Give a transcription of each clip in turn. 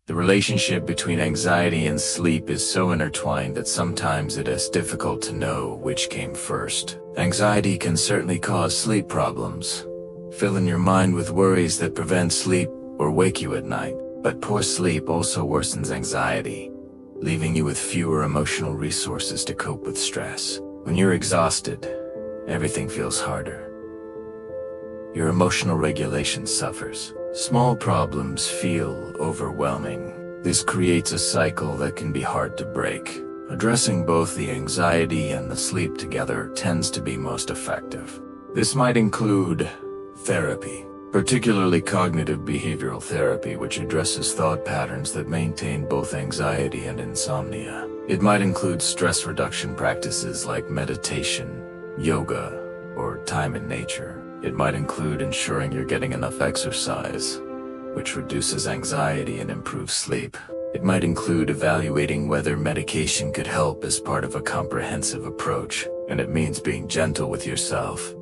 The relationship between anxiety and sleep is so intertwined that sometimes it is difficult to know which came first. Anxiety can certainly cause sleep problems, filling your mind with worries that prevent sleep or wake you at night. But poor sleep also worsens anxiety, leaving you with fewer emotional resources to cope with stress. When you're exhausted, everything feels harder. Your emotional regulation suffers. Small problems feel overwhelming. This creates a cycle that can be hard to break. Addressing both the anxiety and the sleep together tends to be most effective. This might include therapy, particularly cognitive behavioral therapy, which addresses thought patterns that maintain both anxiety and insomnia. It might include stress reduction practices like meditation, yoga, or time in nature. It might include ensuring you're getting enough exercise, which reduces anxiety and improves sleep. It might include evaluating whether medication could help as part of a comprehensive approach, and it means being gentle with yourself,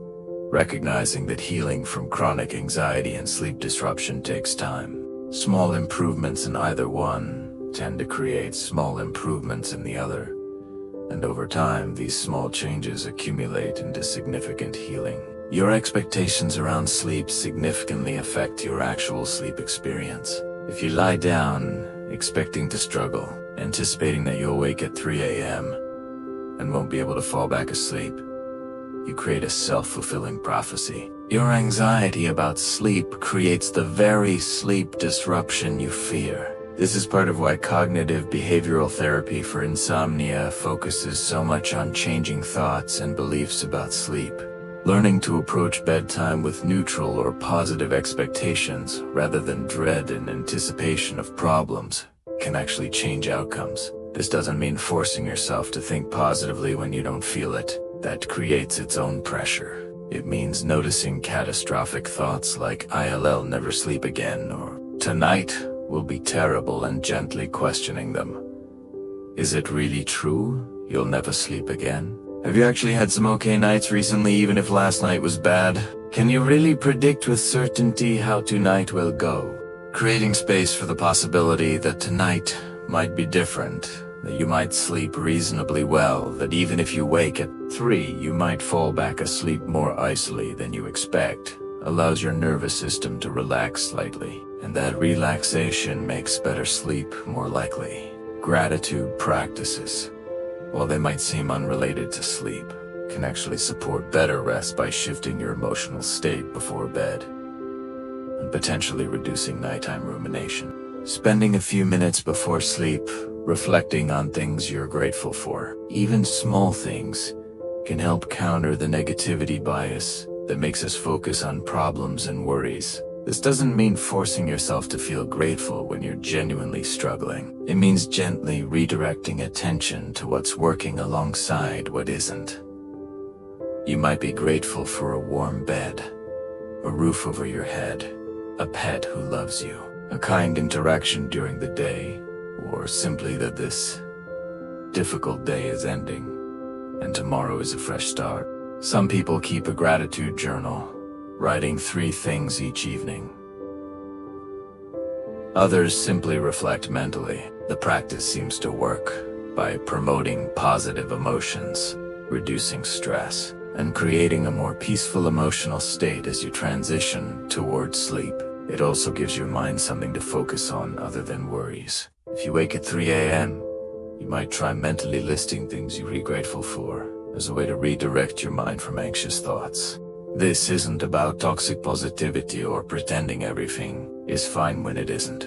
recognizing that healing from chronic anxiety and sleep disruption takes time. Small improvements in either one tend to create small improvements in the other, and over time, these small changes accumulate into significant healing. Your expectations around sleep significantly affect your actual sleep experience. If you lie down expecting to struggle, anticipating that you'll wake at 3 a.m. and won't be able to fall back asleep, you create a self-fulfilling prophecy. Your anxiety about sleep creates the very sleep disruption you fear. This is part of why cognitive behavioral therapy for insomnia focuses so much on changing thoughts and beliefs about sleep. Learning to approach bedtime with neutral or positive expectations rather than dread and anticipation of problems can actually change outcomes. This doesn't mean forcing yourself to think positively when you don't feel it. That creates its own pressure. It means noticing catastrophic thoughts like "I'll never sleep again" or "tonight will be terrible" and gently questioning them. Is it really true you'll never sleep again? Have you actually had some okay nights recently, even if last night was bad? Can you really predict with certainty how tonight will go? Creating space for the possibility that tonight might be different, that you might sleep reasonably well, that even if you wake at 3, you might fall back asleep more icily than you expect, allows your nervous system to relax slightly, and that relaxation makes better sleep more likely. Gratitude practices, while they might seem unrelated to sleep, can actually support better rest by shifting your emotional state before bed and potentially reducing nighttime rumination. Spending a few minutes before sleep reflecting on things you're grateful for, even small things, can help counter the negativity bias that makes us focus on problems and worries. This doesn't mean forcing yourself to feel grateful when you're genuinely struggling. It means gently redirecting attention to what's working alongside what isn't. You might be grateful for a warm bed, a roof over your head, a pet who loves you, a kind interaction during the day, or simply that this difficult day is ending and tomorrow is a fresh start. Some people keep a gratitude journal, writing 3 things each evening. Others simply reflect mentally. The practice seems to work by promoting positive emotions, reducing stress, and creating a more peaceful emotional state as you transition towards sleep. It also gives your mind something to focus on other than worries. If you wake at 3 a.m., you might try mentally listing things you're really grateful for as a way to redirect your mind from anxious thoughts. This isn't about toxic positivity or pretending everything is fine when it isn't.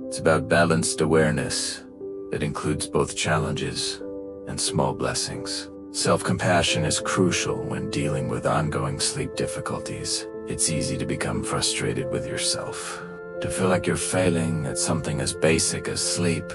It's about balanced awareness that includes both challenges and small blessings. Self-compassion is crucial when dealing with ongoing sleep difficulties. It's easy to become frustrated with yourself, to feel like you're failing at something as basic as sleep,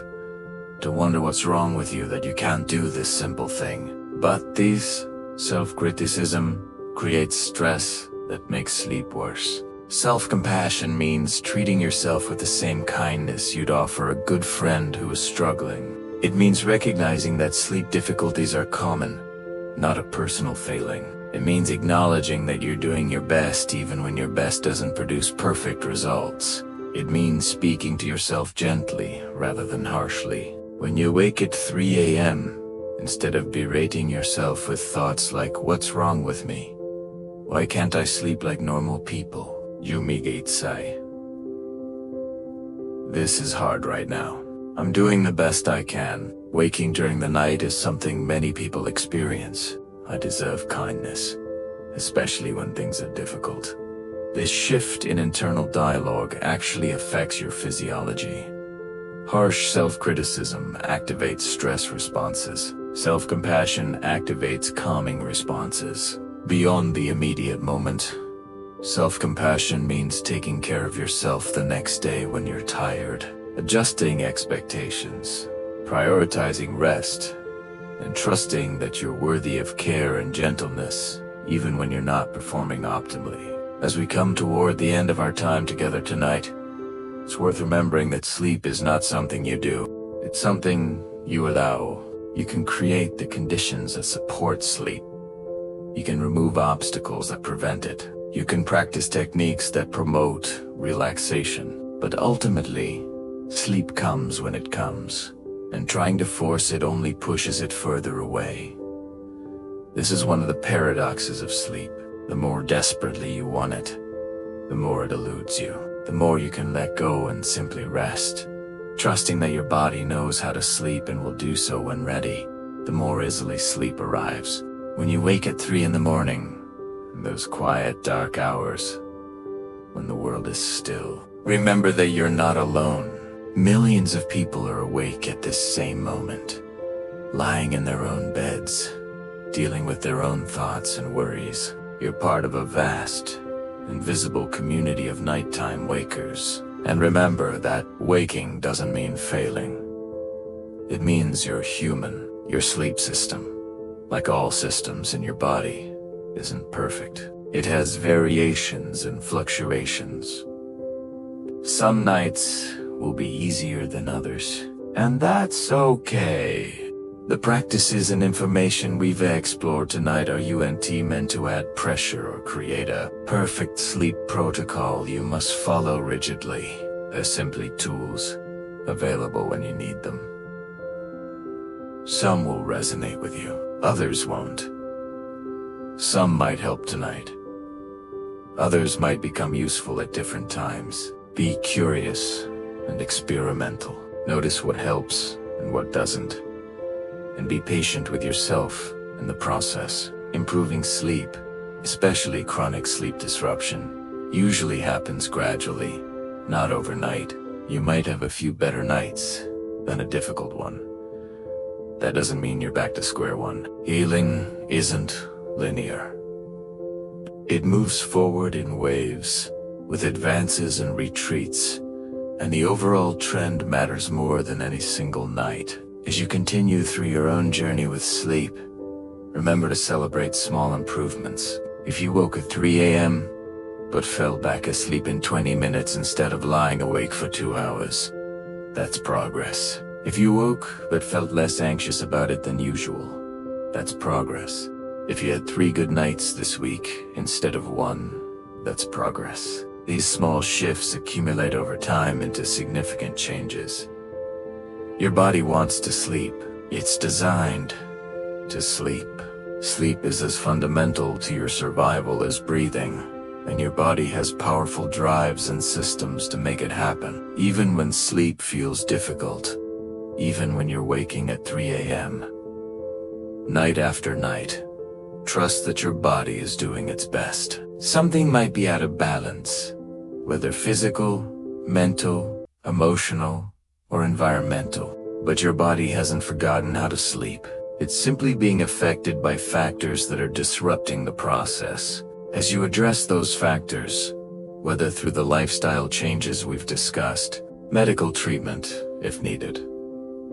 to wonder what's wrong with you that you can't do this simple thing. But this self-criticism creates stress that makes sleep worse. Self-compassion means treating yourself with the same kindness you'd offer a good friend who is struggling. It means recognizing that sleep difficulties are common, not a personal failing. It means acknowledging that you're doing your best even when your best doesn't produce perfect results. It means speaking to yourself gently rather than harshly. When you wake at 3 a.m., instead of berating yourself with thoughts like, "What's wrong with me? Why can't I sleep like normal people?" Say, "This is hard right now. I'm doing the best I can. Waking during the night is something many people experience. I deserve kindness, especially when things are difficult." This shift in internal dialogue actually affects your physiology. Harsh self-criticism activates stress responses. Self-compassion activates calming responses. Beyond the immediate moment, self-compassion means taking care of yourself the next day when you're tired, adjusting expectations, prioritizing rest, and trusting that you're worthy of care and gentleness, even when you're not performing optimally. As we come toward the end of our time together tonight, it's worth remembering that sleep is not something you do. It's something you allow. You can create the conditions that support sleep. You can remove obstacles that prevent it. You can practice techniques that promote relaxation. But ultimately, sleep comes when it comes, and trying to force it only pushes it further away. This is one of the paradoxes of sleep. The more desperately you want it, the more it eludes you. The more you can let go and simply rest, trusting that your body knows how to sleep and will do so when ready, the more easily sleep arrives. When you wake at 3 in the morning, in those quiet, dark hours, when the world is still, remember that you're not alone. Millions of people are awake at this same moment, lying in their own beds, dealing with their own thoughts and worries. You're part of a vast, invisible community of nighttime wakers. And remember that waking doesn't mean failing. It means you're human. Your sleep system, like all systems in your body, isn't perfect. It has variations and fluctuations. Some nights will be easier than others, and that's okay. The practices and information we've explored tonight are meant to add pressure or create a perfect sleep protocol you must follow rigidly. They're simply tools, available when you need them. Some will resonate with you, others won't. Some might help tonight. Others might become useful at different times. Be curious and experimental. Notice what helps and what doesn't. And be patient with yourself in the process. Improving sleep, especially chronic sleep disruption, usually happens gradually, not overnight. You might have a few better nights than a difficult one. That doesn't mean you're back to square one. Healing isn't linear. It moves forward in waves, with advances and retreats, and the overall trend matters more than any single night. As you continue through your own journey with sleep, remember to celebrate small improvements. If you woke at 3 a.m., but fell back asleep in 20 minutes instead of lying awake for 2 hours, that's progress. If you woke, but felt less anxious about it than usual, that's progress. If you had 3 good nights this week instead of 1, that's progress. These small shifts accumulate over time into significant changes. Your body wants to sleep. It's designed to sleep. Sleep is as fundamental to your survival as breathing, and your body has powerful drives and systems to make it happen. Even when sleep feels difficult, even when you're waking at 3 a.m., night after night, trust that your body is doing its best. Something might be out of balance, whether physical, mental, emotional, or environmental, but your body hasn't forgotten how to sleep. It's simply being affected by factors that are disrupting the process. As you address those factors, whether through the lifestyle changes we've discussed, medical treatment if needed,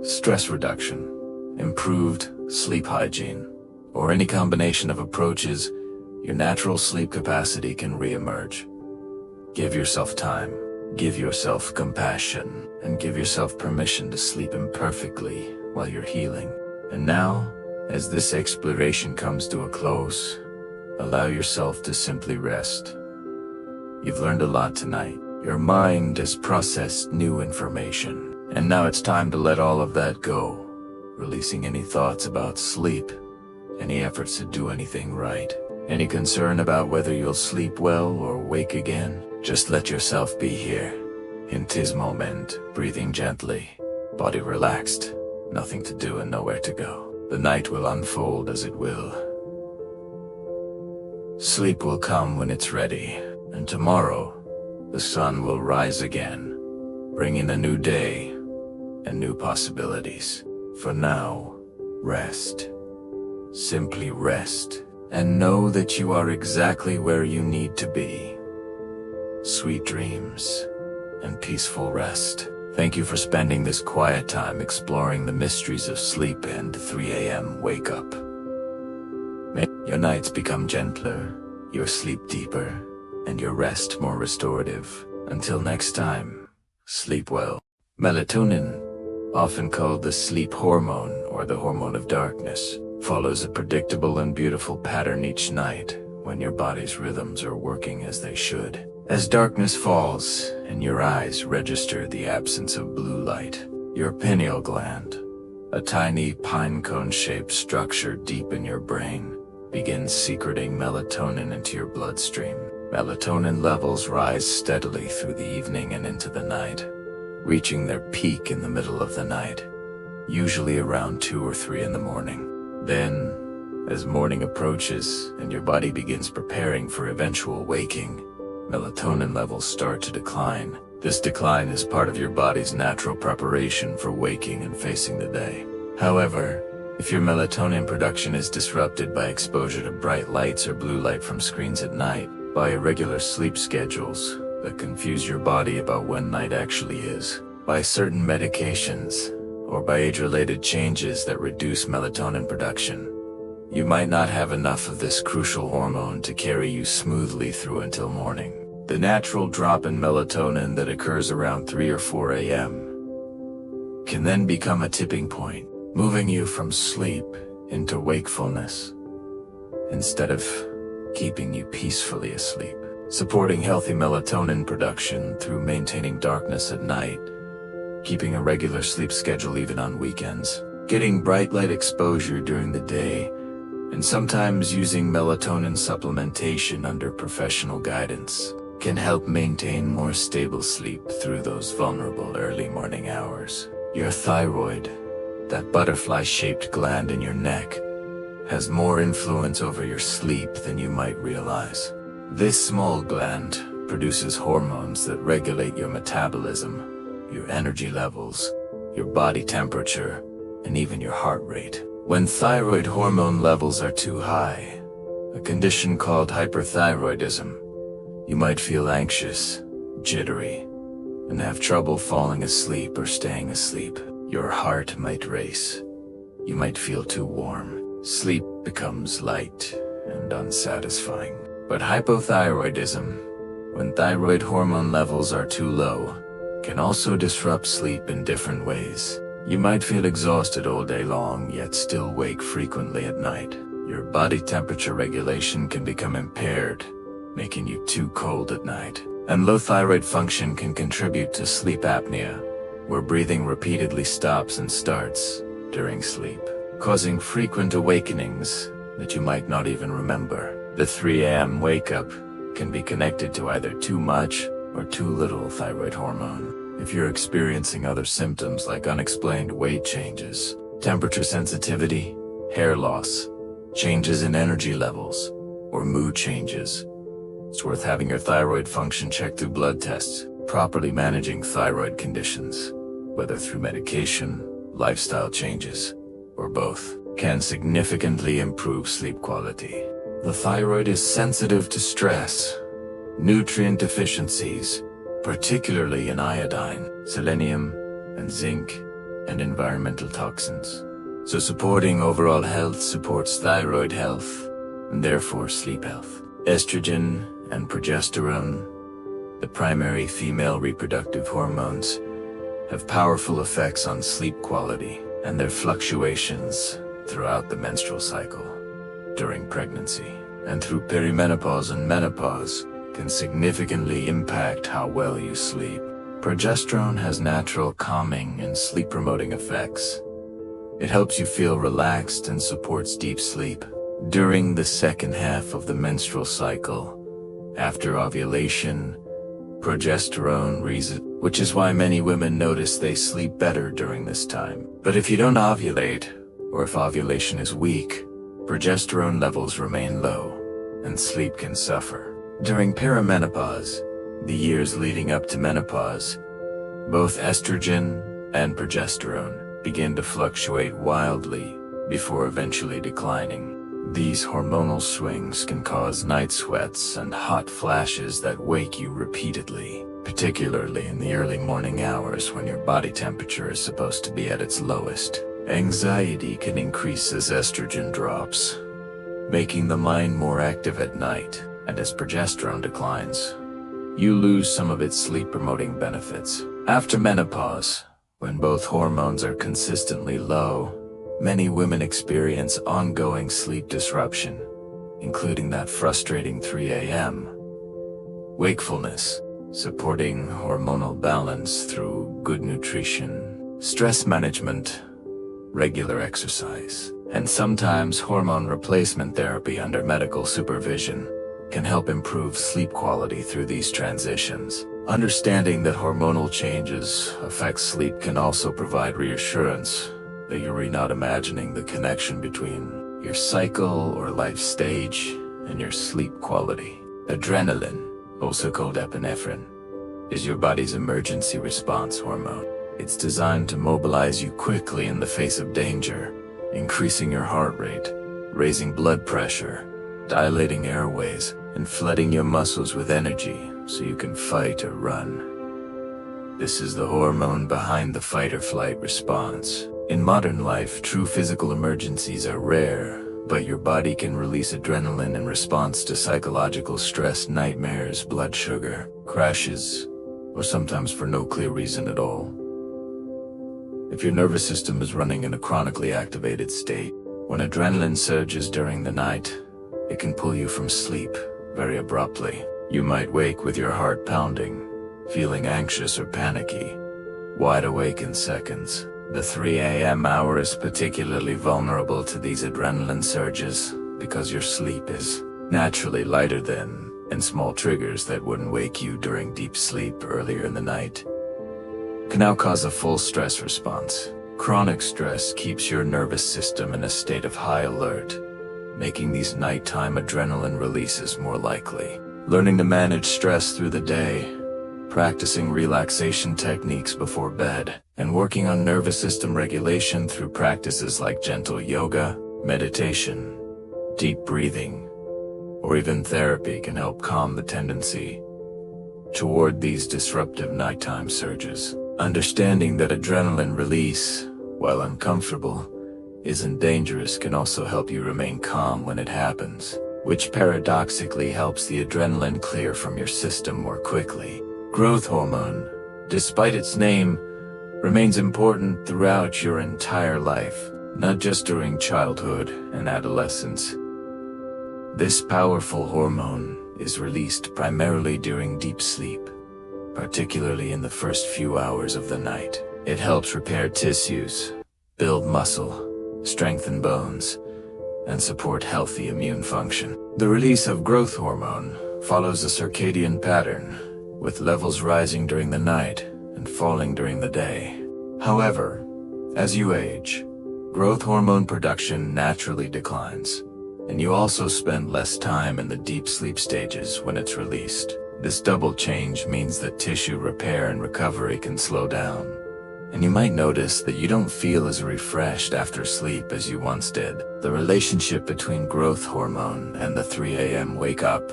stress reduction, improved sleep hygiene, or any combination of approaches, your natural sleep capacity can re-emerge. Give yourself time, give yourself compassion, and give yourself permission to sleep imperfectly while you're healing. And now, as this exploration comes to a close, allow yourself to simply rest. You've learned a lot tonight. Your mind has processed new information, and now it's time to let all of that go, releasing any thoughts about sleep, any efforts to do anything right, any concern about whether you'll sleep well or wake again. Just let yourself be here, in this moment, breathing gently, body relaxed, nothing to do and nowhere to go. The night will unfold as it will. Sleep will come when it's ready, and tomorrow, the sun will rise again, bringing a new day and new possibilities. For now, rest. Simply rest, and know that you are exactly where you need to be. Sweet dreams and peaceful rest. Thank you for spending this quiet time exploring the mysteries of sleep and 3 a.m. wake up. May your nights become gentler, your sleep deeper, and your rest more restorative. Until next time, sleep well. Melatonin, often called the sleep hormone or the hormone of darkness, follows a predictable and beautiful pattern each night when your body's rhythms are working as they should. As darkness falls and your eyes register the absence of blue light, your pineal gland, a tiny pine cone-shaped structure deep in your brain, begins secreting melatonin into your bloodstream. Melatonin levels rise steadily through the evening and into the night, reaching their peak in the middle of the night, usually around 2 or 3 in the morning. Then, as morning approaches and your body begins preparing for eventual waking, melatonin levels start to decline. This decline is part of your body's natural preparation for waking and facing the day. However, if your melatonin production is disrupted by exposure to bright lights or blue light from screens at night, by irregular sleep schedules that confuse your body about when night actually is, by certain medications, or by age-related changes that reduce melatonin production, you might not have enough of this crucial hormone to carry you smoothly through until morning. The natural drop in melatonin that occurs around 3 or 4 a.m. can then become a tipping point, moving you from sleep into wakefulness, instead of keeping you peacefully asleep. Supporting healthy melatonin production through maintaining darkness at night, keeping a regular sleep schedule even on weekends, getting bright light exposure during the day, and sometimes using melatonin supplementation under professional guidance can help maintain more stable sleep through those vulnerable early morning hours. Your thyroid, that butterfly-shaped gland in your neck, has more influence over your sleep than you might realize. This small gland produces hormones that regulate your metabolism, your energy levels, your body temperature, and even your heart rate. When thyroid hormone levels are too high, a condition called hyperthyroidism, you might feel anxious, jittery, and have trouble falling asleep or staying asleep. Your heart might race. You might feel too warm. Sleep becomes light and unsatisfying. But hypothyroidism, when thyroid hormone levels are too low, can also disrupt sleep in different ways. You might feel exhausted all day long, yet still wake frequently at night. Your body temperature regulation can become impaired, making you too cold at night. And low thyroid function can contribute to sleep apnea, where breathing repeatedly stops and starts during sleep, causing frequent awakenings that you might not even remember. The 3 a.m. wake-up can be connected to either too much or too little thyroid hormone. If you're experiencing other symptoms like unexplained weight changes, temperature sensitivity, hair loss, changes in energy levels, or mood changes, it's worth having your thyroid function checked through blood tests. Properly managing thyroid conditions, whether through medication, lifestyle changes, or both, can significantly improve sleep quality. The thyroid is sensitive to stress, nutrient deficiencies, particularly in iodine, selenium, and zinc, and environmental toxins. So supporting overall health supports thyroid health, and therefore sleep health. Estrogen and progesterone, the primary female reproductive hormones, have powerful effects on sleep quality and their fluctuations throughout the menstrual cycle, during pregnancy, and through perimenopause and menopause, can significantly impact how well you sleep. Progesterone has natural calming and sleep-promoting effects. It helps you feel relaxed and supports deep sleep. During the second half of the menstrual cycle, after ovulation, progesterone raises, which is why many women notice they sleep better during this time. But if you don't ovulate, or if ovulation is weak, progesterone levels remain low, and sleep can suffer. During perimenopause, the years leading up to menopause, both estrogen and progesterone begin to fluctuate wildly before eventually declining. These hormonal swings can cause night sweats and hot flashes that wake you repeatedly, particularly in the early morning hours when your body temperature is supposed to be at its lowest. Anxiety can increase as estrogen drops, making the mind more active at night, and as progesterone declines, you lose some of its sleep-promoting benefits. After menopause, when both hormones are consistently low, many women experience ongoing sleep disruption, including that frustrating 3 a.m. wakefulness. Supporting hormonal balance through good nutrition, stress management, regular exercise, and sometimes hormone replacement therapy under medical supervision can help improve sleep quality through these transitions. Understanding that hormonal changes affect sleep can also provide reassurance that you're not imagining the connection between your cycle or life stage and your sleep quality. Adrenaline, also called epinephrine, is your body's emergency response hormone. It's designed to mobilize you quickly in the face of danger, increasing your heart rate, raising blood pressure, dilating airways, and flooding your muscles with energy so you can fight or run. This is the hormone behind the fight or flight response. In modern life, true physical emergencies are rare, but your body can release adrenaline in response to psychological stress, nightmares, blood sugar crashes, or sometimes for no clear reason at all. If your nervous system is running in a chronically activated state, when adrenaline surges during the night, it can pull you from sleep very abruptly. You might wake with your heart pounding, feeling anxious or panicky, wide awake in seconds. The 3 a.m. hour is particularly vulnerable to these adrenaline surges because your sleep is naturally lighter than, and small triggers that wouldn't wake you during deep sleep earlier in the night can now cause a full stress response. Chronic stress keeps your nervous system in a state of high alert, making these nighttime adrenaline releases more likely. Learning to manage stress through the day, practicing relaxation techniques before bed, and working on nervous system regulation through practices like gentle yoga, meditation, deep breathing, or even therapy can help calm the tendency toward these disruptive nighttime surges. Understanding that adrenaline release, while uncomfortable, isn't dangerous can also help you remain calm when it happens, which paradoxically helps the adrenaline clear from your system more quickly. Growth hormone, despite its name, remains important throughout your entire life, not just during childhood and adolescence. This powerful hormone is released primarily during deep sleep, particularly in the first few hours of the night. It helps repair tissues, build muscle, strengthen bones, and support healthy immune function. The release of growth hormone follows a circadian pattern, with levels rising during the night and falling during the day. However, as you age, growth hormone production naturally declines, and you also spend less time in the deep sleep stages when it's released. This double change means that tissue repair and recovery can slow down, and you might notice that you don't feel as refreshed after sleep as you once did. The relationship between growth hormone and the 3 a.m. wake up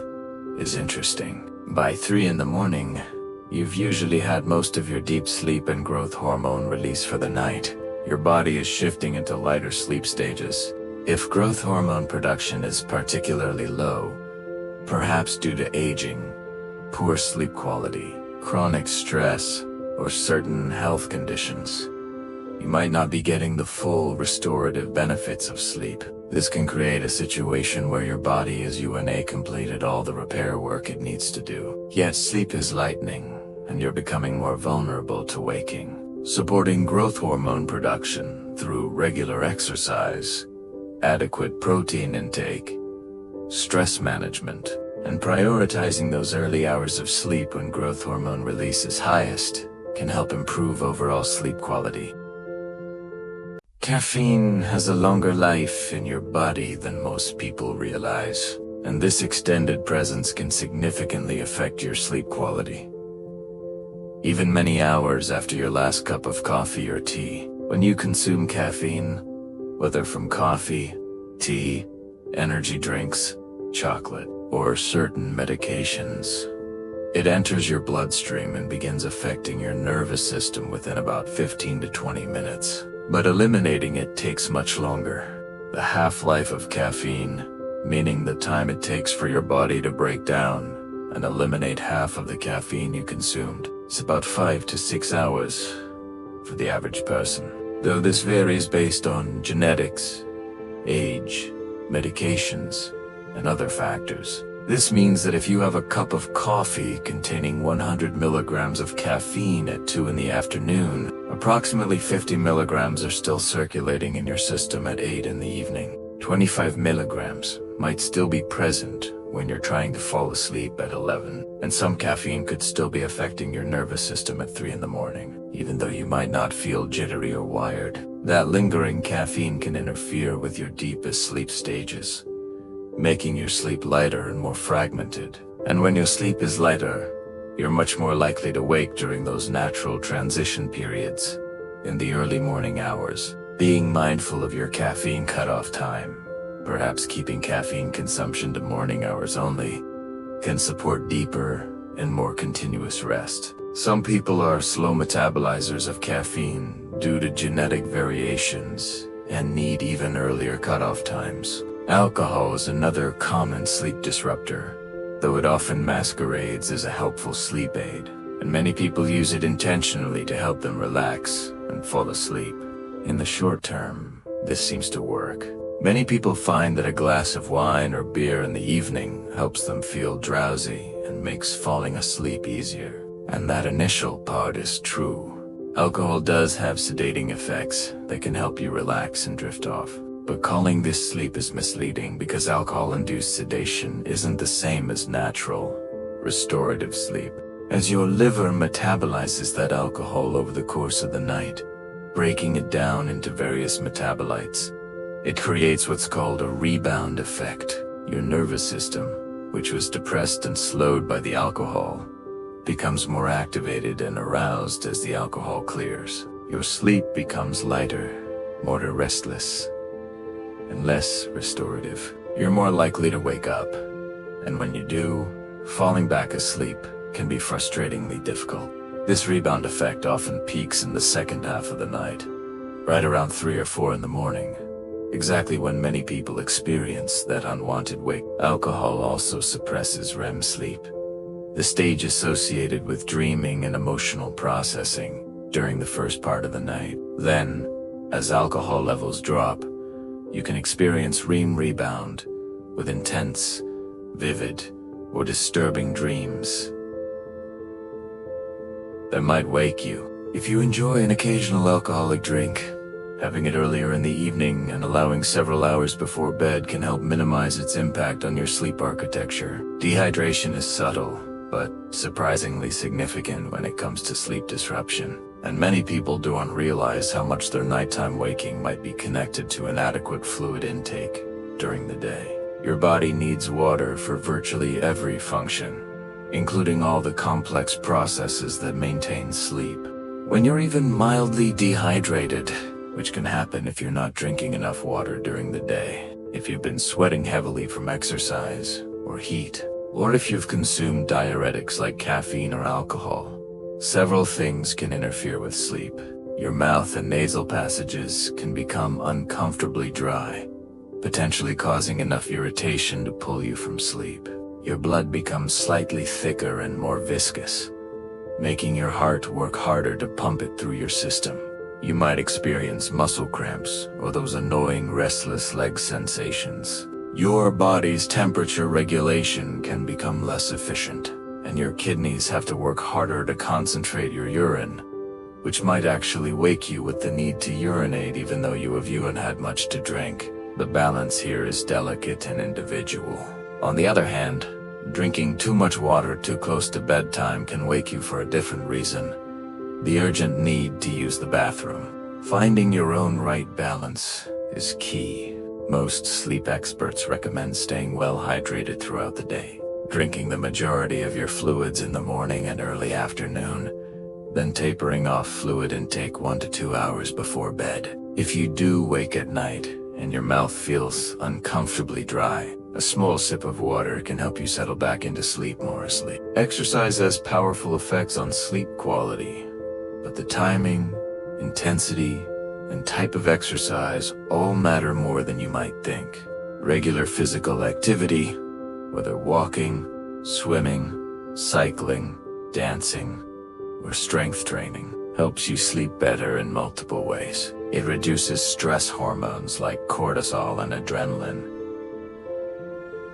is interesting. By 3 in the morning, you've usually had most of your deep sleep and growth hormone release for the night. Your body is shifting into lighter sleep stages. If growth hormone production is particularly low, perhaps due to aging, poor sleep quality, chronic stress, or certain health conditions, you might not be getting the full restorative benefits of sleep. This can create a situation where your body has completed all the repair work it needs to do. Yet sleep is lightening, and you're becoming more vulnerable to waking. Supporting growth hormone production through regular exercise, adequate protein intake, stress management, and prioritizing those early hours of sleep when growth hormone release is highest can help improve overall sleep quality. Caffeine has a longer life in your body than most people realize, and this extended presence can significantly affect your sleep quality. Even many hours after your last cup of coffee or tea, when you consume caffeine, whether from coffee, tea, energy drinks, chocolate, or certain medications, it enters your bloodstream and begins affecting your nervous system within about 15 to 20 minutes. But eliminating it takes much longer. The half-life of caffeine, meaning the time it takes for your body to break down and eliminate half of the caffeine you consumed, is about 5 to 6 hours for the average person. Though this varies based on genetics, age, medications, and other factors. This means that if you have a cup of coffee containing 100 milligrams of caffeine at 2 in the afternoon, approximately 50 milligrams are still circulating in your system at 8 in the evening. 25 milligrams might still be present when you're trying to fall asleep at 11, and some caffeine could still be affecting your nervous system at 3 in the morning, even though you might not feel jittery or wired. That lingering caffeine can interfere with your deepest sleep stages, making your sleep lighter and more fragmented. And when your sleep is lighter, you're much more likely to wake during those natural transition periods in the early morning hours. Being mindful of your caffeine cutoff time, perhaps keeping caffeine consumption to morning hours only, can support deeper and more continuous rest. Some people are slow metabolizers of caffeine due to genetic variations and need even earlier cutoff times. Alcohol is another common sleep disruptor, though it often masquerades as a helpful sleep aid, and many people use it intentionally to help them relax and fall asleep. In the short term, this seems to work. Many people find that a glass of wine or beer in the evening helps them feel drowsy and makes falling asleep easier. And that initial part is true. Alcohol does have sedating effects that can help you relax and drift off. But calling this sleep is misleading because alcohol-induced sedation isn't the same as natural, restorative sleep. As your liver metabolizes that alcohol over the course of the night, breaking it down into various metabolites, it creates what's called a rebound effect. Your nervous system, which was depressed and slowed by the alcohol, becomes more activated and aroused as the alcohol clears. Your sleep becomes lighter, more restless, and less restorative. You're more likely to wake up, and when you do, falling back asleep can be frustratingly difficult. This rebound effect often peaks in the second half of the night, right around 3 or 4 in the morning, exactly when many people experience that unwanted wake. Alcohol also suppresses REM sleep, the stage associated with dreaming and emotional processing during the first part of the night. Then, as alcohol levels drop, you can experience REM rebound with intense, vivid, or disturbing dreams that might wake you. If you enjoy an occasional alcoholic drink, having it earlier in the evening and allowing several hours before bed can help minimize its impact on your sleep architecture. Dehydration is subtle, but surprisingly significant when it comes to sleep disruption. And many people don't realize how much their nighttime waking might be connected to inadequate fluid intake during the day. Your body needs water for virtually every function, including all the complex processes that maintain sleep. When you're even mildly dehydrated, which can happen if you're not drinking enough water during the day, if you've been sweating heavily from exercise or heat, or if you've consumed diuretics like caffeine or alcohol, several things can interfere with sleep. Your mouth and nasal passages can become uncomfortably dry, potentially causing enough irritation to pull you from sleep. Your blood becomes slightly thicker and more viscous, making your heart work harder to pump it through your system. You might experience muscle cramps or those annoying restless leg sensations. Your body's temperature regulation can become less efficient, and your kidneys have to work harder to concentrate your urine, which might actually wake you with the need to urinate even though you haven't had much to drink. The balance here is delicate and individual. On the other hand, drinking too much water too close to bedtime can wake you for a different reason: the urgent need to use the bathroom. Finding your own right balance is key. Most sleep experts recommend staying well hydrated throughout the day, drinking the majority of your fluids in the morning and early afternoon, then tapering off fluid intake 1 to 2 hours before bed. If you do wake at night and your mouth feels uncomfortably dry, a small sip of water can help you settle back into sleep more easily. Exercise has powerful effects on sleep quality, but the timing, intensity, and type of exercise all matter more than you might think. Regular physical activity, whether walking, swimming, cycling, dancing, or strength training, helps you sleep better in multiple ways. It reduces stress hormones like cortisol and adrenaline.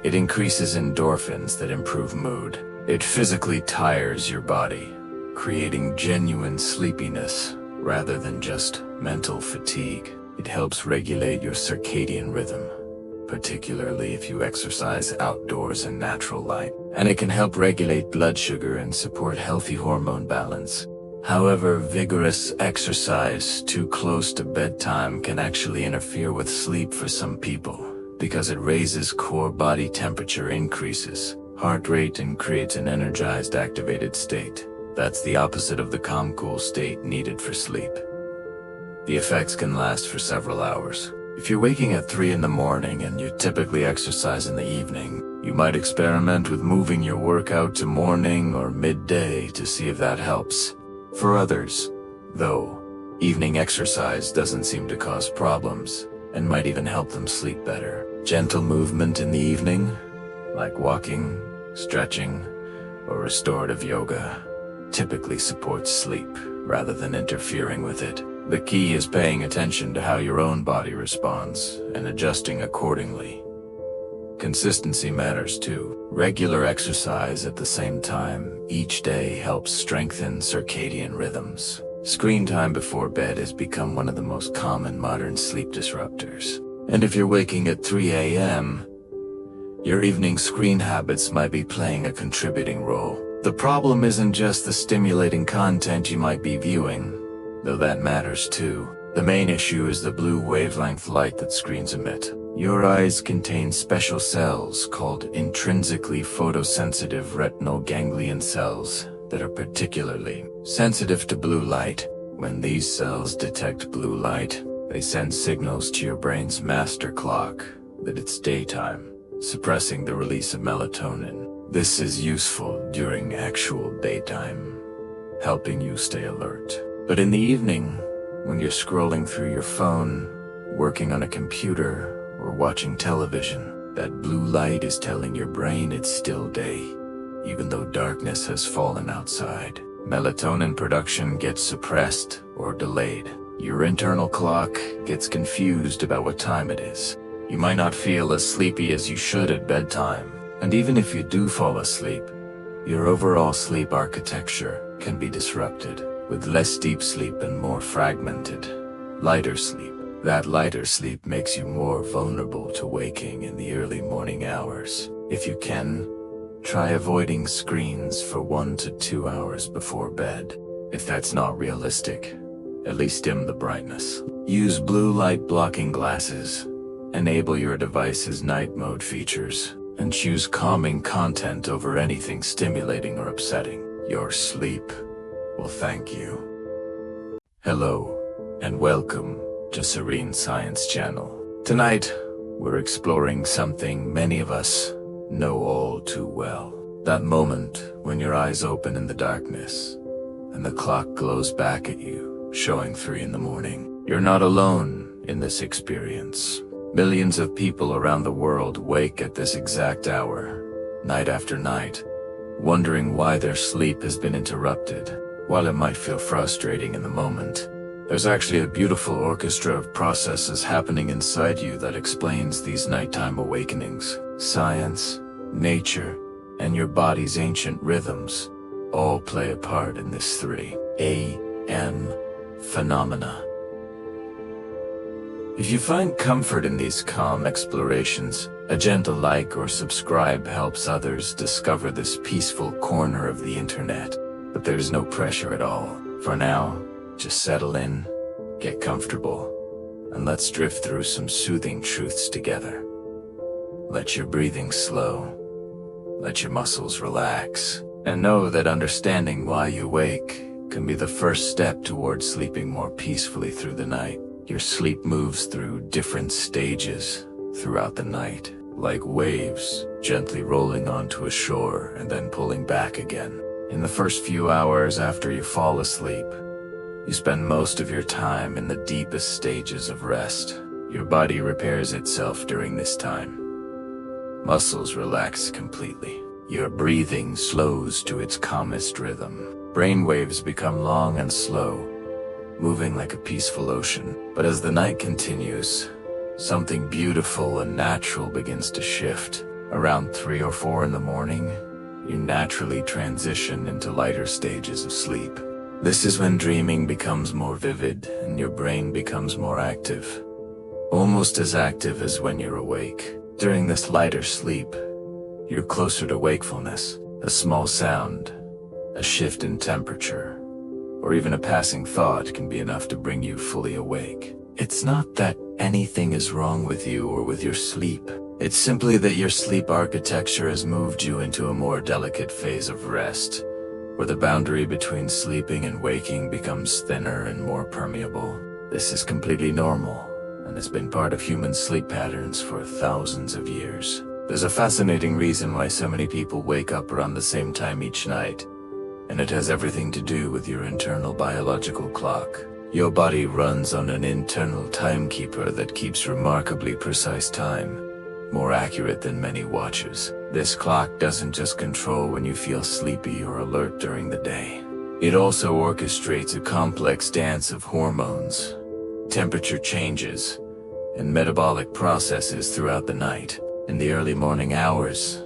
It increases endorphins that improve mood. It physically tires your body, creating genuine sleepiness rather than just mental fatigue. It helps regulate your circadian rhythm, particularly if you exercise outdoors in natural light. And it can help regulate blood sugar and support healthy hormone balance. However, vigorous exercise too close to bedtime can actually interfere with sleep for some people, because it raises core body temperature, increases heart rate, and creates an energized, activated state. That's the opposite of the calm, cool state needed for sleep. The effects can last for several hours. If you're waking at 3 in the morning and you typically exercise in the evening, you might experiment with moving your workout to morning or midday to see if that helps. For others, though, evening exercise doesn't seem to cause problems and might even help them sleep better. Gentle movement in the evening, like walking, stretching, or restorative yoga, typically supports sleep rather than interfering with it. The key is paying attention to how your own body responds and adjusting accordingly. Consistency matters too. Regular exercise at the same time each day helps strengthen circadian rhythms. Screen time before bed has become one of the most common modern sleep disruptors. And if you're waking at 3 a.m., your evening screen habits might be playing a contributing role. The problem isn't just the stimulating content you might be viewing, though that matters too. The main issue is the blue wavelength light that screens emit. Your eyes contain special cells called intrinsically photosensitive retinal ganglion cells that are particularly sensitive to blue light. When these cells detect blue light, they send signals to your brain's master clock that it's daytime, suppressing the release of melatonin. This is useful during actual daytime, helping you stay alert. But in the evening, when you're scrolling through your phone, working on a computer, or watching television, that blue light is telling your brain it's still day, even though darkness has fallen outside. Melatonin production gets suppressed or delayed. Your internal clock gets confused about what time it is. You might not feel as sleepy as you should at bedtime, and even if you do fall asleep, your overall sleep architecture can be disrupted, with less deep sleep and more fragmented, lighter sleep. That lighter sleep makes you more vulnerable to waking in the early morning hours. If you can, try avoiding screens for 1 to 2 hours before bed. If that's not realistic, at least dim the brightness. Use blue light blocking glasses, enable your device's night mode features, and choose calming content over anything stimulating or upsetting. Your sleep will thank you. Hello, and welcome to Serene Science Channel. Tonight, we're exploring something many of us know all too well. That moment when your eyes open in the darkness, and the clock glows back at you, showing 3 in the morning. You're not alone in this experience. Millions of people around the world wake at this exact hour, night after night, wondering why their sleep has been interrupted. While it might feel frustrating in the moment, There's actually a beautiful orchestra of processes happening inside you that explains these nighttime awakenings. Science, nature, and your body's ancient rhythms all play a part in this 3 a.m. phenomena. If you find comfort in these calm explorations, a gentle like or subscribe helps others discover this peaceful corner of the internet. But there's no pressure at all. For now, just settle in, get comfortable, and let's drift through some soothing truths together. Let your breathing slow, let your muscles relax, and know that understanding why you wake can be the first step towards sleeping more peacefully through the night. Your sleep moves through different stages throughout the night, like waves gently rolling onto a shore and then pulling back again. In the first few hours after you fall asleep, you spend most of your time in the deepest stages of rest. Your body repairs itself during this time. Muscles relax completely. Your breathing slows to its calmest rhythm. Brain waves become long and slow, moving like a peaceful ocean. But as the night continues, something beautiful and natural begins to shift. Around 3 or 4 in the morning, you naturally transition into lighter stages of sleep. This is when dreaming becomes more vivid and your brain becomes more active, almost as active as when you're awake. During this lighter sleep, you're closer to wakefulness. A small sound, a shift in temperature, or even a passing thought can be enough to bring you fully awake. It's not that anything is wrong with you or with your sleep. It's simply that your sleep architecture has moved you into a more delicate phase of rest, where the boundary between sleeping and waking becomes thinner and more permeable. This is completely normal and has been part of human sleep patterns for thousands of years. There's a fascinating reason why so many people wake up around the same time each night, and it has everything to do with your internal biological clock. Your body runs on an internal timekeeper that keeps remarkably precise time, more accurate than many watches. This clock doesn't just control when you feel sleepy or alert during the day. It also orchestrates a complex dance of hormones, temperature changes, and metabolic processes throughout the night. In the early morning hours,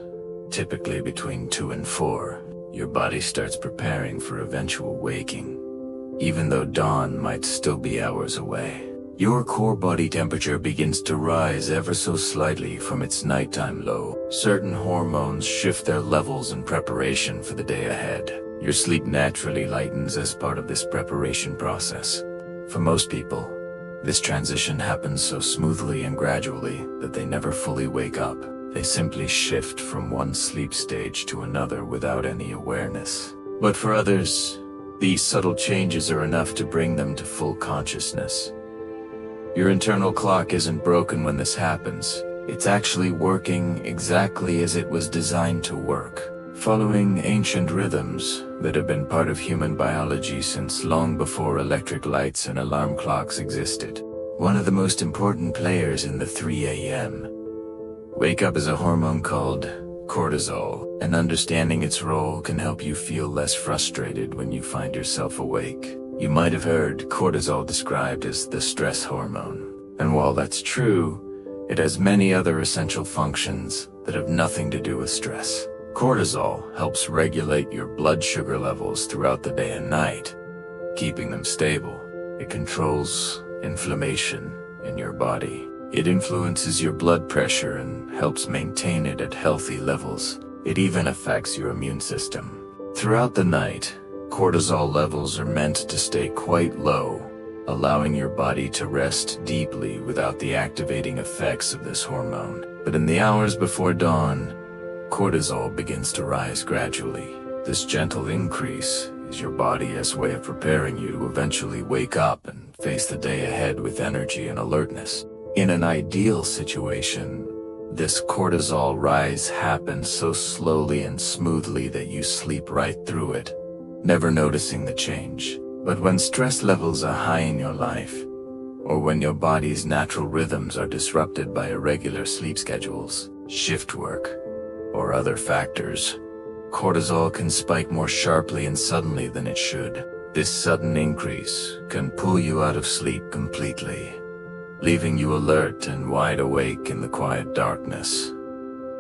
typically between 2 and 4, your body starts preparing for eventual waking, even though dawn might still be hours away. Your core body temperature begins to rise ever so slightly from its nighttime low. Certain hormones shift their levels in preparation for the day ahead. Your sleep naturally lightens as part of this preparation process. For most people, this transition happens so smoothly and gradually that they never fully wake up. They simply shift from one sleep stage to another without any awareness. But for others, these subtle changes are enough to bring them to full consciousness. Your internal clock isn't broken when this happens. It's actually working exactly as it was designed to work, following ancient rhythms that have been part of human biology since long before electric lights and alarm clocks existed. One of the most important players in the 3 a.m. wake up is a hormone called cortisol, and understanding its role can help you feel less frustrated when you find yourself awake. You might have heard cortisol described as the stress hormone, and while that's true, it has many other essential functions that have nothing to do with stress. Cortisol helps regulate your blood sugar levels throughout the day and night, keeping them stable. It controls inflammation in your body. It influences your blood pressure and helps maintain it at healthy levels. It even affects your immune system. Throughout the night, cortisol levels are meant to stay quite low, allowing your body to rest deeply without the activating effects of this hormone. But in the hours before dawn, cortisol begins to rise gradually. This gentle increase is your body's way of preparing you to eventually wake up and face the day ahead with energy and alertness. In an ideal situation, this cortisol rise happens so slowly and smoothly that you sleep right through it, never noticing the change. But when stress levels are high in your life, or when your body's natural rhythms are disrupted by irregular sleep schedules, shift work, or other factors, cortisol can spike more sharply and suddenly than it should. This sudden increase can pull you out of sleep completely, leaving you alert and wide awake in the quiet darkness.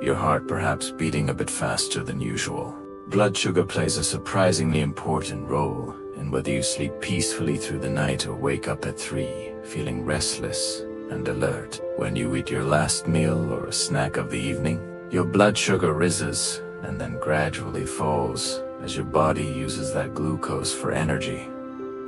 Your heart perhaps beating a bit faster than usual. Blood sugar plays a surprisingly important role in whether you sleep peacefully through the night or wake up at 3, feeling restless and alert. When you eat your last meal or a snack of the evening, your blood sugar rises and then gradually falls as your body uses that glucose for energy,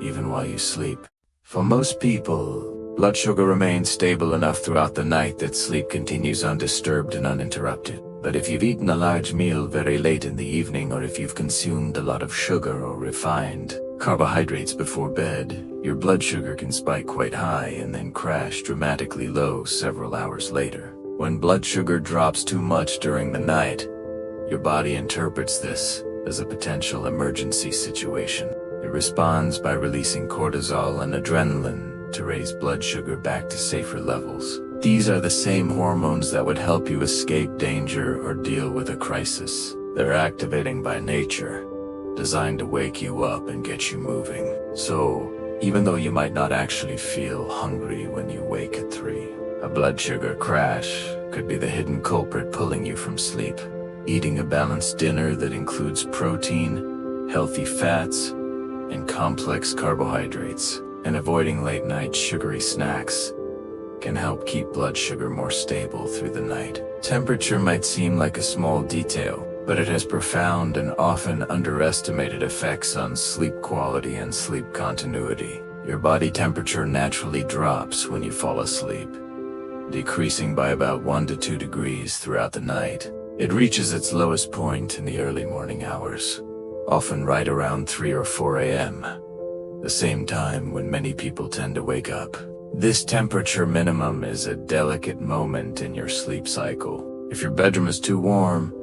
even while you sleep. For most people, blood sugar remains stable enough throughout the night that sleep continues undisturbed and uninterrupted. But if you've eaten a large meal very late in the evening, or if you've consumed a lot of sugar or refined carbohydrates before bed, your blood sugar can spike quite high and then crash dramatically low several hours later. When blood sugar drops too much during the night, your body interprets this as a potential emergency situation. It responds by releasing cortisol and adrenaline to raise blood sugar back to safer levels. These are the same hormones that would help you escape danger or deal with a crisis. They're activating by nature, designed to wake you up and get you moving. So, even though you might not actually feel hungry when you wake at 3, a blood sugar crash could be the hidden culprit pulling you from sleep. Eating a balanced dinner that includes protein, healthy fats, and complex carbohydrates, and avoiding late-night sugary snacks can help keep blood sugar more stable through the night. Temperature might seem like a small detail, but it has profound and often underestimated effects on sleep quality and sleep continuity. Your body temperature naturally drops when you fall asleep, decreasing by about 1 to 2 degrees throughout the night. It reaches its lowest point in the early morning hours, often right around 3 or 4 a.m., the same time when many people tend to wake up. This temperature minimum is a delicate moment in your sleep cycle. If your bedroom is too warm,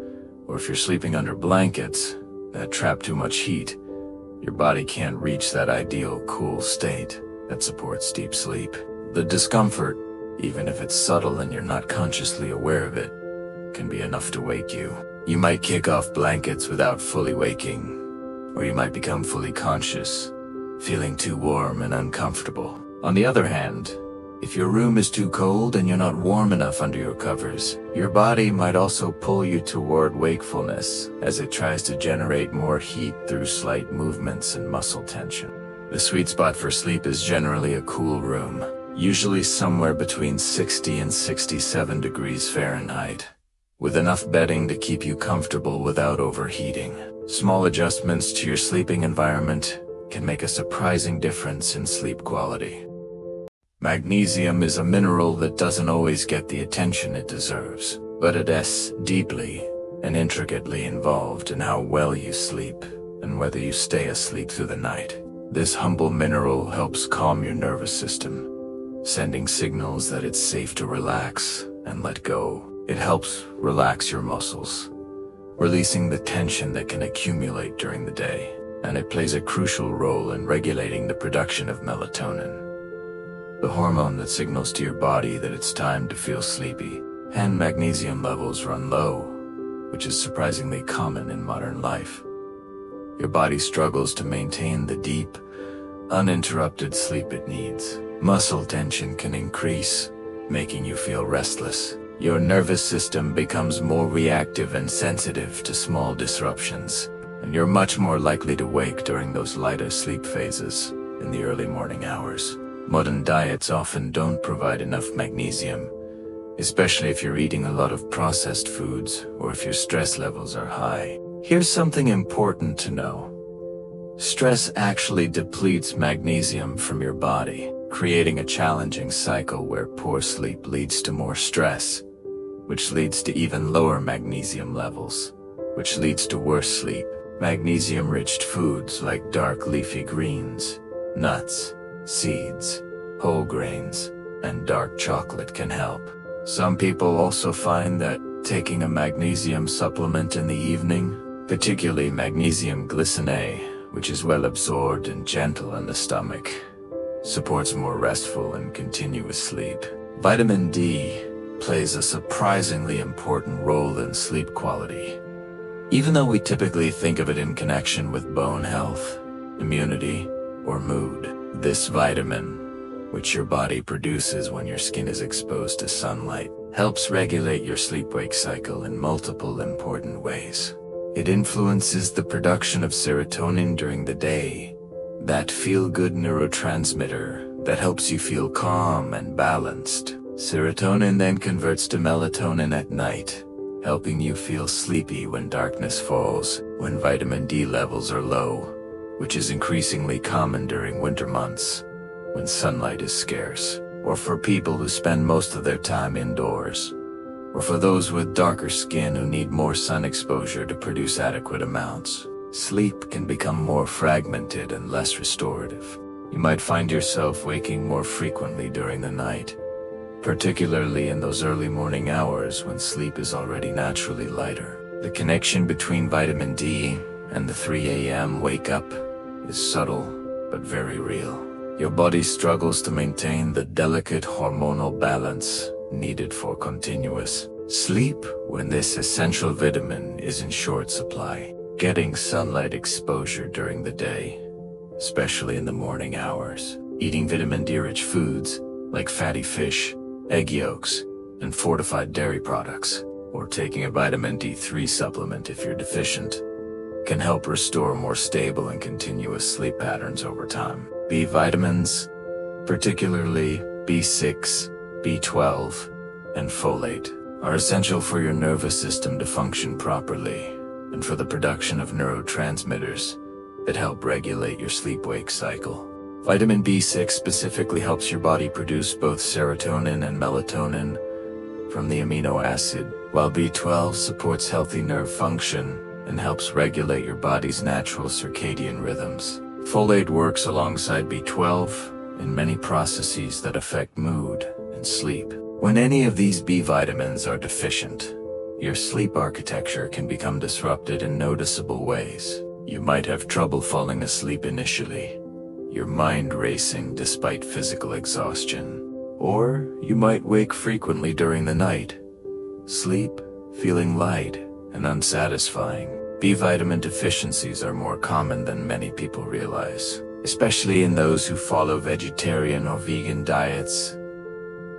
or if you're sleeping under blankets that trap too much heat, your body can't reach that ideal cool state that supports deep sleep. The discomfort, even if it's subtle and you're not consciously aware of it, can be enough to wake you. You might kick off blankets without fully waking, or you might become fully conscious, feeling too warm and uncomfortable. On the other hand, if your room is too cold and you're not warm enough under your covers, your body might also pull you toward wakefulness as it tries to generate more heat through slight movements and muscle tension. The sweet spot for sleep is generally a cool room, usually somewhere between 60 and 67 degrees Fahrenheit, with enough bedding to keep you comfortable without overheating. Small adjustments to your sleeping environment can make a surprising difference in sleep quality. Magnesium is a mineral that doesn't always get the attention it deserves, but it is deeply and intricately involved in how well you sleep and whether you stay asleep through the night. This humble mineral helps calm your nervous system, sending signals that it's safe to relax and let go. It helps relax your muscles, releasing the tension that can accumulate during the day, and it plays a crucial role in regulating the production of melatonin, the hormone that signals to your body that it's time to feel sleepy. And magnesium levels run low, which is surprisingly common in modern life. Your body struggles to maintain the deep, uninterrupted sleep it needs. Muscle tension can increase, making you feel restless. Your nervous system becomes more reactive and sensitive to small disruptions, and you're much more likely to wake during those lighter sleep phases in the early morning hours. Modern diets often don't provide enough magnesium, especially if you're eating a lot of processed foods or if your stress levels are high. Here's something important to know. Stress actually depletes magnesium from your body, creating a challenging cycle where poor sleep leads to more stress, which leads to even lower magnesium levels, which leads to worse sleep. Magnesium-rich foods like dark leafy greens, nuts, seeds, whole grains, and dark chocolate can help. Some people also find that taking a magnesium supplement in the evening, particularly magnesium glycinate, which is well absorbed and gentle in the stomach, supports more restful and continuous sleep. Vitamin D plays a surprisingly important role in sleep quality. Even though we typically think of it in connection with bone health, immunity, or mood. This vitamin, which your body produces when your skin is exposed to sunlight, helps regulate your sleep-wake cycle in multiple important ways. It influences the production of serotonin during the day, that feel-good neurotransmitter that helps you feel calm and balanced. Serotonin then converts to melatonin at night, helping you feel sleepy when darkness falls. When vitamin D levels are low, which is increasingly common during winter months, when sunlight is scarce, or for people who spend most of their time indoors, or for those with darker skin who need more sun exposure to produce adequate amounts, sleep can become more fragmented and less restorative. You might find yourself waking more frequently during the night, particularly in those early morning hours when sleep is already naturally lighter. The connection between vitamin D and the 3 a.m. wake-up is subtle but very real. Your body struggles to maintain the delicate hormonal balance needed for continuous sleep when this essential vitamin is in short supply. Getting sunlight exposure during the day, especially in the morning hours, eating vitamin D-rich foods like fatty fish, egg yolks, and fortified dairy products, or taking a vitamin D3 supplement if you're deficient, can help restore more stable and continuous sleep patterns over time. B vitamins, particularly B6, B12, and folate, are essential for your nervous system to function properly and for the production of neurotransmitters that help regulate your sleep-wake cycle. Vitamin B6 specifically helps your body produce both serotonin and melatonin from the amino acid, while B12 supports healthy nerve function and helps regulate your body's natural circadian rhythms. Folate works alongside B12 in many processes that affect mood and sleep. When any of these B vitamins are deficient, your sleep architecture can become disrupted in noticeable ways. You might have trouble falling asleep initially, your mind racing despite physical exhaustion. Or you might wake frequently during the night, sleep feeling light and unsatisfying. B vitamin deficiencies are more common than many people realize, especially in those who follow vegetarian or vegan diets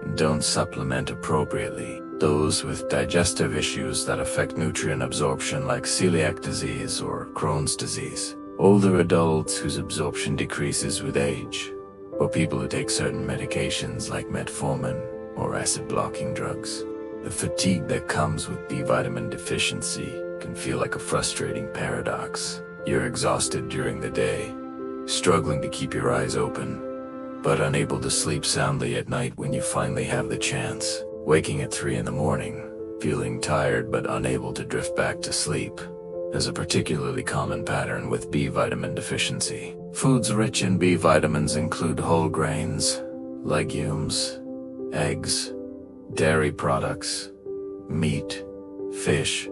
and don't supplement appropriately. Those with digestive issues that affect nutrient absorption like celiac disease or Crohn's disease. Older adults whose absorption decreases with age, or people who take certain medications like metformin or acid-blocking drugs. The fatigue that comes with B vitamin deficiency can feel like a frustrating paradox. You're exhausted during the day, struggling to keep your eyes open, but unable to sleep soundly at night when you finally have the chance. Waking at 3 in the morning, feeling tired but unable to drift back to sleep, is a particularly common pattern with B vitamin deficiency. Foods rich in B vitamins include whole grains, legumes, eggs, dairy products, meat, fish,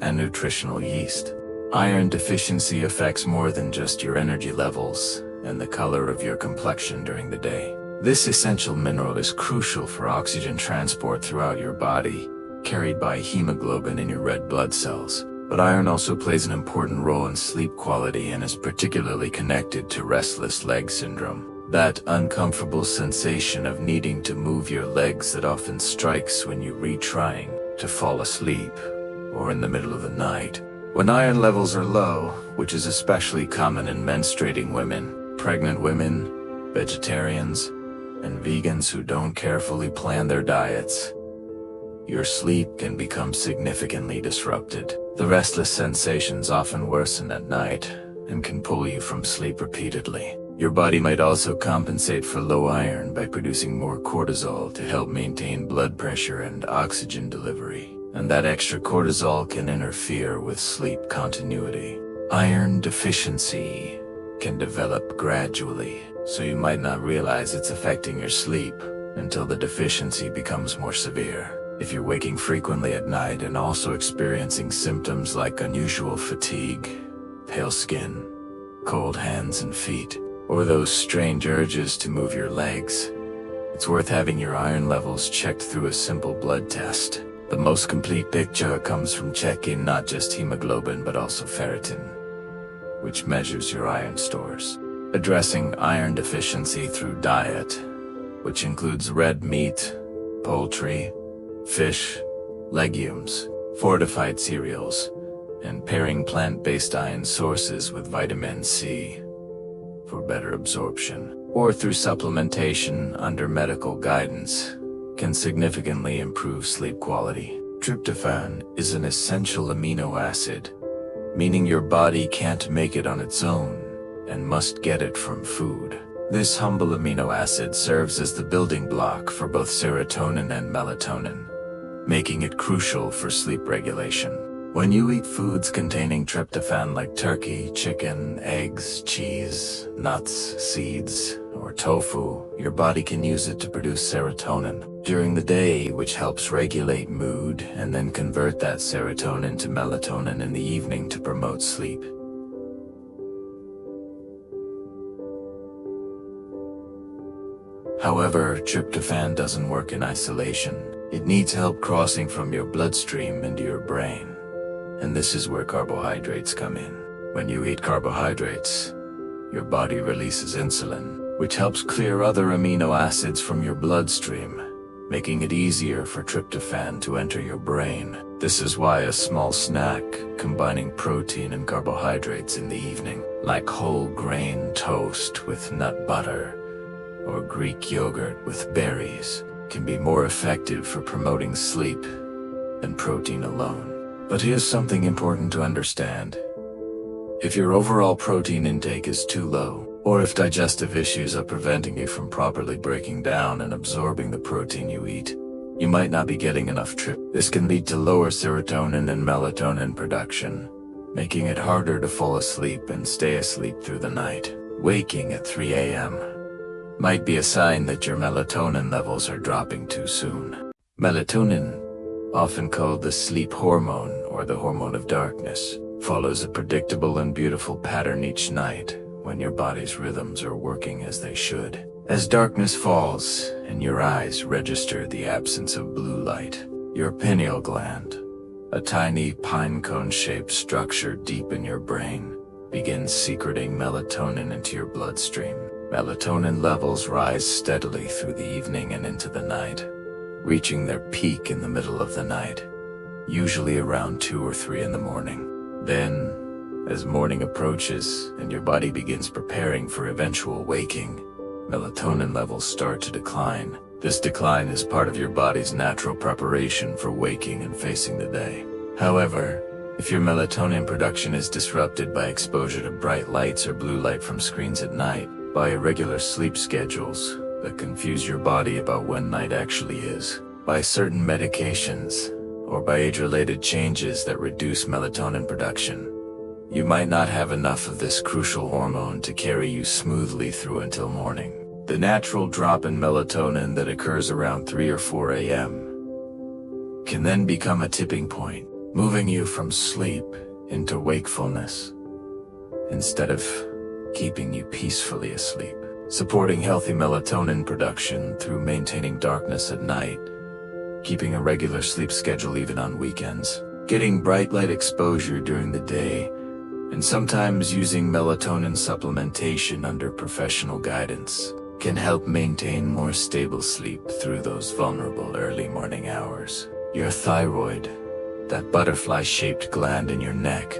and nutritional yeast. Iron deficiency affects more than just your energy levels and the color of your complexion during the day. This essential mineral is crucial for oxygen transport throughout your body, carried by hemoglobin in your red blood cells. But iron also plays an important role in sleep quality and is particularly connected to restless leg syndrome. That uncomfortable sensation of needing to move your legs that often strikes when you retrying to fall asleep or in the middle of the night. When iron levels are low, which is especially common in menstruating women, pregnant women, vegetarians, and vegans who don't carefully plan their diets, your sleep can become significantly disrupted. The restless sensations often worsen at night and can pull you from sleep repeatedly. Your body might also compensate for low iron by producing more cortisol to help maintain blood pressure and oxygen delivery, and that extra cortisol can interfere with sleep continuity. Iron deficiency can develop gradually, so you might not realize it's affecting your sleep until the deficiency becomes more severe. If you're waking frequently at night and also experiencing symptoms like unusual fatigue, pale skin, cold hands and feet, or those strange urges to move your legs, it's worth having your iron levels checked through a simple blood test. The most complete picture comes from checking not just hemoglobin but also ferritin, which measures your iron stores. Addressing iron deficiency through diet, which includes red meat, poultry, fish, legumes, fortified cereals, and pairing plant-based iron sources with vitamin C for better absorption, or through supplementation under medical guidance, can significantly improve sleep quality. Tryptophan is an essential amino acid, meaning your body can't make it on its own and must get it from food. This humble amino acid serves as the building block for both serotonin and melatonin, making it crucial for sleep regulation. When you eat foods containing tryptophan like turkey, chicken, eggs, cheese, nuts, seeds, or tofu, your body can use it to produce serotonin during the day, which helps regulate mood and then convert that serotonin to melatonin in the evening to promote sleep. However, tryptophan doesn't work in isolation. It needs help crossing from your bloodstream into your brain. And this is where carbohydrates come in. When you eat carbohydrates, your body releases insulin, which helps clear other amino acids from your bloodstream, making it easier for tryptophan to enter your brain. This is why a small snack combining protein and carbohydrates in the evening, like whole grain toast with nut butter or Greek yogurt with berries, can be more effective for promoting sleep than protein alone. But here's something important to understand. If your overall protein intake is too low, or if digestive issues are preventing you from properly breaking down and absorbing the protein you eat, you might not be getting enough tryptophan. This can lead to lower serotonin and melatonin production, making it harder to fall asleep and stay asleep through the night. Waking at 3 a.m. might be a sign that your melatonin levels are dropping too soon. Melatonin, often called the sleep hormone or the hormone of darkness, follows a predictable and beautiful pattern each night when your body's rhythms are working as they should. As darkness falls and your eyes register the absence of blue light, your pineal gland, a tiny pine cone-shaped structure deep in your brain, begins secreting melatonin into your bloodstream. Melatonin levels rise steadily through the evening and into the night, reaching their peak in the middle of the night, usually around 2 or 3 in the morning. Then, as morning approaches and your body begins preparing for eventual waking, melatonin levels start to decline. This decline is part of your body's natural preparation for waking and facing the day. However, if your melatonin production is disrupted by exposure to bright lights or blue light from screens at night, by irregular sleep schedules that confuse your body about when night actually is, by certain medications, or by age-related changes that reduce melatonin production, you might not have enough of this crucial hormone to carry you smoothly through until morning. The natural drop in melatonin that occurs around 3 or 4 a.m. can then become a tipping point, moving you from sleep into wakefulness, instead of keeping you peacefully asleep. Supporting healthy melatonin production through maintaining darkness at night, keeping a regular sleep schedule even on weekends, getting bright light exposure during the day, and sometimes using melatonin supplementation under professional guidance can help maintain more stable sleep through those vulnerable early morning hours. Your thyroid, that butterfly-shaped gland in your neck,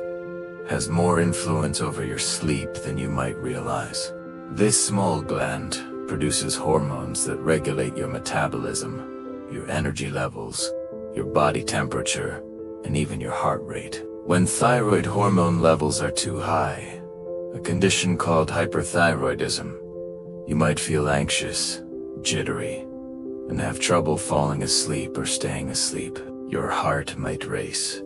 has more influence over your sleep than you might realize. This small gland produces hormones that regulate your metabolism, your energy levels, your body temperature, and even your heart rate. When thyroid hormone levels are too high, a condition called hyperthyroidism, you might feel anxious, jittery, and have trouble falling asleep or staying asleep. Your heart might race.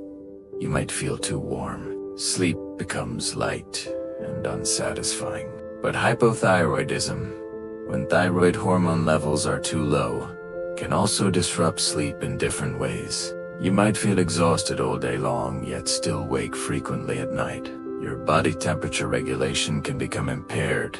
You might feel too warm. Sleep becomes light and unsatisfying. But hypothyroidism, when thyroid hormone levels are too low, can also disrupt sleep in different ways. You might feel exhausted all day long, yet still wake frequently at night. Your body temperature regulation can become impaired,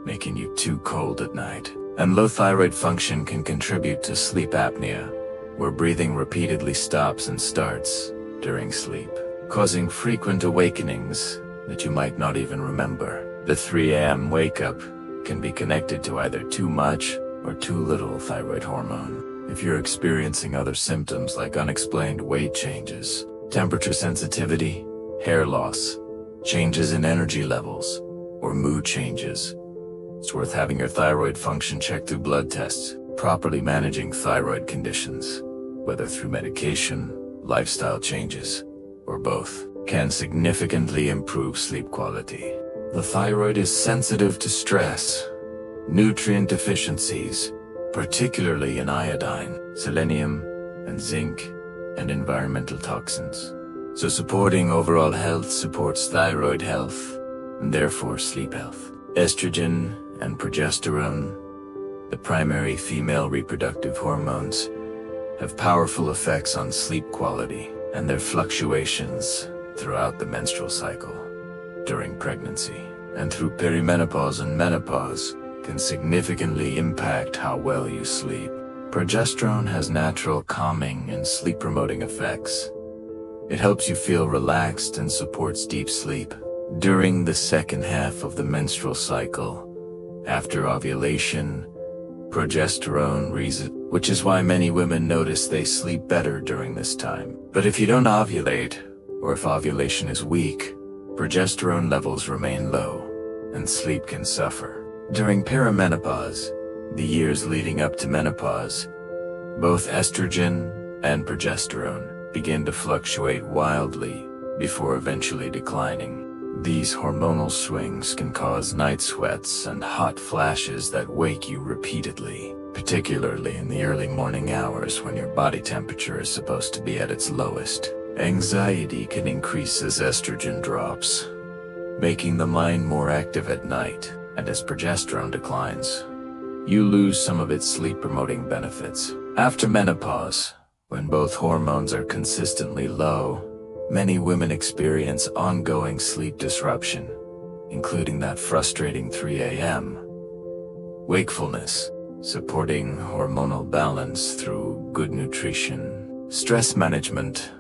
making you too cold at night. And low thyroid function can contribute to sleep apnea, where breathing repeatedly stops and starts during sleep, causing frequent awakenings that you might not even remember. The 3 a.m. wake-up can be connected to either too much or too little thyroid hormone. If you're experiencing other symptoms like unexplained weight changes, temperature sensitivity, hair loss, changes in energy levels, or mood changes, it's worth having your thyroid function checked through blood tests. Properly managing thyroid conditions, whether through medication, lifestyle changes, or both, can significantly improve sleep quality. The thyroid is sensitive to stress, nutrient deficiencies, particularly in iodine, selenium, and zinc, and environmental toxins. So supporting overall health supports thyroid health, and therefore sleep health. Estrogen and progesterone, the primary female reproductive hormones, have powerful effects on sleep quality, and their fluctuations throughout the menstrual cycle, during pregnancy, and through perimenopause and menopause can significantly impact how well you sleep. Progesterone has natural calming and sleep-promoting effects. It helps you feel relaxed and supports deep sleep. During the second half of the menstrual cycle, after ovulation, progesterone raises, which is why many women notice they sleep better during this time. But if you don't ovulate, or if ovulation is weak, progesterone levels remain low, and sleep can suffer. During perimenopause, the years leading up to menopause, both estrogen and progesterone begin to fluctuate wildly before eventually declining. These hormonal swings can cause night sweats and hot flashes that wake you repeatedly, particularly in the early morning hours when your body temperature is supposed to be at its lowest. Anxiety can increase as estrogen drops, making the mind more active at night, and as progesterone declines, you lose some of its sleep-promoting benefits. After menopause, when both hormones are consistently low, many women experience ongoing sleep disruption, including that frustrating 3 a.m. wakefulness. Supporting hormonal balance through good nutrition, stress management,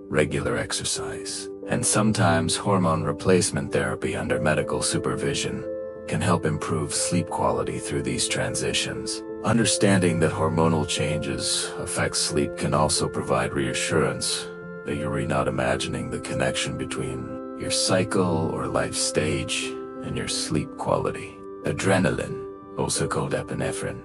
regular exercise, and sometimes hormone replacement therapy under medical supervision can help improve sleep quality through these transitions. Understanding that hormonal changes affect sleep can also provide reassurance that you're not imagining the connection between your cycle or life stage and your sleep quality. Adrenaline, also called epinephrine,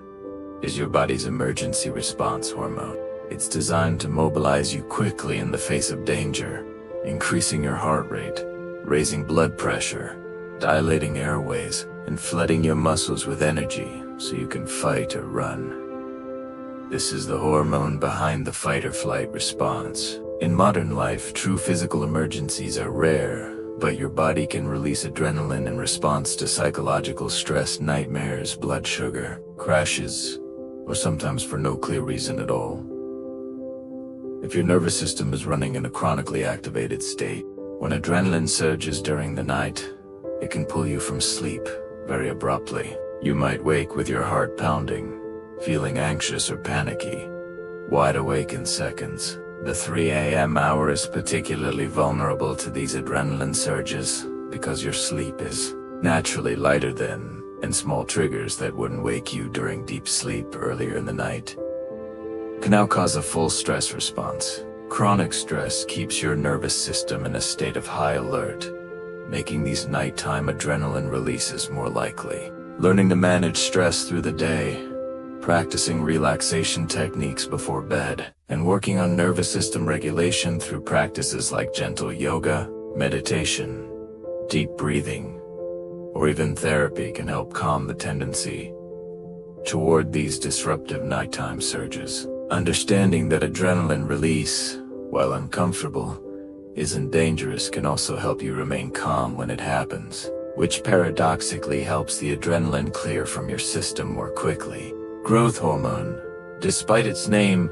is your body's emergency response hormone. It's designed to mobilize you quickly in the face of danger, increasing your heart rate, raising blood pressure, dilating airways, and flooding your muscles with energy so you can fight or run. This is the hormone behind the fight or flight response. In modern life, true physical emergencies are rare, but your body can release adrenaline in response to psychological stress, nightmares, blood sugar crashes, or sometimes for no clear reason at all. If your nervous system is running in a chronically activated state, when adrenaline surges during the night, it can pull you from sleep very abruptly. You might wake with your heart pounding, feeling anxious or panicky, wide awake in seconds. The 3 a.m. hour is particularly vulnerable to these adrenaline surges because your sleep is naturally lighter than, and small triggers that wouldn't wake you during deep sleep earlier in the night can now cause a full stress response. Chronic stress keeps your nervous system in a state of high alert, making these nighttime adrenaline releases more likely. Learning to manage stress through the day, practicing relaxation techniques before bed, and working on nervous system regulation through practices like gentle yoga, meditation, deep breathing, or even therapy can help calm the tendency toward these disruptive nighttime surges. Understanding that adrenaline release, while uncomfortable, isn't dangerous can also help you remain calm when it happens, which paradoxically helps the adrenaline clear from your system more quickly. Growth hormone, despite its name,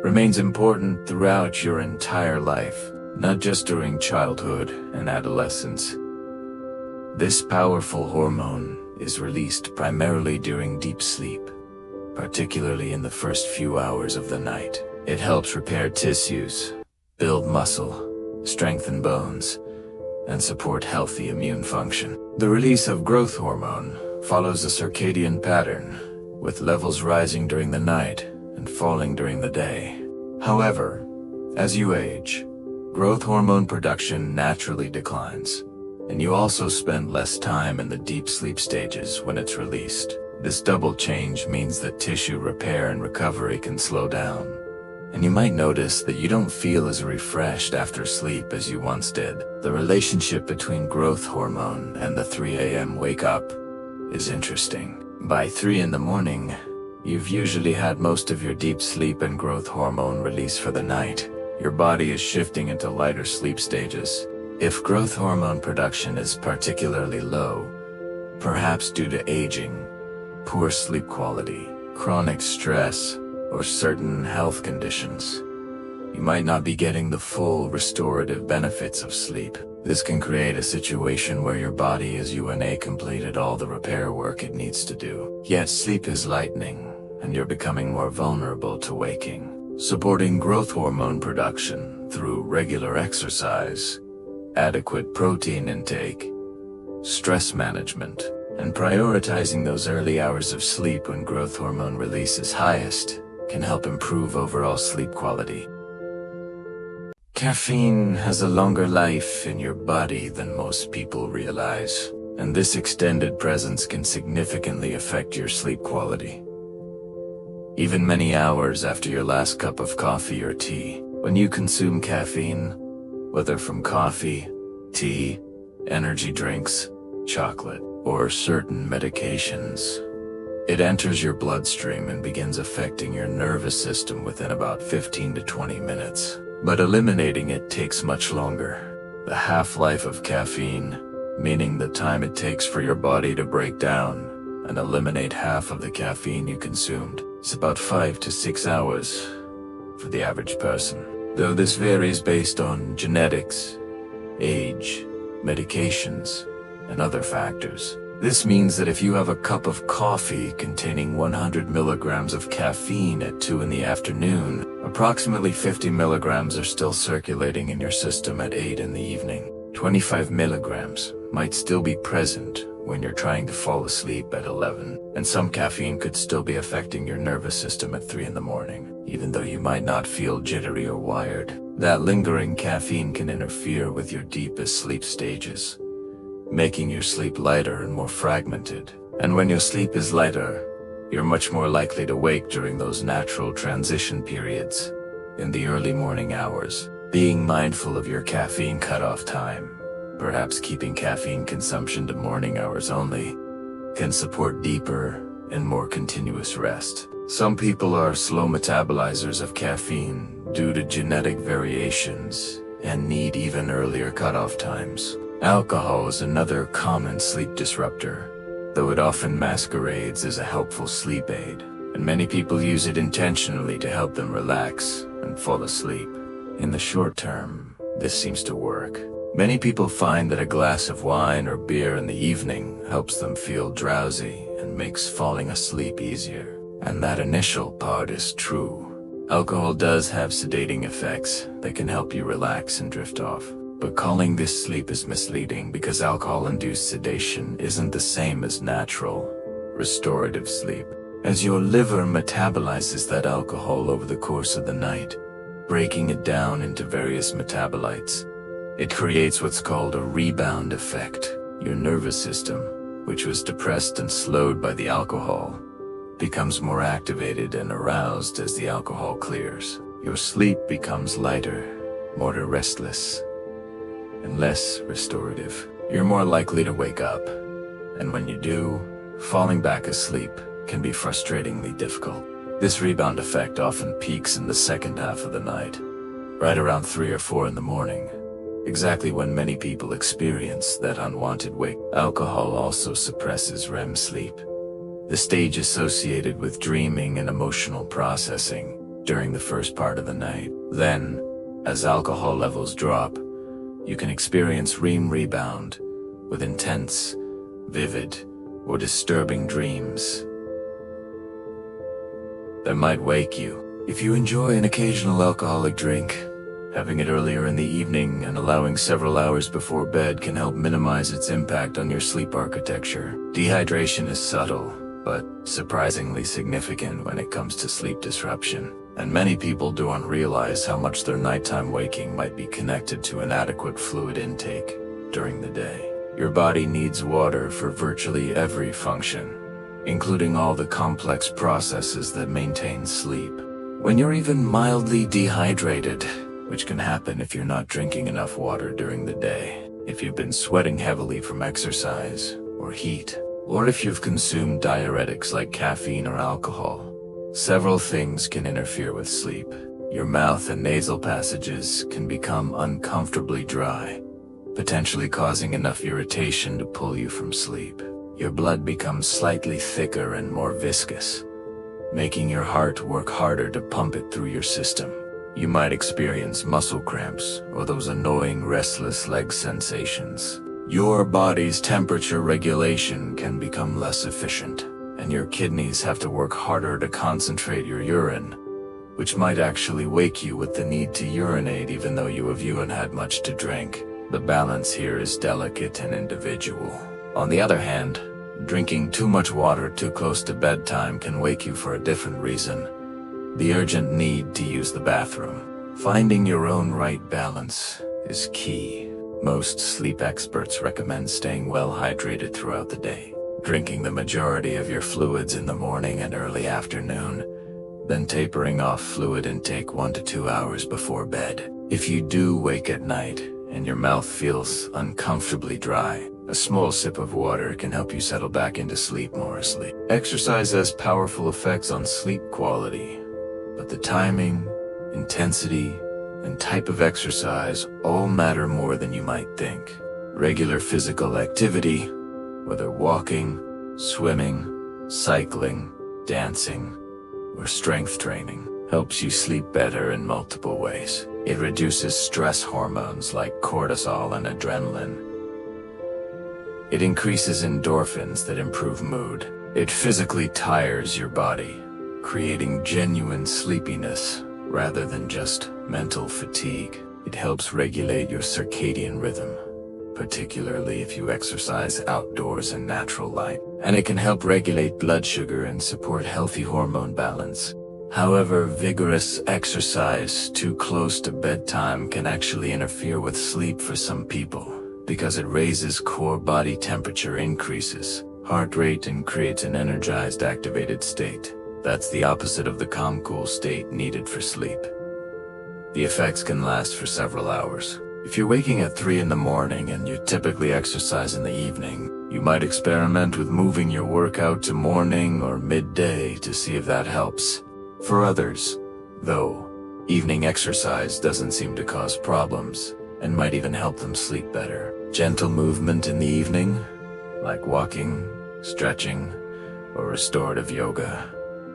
remains important throughout your entire life, not just during childhood and adolescence. This powerful hormone is released primarily during deep sleep, particularly in the first few hours of the night. It helps repair tissues, build muscle, strengthen bones, and support healthy immune function. The release of growth hormone follows a circadian pattern, with levels rising during the night and falling during the day. However, as you age, growth hormone production naturally declines, and you also spend less time in the deep sleep stages when it's released. This double change means that tissue repair and recovery can slow down, and you might notice that you don't feel as refreshed after sleep as you once did. The relationship between growth hormone and the 3 a.m. wake up is interesting. By 3 in the morning, you've usually had most of your deep sleep and growth hormone release for the night. Your body is shifting into lighter sleep stages. If growth hormone production is particularly low, perhaps due to aging, poor sleep quality, chronic stress, or certain health conditions, you might not be getting the full restorative benefits of sleep. This can create a situation where your body has completed all the repair work it needs to do. Yet sleep is lightening, and you're becoming more vulnerable to waking. Supporting growth hormone production through regular exercise, adequate protein intake, stress management, and prioritizing those early hours of sleep when growth hormone release is highest can help improve overall sleep quality. Caffeine has a longer life in your body than most people realize, and this extended presence can significantly affect your sleep quality. Even many hours after your last cup of coffee or tea, when you consume caffeine, whether from coffee, tea, energy drinks, chocolate, or certain medications, it enters your bloodstream and begins affecting your nervous system within about 15 to 20 minutes. But eliminating it takes much longer. The half-life of caffeine, meaning the time it takes for your body to break down and eliminate half of the caffeine you consumed, is about 5 to 6 hours for the average person. Though this varies based on genetics, age, medications, and other factors. This means that if you have a cup of coffee containing 100 milligrams of caffeine at 2 in the afternoon, approximately 50 milligrams are still circulating in your system at 8 in the evening. 25 milligrams might still be present when you're trying to fall asleep at 11, and some caffeine could still be affecting your nervous system at 3 in the morning, even though you might not feel jittery or wired. That lingering caffeine can interfere with your deepest sleep stages, making your sleep lighter and more fragmented. And when your sleep is lighter, you're much more likely to wake during those natural transition periods in the early morning hours. Being mindful of your caffeine cutoff time, perhaps keeping caffeine consumption to morning hours only, can support deeper and more continuous rest. Some people are slow metabolizers of caffeine due to genetic variations and need even earlier cutoff times. Alcohol is another common sleep disruptor, though it often masquerades as a helpful sleep aid, and many people use it intentionally to help them relax and fall asleep. In the short term, this seems to work. Many people find that a glass of wine or beer in the evening helps them feel drowsy and makes falling asleep easier. And that initial part is true. Alcohol does have sedating effects that can help you relax and drift off. But calling this sleep is misleading because alcohol-induced sedation isn't the same as natural, restorative sleep. As your liver metabolizes that alcohol over the course of the night, breaking it down into various metabolites, it creates what's called a rebound effect. Your nervous system, which was depressed and slowed by the alcohol, becomes more activated and aroused as the alcohol clears. Your sleep becomes lighter, more restless, and less restorative. You're more likely to wake up, and when you do, falling back asleep can be frustratingly difficult. This rebound effect often peaks in the second half of the night, right around 3 or 4 in the morning, exactly when many people experience that unwanted wake. Alcohol also suppresses REM sleep, the stage associated with dreaming and emotional processing during the first part of the night. Then, as alcohol levels drop, you can experience REM rebound with intense, vivid, or disturbing dreams that might wake you. If you enjoy an occasional alcoholic drink, Having it earlier in the evening and allowing several hours before bed can help minimize its impact on your sleep architecture. Dehydration is subtle, but surprisingly significant when it comes to sleep disruption. And many people don't realize how much their nighttime waking might be connected to inadequate fluid intake during the day. Your body needs water for virtually every function, including all the complex processes that maintain sleep. When you're even mildly dehydrated, which can happen if you're not drinking enough water during the day, if you've been sweating heavily from exercise or heat, or if you've consumed diuretics like caffeine or alcohol, several things can interfere with sleep. Your mouth and nasal passages can become uncomfortably dry, potentially causing enough irritation to pull you from sleep. Your blood becomes slightly thicker and more viscous, making your heart work harder to pump it through your system. You might experience muscle cramps or those annoying restless leg sensations. Your body's temperature regulation can become less efficient, and your kidneys have to work harder to concentrate your urine, which might actually wake you with the need to urinate even though you haven't had much to drink. The balance here is delicate and individual. On the other hand, drinking too much water too close to bedtime can wake you for a different reason: the urgent need to use the bathroom. Finding your own right balance is key. Most sleep experts recommend staying well hydrated throughout the day, drinking the majority of your fluids in the morning and early afternoon, then tapering off fluid intake 1 to 2 hours before bed. If you do wake at night and your mouth feels uncomfortably dry, a small sip of water can help you settle back into sleep more easily. Exercise has powerful effects on sleep quality, but the timing, intensity, and type of exercise all matter more than you might think. Regular physical activity, whether walking, swimming, cycling, dancing, or strength training, helps you sleep better in multiple ways. It reduces stress hormones like cortisol and adrenaline. It increases endorphins that improve mood. It physically tires your body, creating genuine sleepiness rather than just mental fatigue. It helps regulate your circadian rhythm, particularly if you exercise outdoors in natural light. And it can help regulate blood sugar and support healthy hormone balance. However, vigorous exercise too close to bedtime can actually interfere with sleep for some people, because it raises core body temperature, increases heart rate, and creates an energized, activated state. That's the opposite of the calm, cool state needed for sleep. The effects can last for several hours. If you're waking at 3 in the morning and you typically exercise in the evening, you might experiment with moving your workout to morning or midday to see if that helps. For others, though, evening exercise doesn't seem to cause problems and might even help them sleep better. Gentle movement in the evening, like walking, stretching, or restorative yoga,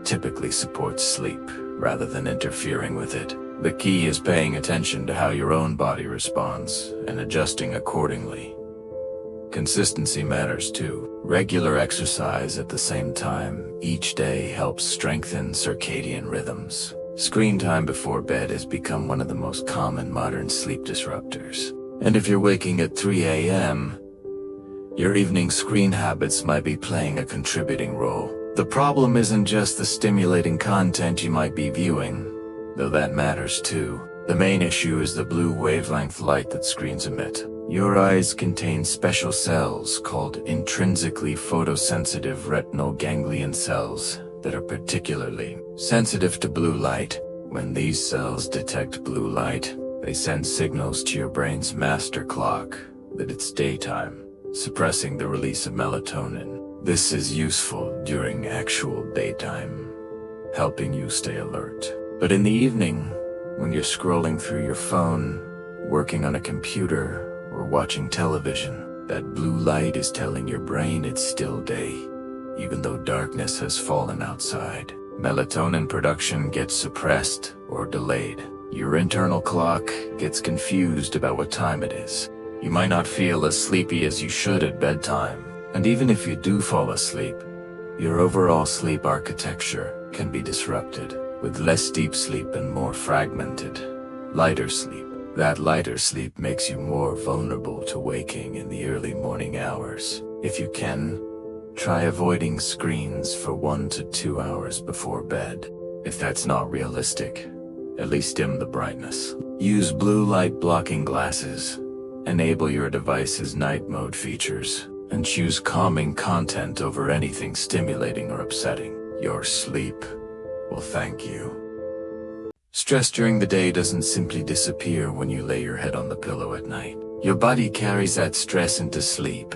typically supports sleep rather than interfering with it. The key is paying attention to how your own body responds and adjusting accordingly. Consistency matters too. Regular exercise at the same time each day helps strengthen circadian rhythms. Screen time before bed has become one of the most common modern sleep disruptors. And if you're waking at 3 a.m., your evening screen habits might be playing a contributing role. The problem isn't just the stimulating content you might be viewing, though that matters too. The main issue is the blue wavelength light that screens emit. Your eyes contain special cells called intrinsically photosensitive retinal ganglion cells that are particularly sensitive to blue light. When these cells detect blue light, they send signals to your brain's master clock that it's daytime, suppressing the release of melatonin. This is useful during actual daytime, helping you stay alert. But in the evening, when you're scrolling through your phone, working on a computer, or watching television, that blue light is telling your brain it's still day, even though darkness has fallen outside. Melatonin production gets suppressed or delayed. Your internal clock gets confused about what time it is. You might not feel as sleepy as you should at bedtime, and even if you do fall asleep, your overall sleep architecture can be disrupted, with less deep sleep and more fragmented lighter sleep. That lighter sleep makes you more vulnerable to waking in the early morning hours. If you can, try avoiding screens for 1 to 2 hours before bed. If that's not realistic, at least dim the brightness. Use blue light blocking glasses. Enable your device's night mode features, and choose calming content over anything stimulating or upsetting. Your sleep will thank you. Stress during the day doesn't simply disappear when you lay your head on the pillow at night. Your body carries that stress into sleep,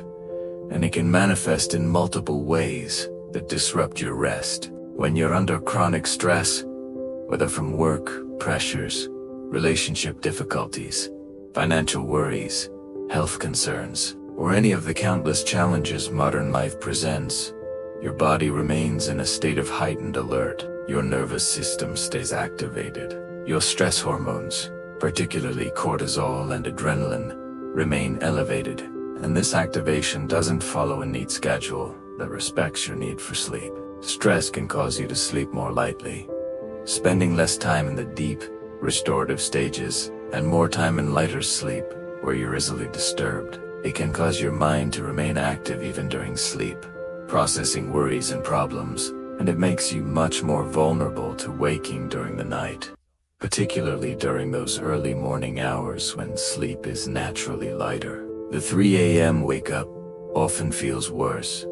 and it can manifest in multiple ways that disrupt your rest. When you're under chronic stress, whether from work, pressures, relationship difficulties, financial worries, health concerns, or any of the countless challenges modern life presents, your body remains in a state of heightened alert. Your nervous system stays activated. Your stress hormones, particularly cortisol and adrenaline, remain elevated, and this activation doesn't follow a neat schedule that respects your need for sleep. Stress can cause you to sleep more lightly, spending less time in the deep, restorative stages and more time in lighter sleep, where you're easily disturbed. It can cause your mind to remain active even during sleep, processing worries and problems, and it makes you much more vulnerable to waking during the night, particularly during those early morning hours when sleep is naturally lighter. The 3 a.m. wake-up often feels worse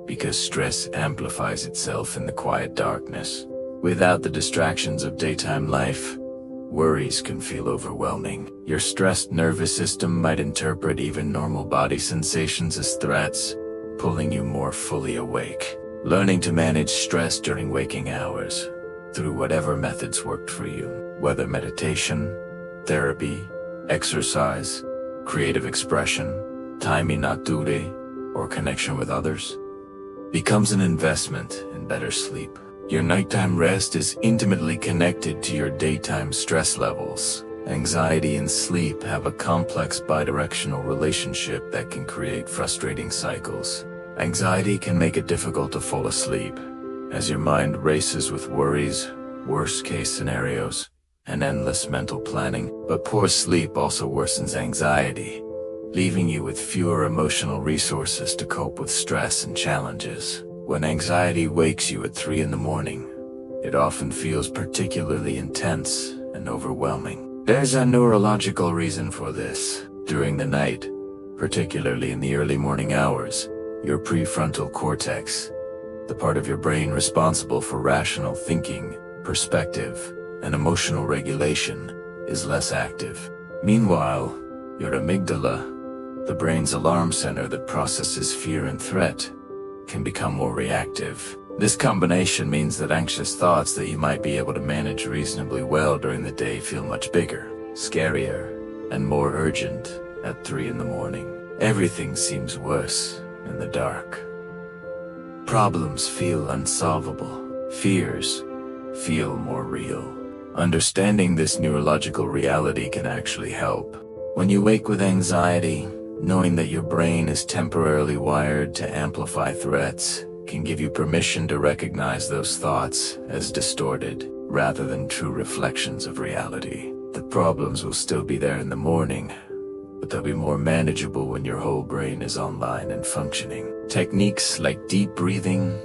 because stress amplifies itself in the quiet darkness. Without the distractions of daytime life, worries can feel overwhelming. Your stressed nervous system might interpret even normal body sensations as threats, pulling you more fully awake. Learning to manage stress during waking hours, through whatever methods worked for you, whether meditation, therapy, exercise, creative expression, time in nature, or connection with others, becomes an investment in better sleep. Your nighttime rest is intimately connected to your daytime stress levels. Anxiety and sleep have a complex bidirectional relationship that can create frustrating cycles. Anxiety can make it difficult to fall asleep, as your mind races with worries, worst-case scenarios, and endless mental planning. But poor sleep also worsens anxiety, leaving you with fewer emotional resources to cope with stress and challenges. When anxiety wakes you at 3 in the morning, it often feels particularly intense and overwhelming. There's a neurological reason for this. During the night, particularly in the early morning hours, your prefrontal cortex, the part of your brain responsible for rational thinking, perspective, and emotional regulation, is less active. Meanwhile, your amygdala, the brain's alarm center that processes fear and threat, can become more reactive. This combination means that anxious thoughts that you might be able to manage reasonably well during the day feel much bigger, scarier, and more urgent at 3 in the morning. Everything seems worse in the dark. Problems feel unsolvable. Fears feel more real. Understanding this neurological reality can actually help. When you wake with anxiety, knowing that your brain is temporarily wired to amplify threats can give you permission to recognize those thoughts as distorted, rather than true reflections of reality. The problems will still be there in the morning, but they'll be more manageable when your whole brain is online and functioning. Techniques like deep breathing,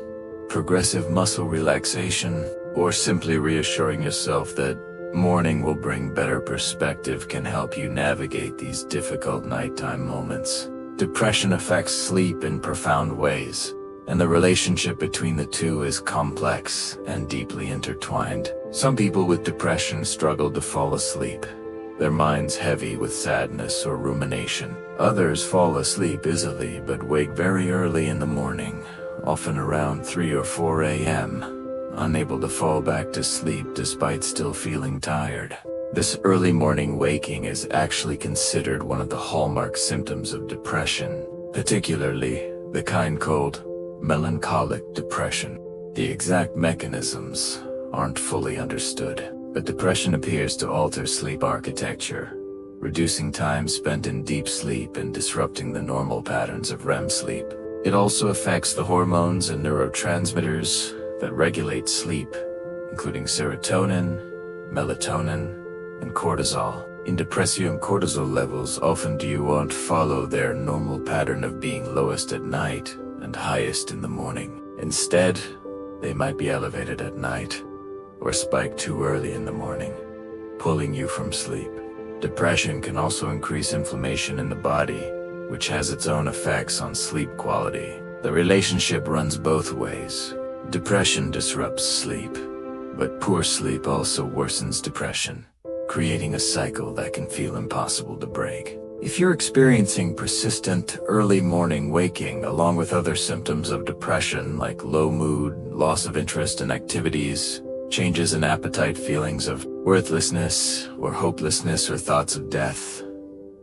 progressive muscle relaxation, or simply reassuring yourself that morning will bring better perspective can help you navigate these difficult nighttime moments. Depression affects sleep in profound ways, and the relationship between the two is complex and deeply intertwined. Some people with depression struggle to fall asleep, their minds heavy with sadness or rumination. Others fall asleep easily but wake very early in the morning, often around 3 or 4 a.m., unable to fall back to sleep despite still feeling tired. This early morning waking is actually considered one of the hallmark symptoms of depression, particularly the kind called melancholic depression. The exact mechanisms aren't fully understood, but depression appears to alter sleep architecture, reducing time spent in deep sleep and disrupting the normal patterns of REM sleep. It also affects the hormones and neurotransmitters that regulate sleep, including serotonin, melatonin, and cortisol. In depression, cortisol levels often do not follow their normal pattern of being lowest at night and highest in the morning. Instead, they might be elevated at night or spike too early in the morning, pulling you from sleep. Depression can also increase inflammation in the body, which has its own effects on sleep quality. The relationship runs both ways. Depression disrupts sleep, but poor sleep also worsens depression, creating a cycle that can feel impossible to break. If you're experiencing persistent early morning waking along with other symptoms of depression like low mood, loss of interest in activities, changes in appetite, feelings of worthlessness or hopelessness, or thoughts of death,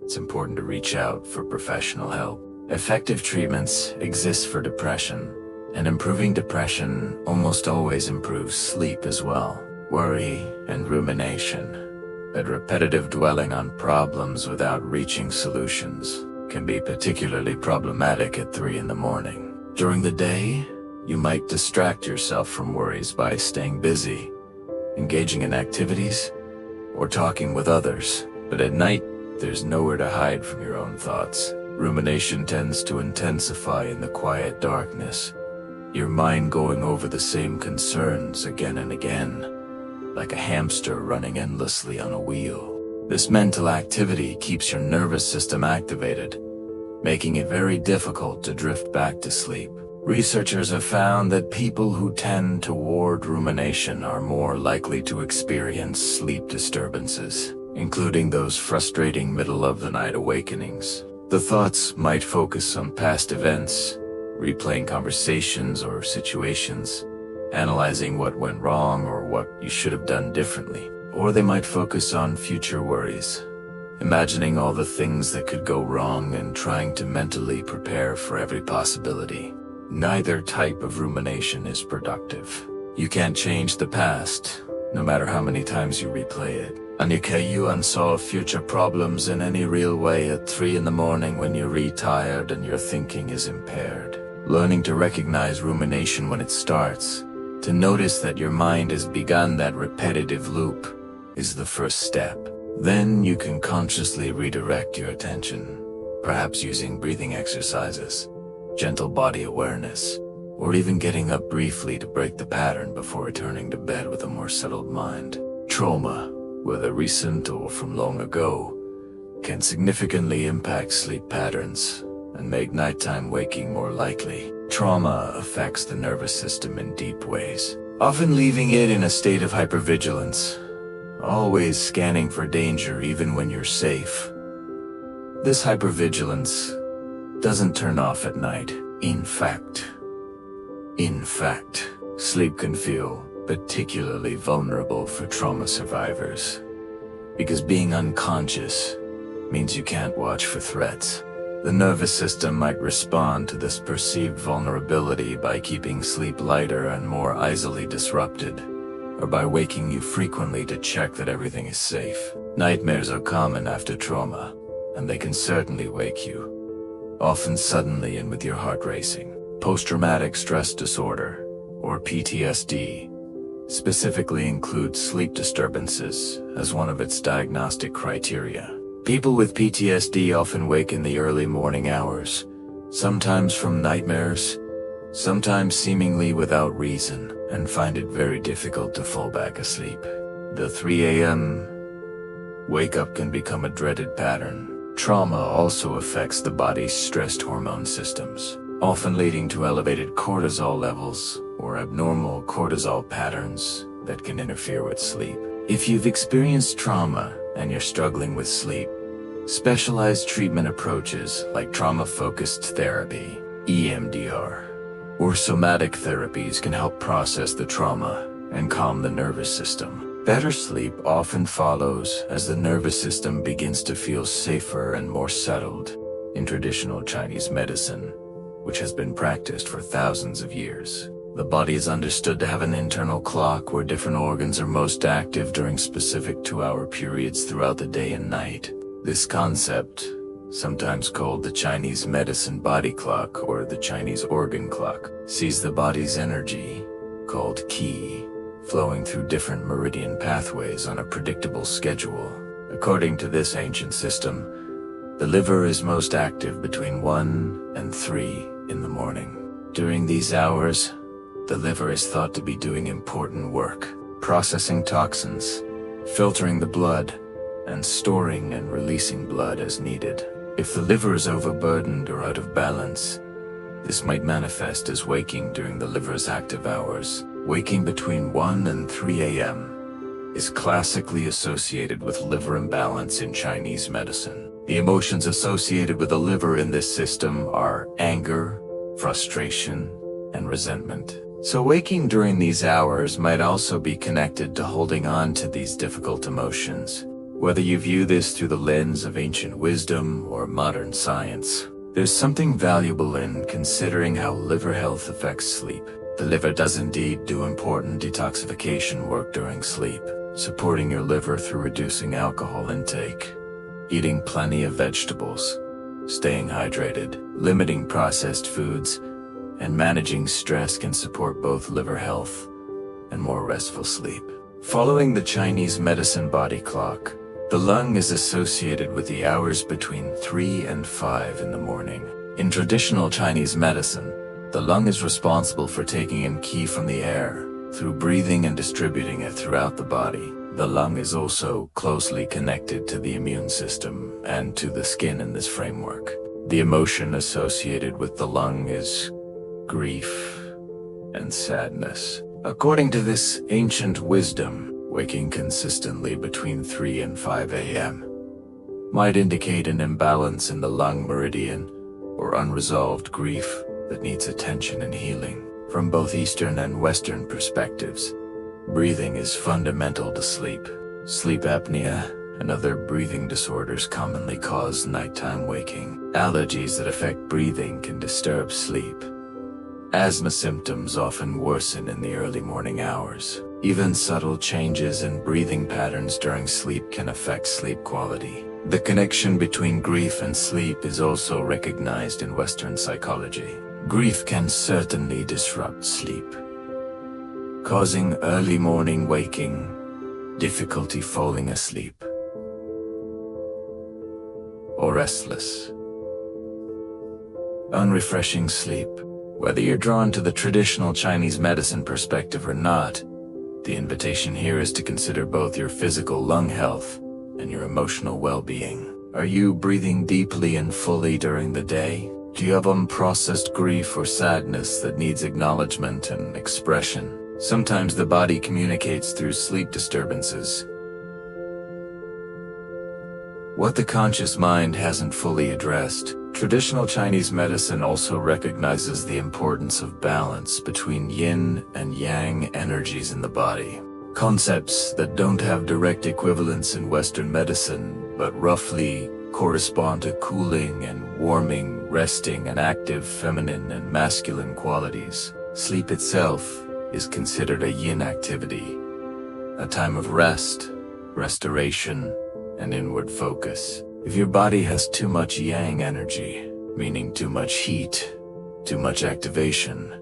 it's important to reach out for professional help. Effective treatments exist for depression, and improving depression almost always improves sleep as well. Worry and rumination, but repetitive dwelling on problems without reaching solutions, can be particularly problematic at 3 in the morning. During the day, you might distract yourself from worries by staying busy, engaging in activities, or talking with others. But at night, there's nowhere to hide from your own thoughts. Rumination tends to intensify in the quiet darkness, your mind going over the same concerns again and again, like a hamster running endlessly on a wheel. This mental activity keeps your nervous system activated, making it very difficult to drift back to sleep. Researchers have found that people who tend toward rumination are more likely to experience sleep disturbances, including those frustrating middle-of-the-night awakenings. The thoughts might focus on past events, replaying conversations or situations, analyzing what went wrong or what you should have done differently. Or they might focus on future worries, imagining all the things that could go wrong and trying to mentally prepare for every possibility. Neither type of rumination is productive. You can't change the past, no matter how many times you replay it. And you can't unsolve future problems in any real way at 3 in the morning when you're tired and your thinking is impaired. Learning to recognize rumination when it starts, to notice that your mind has begun that repetitive loop, is the first step. Then you can consciously redirect your attention, perhaps using breathing exercises, gentle body awareness, or even getting up briefly to break the pattern before returning to bed with a more settled mind. Trauma, whether recent or from long ago, can significantly impact sleep patterns and make nighttime waking more likely. Trauma affects the nervous system in deep ways, often leaving it in a state of hypervigilance, always scanning for danger even when you're safe. This hypervigilance doesn't turn off at night. In fact, sleep can feel particularly vulnerable for trauma survivors, because being unconscious means you can't watch for threats. The nervous system might respond to this perceived vulnerability by keeping sleep lighter and more easily disrupted, or by waking you frequently to check that everything is safe. Nightmares are common after trauma, and they can certainly wake you, often suddenly and with your heart racing. Post-traumatic stress disorder, or PTSD, specifically includes sleep disturbances as one of its diagnostic criteria. People with PTSD often wake in the early morning hours, sometimes from nightmares, sometimes seemingly without reason, and find it very difficult to fall back asleep. The 3 a.m. wake-up can become a dreaded pattern. Trauma also affects the body's stress hormone systems, often leading to elevated cortisol levels or abnormal cortisol patterns that can interfere with sleep. If you've experienced trauma and you're struggling with sleep, specialized treatment approaches like trauma-focused therapy, EMDR, or somatic therapies can help process the trauma and calm the nervous system. Better sleep often follows as the nervous system begins to feel safer and more settled. In traditional Chinese medicine, which has been practiced for thousands of years, the body is understood to have an internal clock where different organs are most active during specific 2-hour periods throughout the day and night. This concept, sometimes called the Chinese medicine body clock or the Chinese organ clock, sees the body's energy, called qi, flowing through different meridian pathways on a predictable schedule. According to this ancient system, the liver is most active between 1 and 3 in the morning. During these hours, the liver is thought to be doing important work, processing toxins, filtering the blood, and storing and releasing blood as needed. If the liver is overburdened or out of balance, this might manifest as waking during the liver's active hours. Waking between 1 and 3 a.m. is classically associated with liver imbalance in Chinese medicine. The emotions associated with the liver in this system are anger, frustration, and resentment. So waking during these hours might also be connected to holding on to these difficult emotions. Whether you view this through the lens of ancient wisdom or modern science, there's something valuable in considering how liver health affects sleep. The liver does indeed do important detoxification work during sleep, supporting your liver through reducing alcohol intake, eating plenty of vegetables, staying hydrated, limiting processed foods, and managing stress can support both liver health and more restful sleep. Following the Chinese medicine body clock, the lung is associated with the hours between 3 and 5 in the morning. In traditional Chinese medicine, the lung is responsible for taking in qi from the air through breathing and distributing it throughout the body. The lung is also closely connected to the immune system and to the skin in this framework. The emotion associated with the lung is grief and sadness. According to this ancient wisdom, waking consistently between 3 and 5 a.m. might indicate an imbalance in the lung meridian or unresolved grief that needs attention and healing. From both Eastern and Western perspectives, breathing is fundamental to sleep. Sleep apnea and other breathing disorders commonly cause nighttime waking. Allergies that affect breathing can disturb sleep. Asthma symptoms often worsen in the early morning hours. Even subtle changes in breathing patterns during sleep can affect sleep quality. The connection between grief and sleep is also recognized in Western psychology. Grief can certainly disrupt sleep, causing early morning waking, difficulty falling asleep, or restless, unrefreshing sleep. Whether you're drawn to the traditional Chinese medicine perspective or not, the invitation here is to consider both your physical lung health and your emotional well-being. Are you breathing deeply and fully during the day? Do you have unprocessed grief or sadness that needs acknowledgement and expression? Sometimes the body communicates through sleep disturbances. What the conscious mind hasn't fully addressed. Traditional Chinese medicine also recognizes the importance of balance between yin and yang energies in the body. Concepts that don't have direct equivalents in Western medicine, but roughly correspond to cooling and warming, resting and active feminine and masculine qualities. Sleep itself is considered a yin activity, a time of rest, restoration, and inward focus. If your body has too much yang energy, meaning too much heat, too much activation,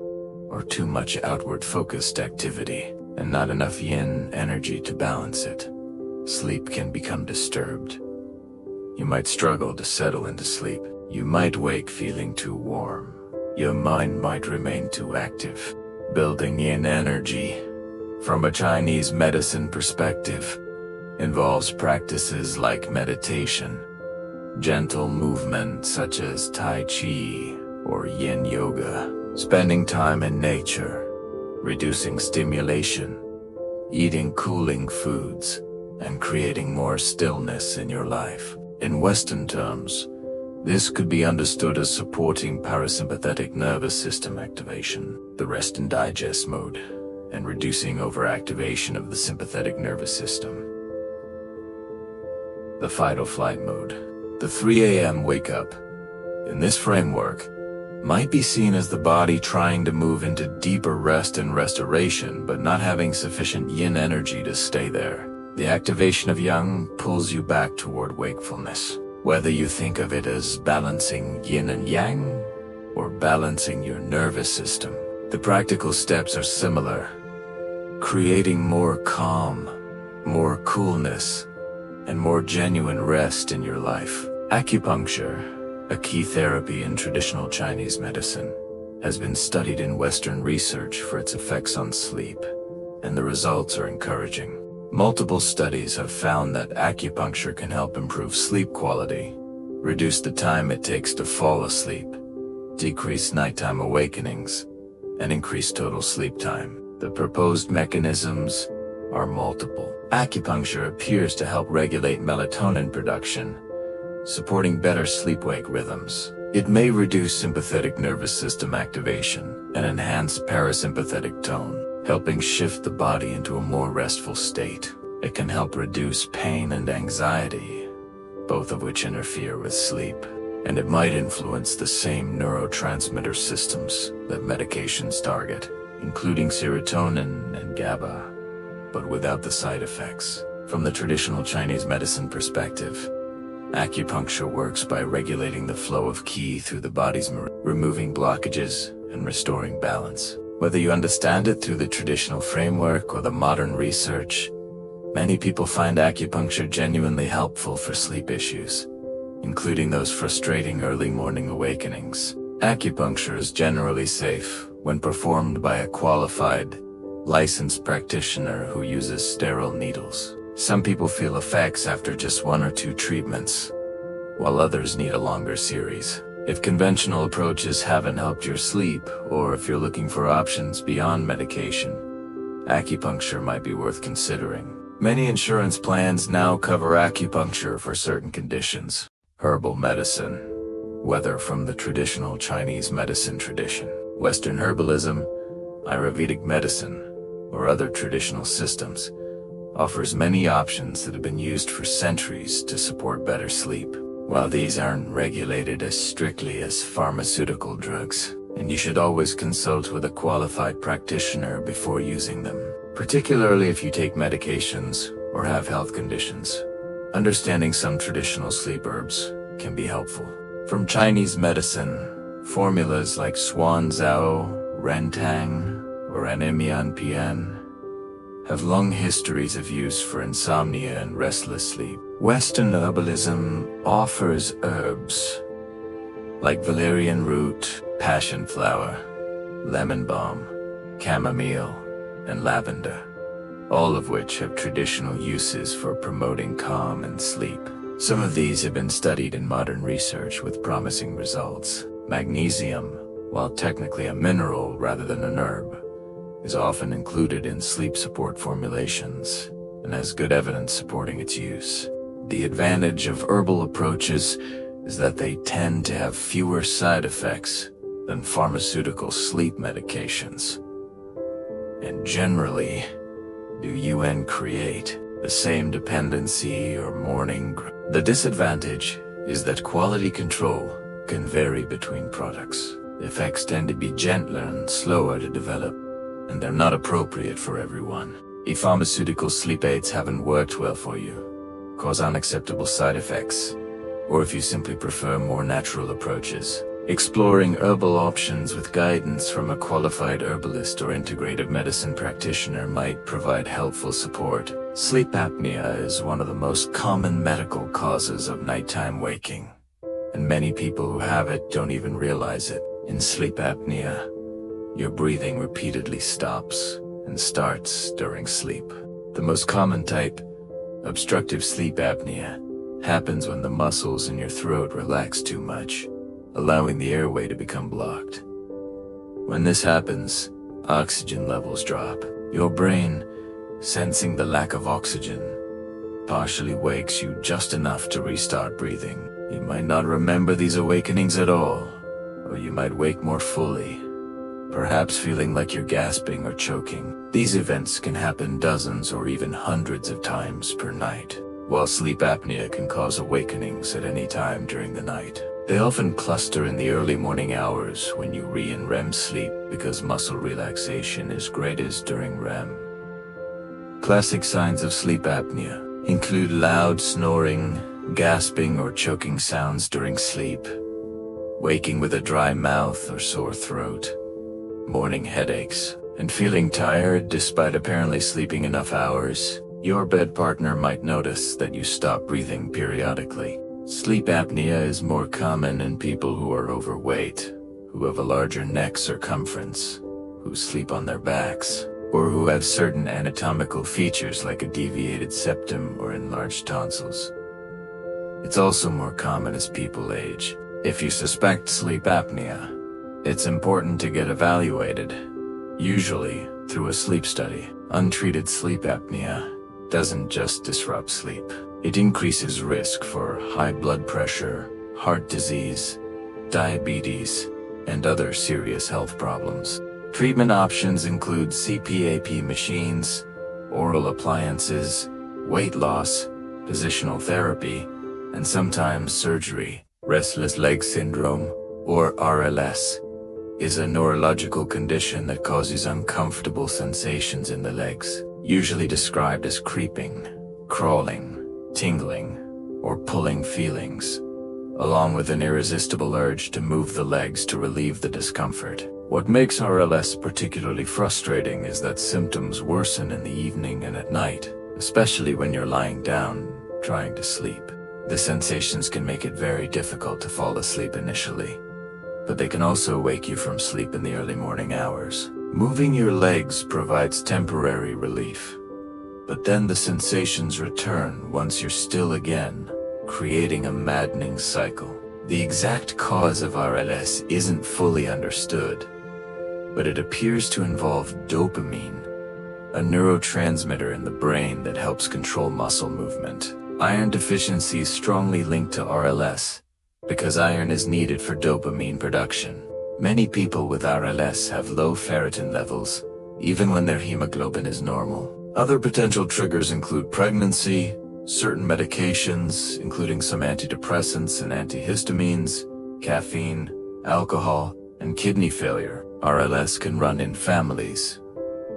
or too much outward focused activity, and not enough yin energy to balance it, sleep can become disturbed. You might struggle to settle into sleep. You might wake feeling too warm. Your mind might remain too active. Building yin energy, from a Chinese medicine perspective, involves practices like meditation, gentle movement such as Tai Chi or Yin Yoga, spending time in nature, reducing stimulation, eating cooling foods, and creating more stillness in your life. In Western terms, this could be understood as supporting parasympathetic nervous system activation, the rest and digest mode, and reducing overactivation of the sympathetic nervous system, the fight or flight mode. The 3 a.m. wake-up, in this framework, might be seen as the body trying to move into deeper rest and restoration, but not having sufficient yin energy to stay there. The activation of yang pulls you back toward wakefulness. Whether you think of it as balancing yin and yang, or balancing your nervous system, the practical steps are similar. creating more calm, more coolness, and more genuine rest in your life. Acupuncture, a key therapy in traditional Chinese medicine, has been studied in Western research for its effects on sleep, and the results are encouraging. Multiple studies have found that acupuncture can help improve sleep quality, reduce the time it takes to fall asleep, decrease nighttime awakenings, and increase total sleep time. The proposed mechanisms are multiple. Acupuncture appears to help regulate melatonin production, supporting better sleep-wake rhythms. It may reduce sympathetic nervous system activation and enhance parasympathetic tone, helping shift the body into a more restful state. It can help reduce pain and anxiety, both of which interfere with sleep, and it might influence the same neurotransmitter systems that medications target, including serotonin and GABA, but without the side effects. From the traditional Chinese medicine perspective, acupuncture works by regulating the flow of qi through the body's removing blockages and restoring balance. Whether you understand it through the traditional framework or the modern research, many people find acupuncture genuinely helpful for sleep issues, including those frustrating early morning awakenings. Acupuncture is generally safe when performed by a qualified, licensed practitioner who uses sterile needles. Some people feel effects after just 1 or 2 treatments, while others need a longer series. If conventional approaches haven't helped your sleep, or if you're looking for options beyond medication, acupuncture might be worth considering. Many insurance plans now cover acupuncture for certain conditions. Herbal medicine, whether from the traditional Chinese medicine tradition, Western herbalism, Ayurvedic medicine, or other traditional systems, offers many options that have been used for centuries to support better sleep. While these aren't regulated as strictly as pharmaceutical drugs, and you should always consult with a qualified practitioner before using them, particularly if you take medications or have health conditions. Understanding some traditional sleep herbs can be helpful. From Chinese medicine, formulas like Xuanzao, Rentang, or Animian Pian have long histories of use for insomnia and restless sleep. Western herbalism offers herbs like valerian root, passion flower, lemon balm, chamomile, and lavender, all of which have traditional uses for promoting calm and sleep. Some of these have been studied in modern research with promising results. Magnesium, while technically a mineral rather than an herb, is often included in sleep support formulations and has good evidence supporting its use. The advantage of herbal approaches is that they tend to have fewer side effects than pharmaceutical sleep medications, and generally do UN create the same dependency or morning. The disadvantage is that quality control can vary between products. The effects tend to be gentler and slower to develop, and they're not appropriate for everyone. If pharmaceutical sleep aids haven't worked well for you, cause unacceptable side effects, or if you simply prefer more natural approaches, exploring herbal options with guidance from a qualified herbalist or integrative medicine practitioner might provide helpful support. Sleep apnea is one of the most common medical causes of nighttime waking, and many people who have it don't even realize it. In sleep apnea, your breathing repeatedly stops and starts during sleep. The most common type, obstructive sleep apnea, happens when the muscles in your throat relax too much, allowing the airway to become blocked. When this happens, oxygen levels drop. Your brain, sensing the lack of oxygen, partially wakes you just enough to restart breathing. You might not remember these awakenings at all, or you might wake more fully, perhaps feeling like you're gasping or choking. These events can happen dozens or even hundreds of times per night. While sleep apnea can cause awakenings at any time during the night, they often cluster in the early morning hours when you in REM sleep because muscle relaxation is greatest during REM. Classic signs of sleep apnea include loud snoring, gasping or choking sounds during sleep, waking with a dry mouth or sore throat, morning headaches, and feeling tired despite apparently sleeping enough hours, your bed partner might notice that you stop breathing periodically. Sleep apnea is more common in people who are overweight, who have a larger neck circumference, who sleep on their backs, or who have certain anatomical features like a deviated septum or enlarged tonsils. It's also more common as people age. If you suspect sleep apnea, it's important to get evaluated, usually through a sleep study. Untreated sleep apnea doesn't just disrupt sleep. It increases risk for high blood pressure, heart disease, diabetes, and other serious health problems. Treatment options include CPAP machines, oral appliances, weight loss, positional therapy, and sometimes surgery. Restless leg syndrome, or RLS, is a neurological condition that causes uncomfortable sensations in the legs, usually described as creeping, crawling, tingling, or pulling feelings, along with an irresistible urge to move the legs to relieve the discomfort. What makes RLS particularly frustrating is that symptoms worsen in the evening and at night, especially when you're lying down, trying to sleep. The sensations can make it very difficult to fall asleep initially, but they can also wake you from sleep in the early morning hours. Moving your legs provides temporary relief, but then the sensations return once you're still again, creating a maddening cycle. The exact cause of RLS isn't fully understood, but it appears to involve dopamine, a neurotransmitter in the brain that helps control muscle movement. Iron deficiency is strongly linked to RLS because iron is needed for dopamine production. Many people with RLS have low ferritin levels, even when their hemoglobin is normal. Other potential triggers include pregnancy, certain medications, including some antidepressants and antihistamines, caffeine, alcohol, and kidney failure. RLS can run in families,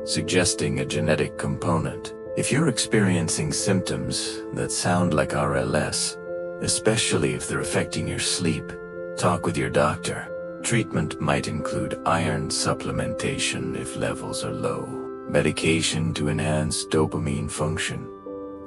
suggesting a genetic component. If you're experiencing symptoms that sound like RLS, especially if they're affecting your sleep, talk with your doctor. Treatment might include iron supplementation if levels are low, medication to enhance dopamine function,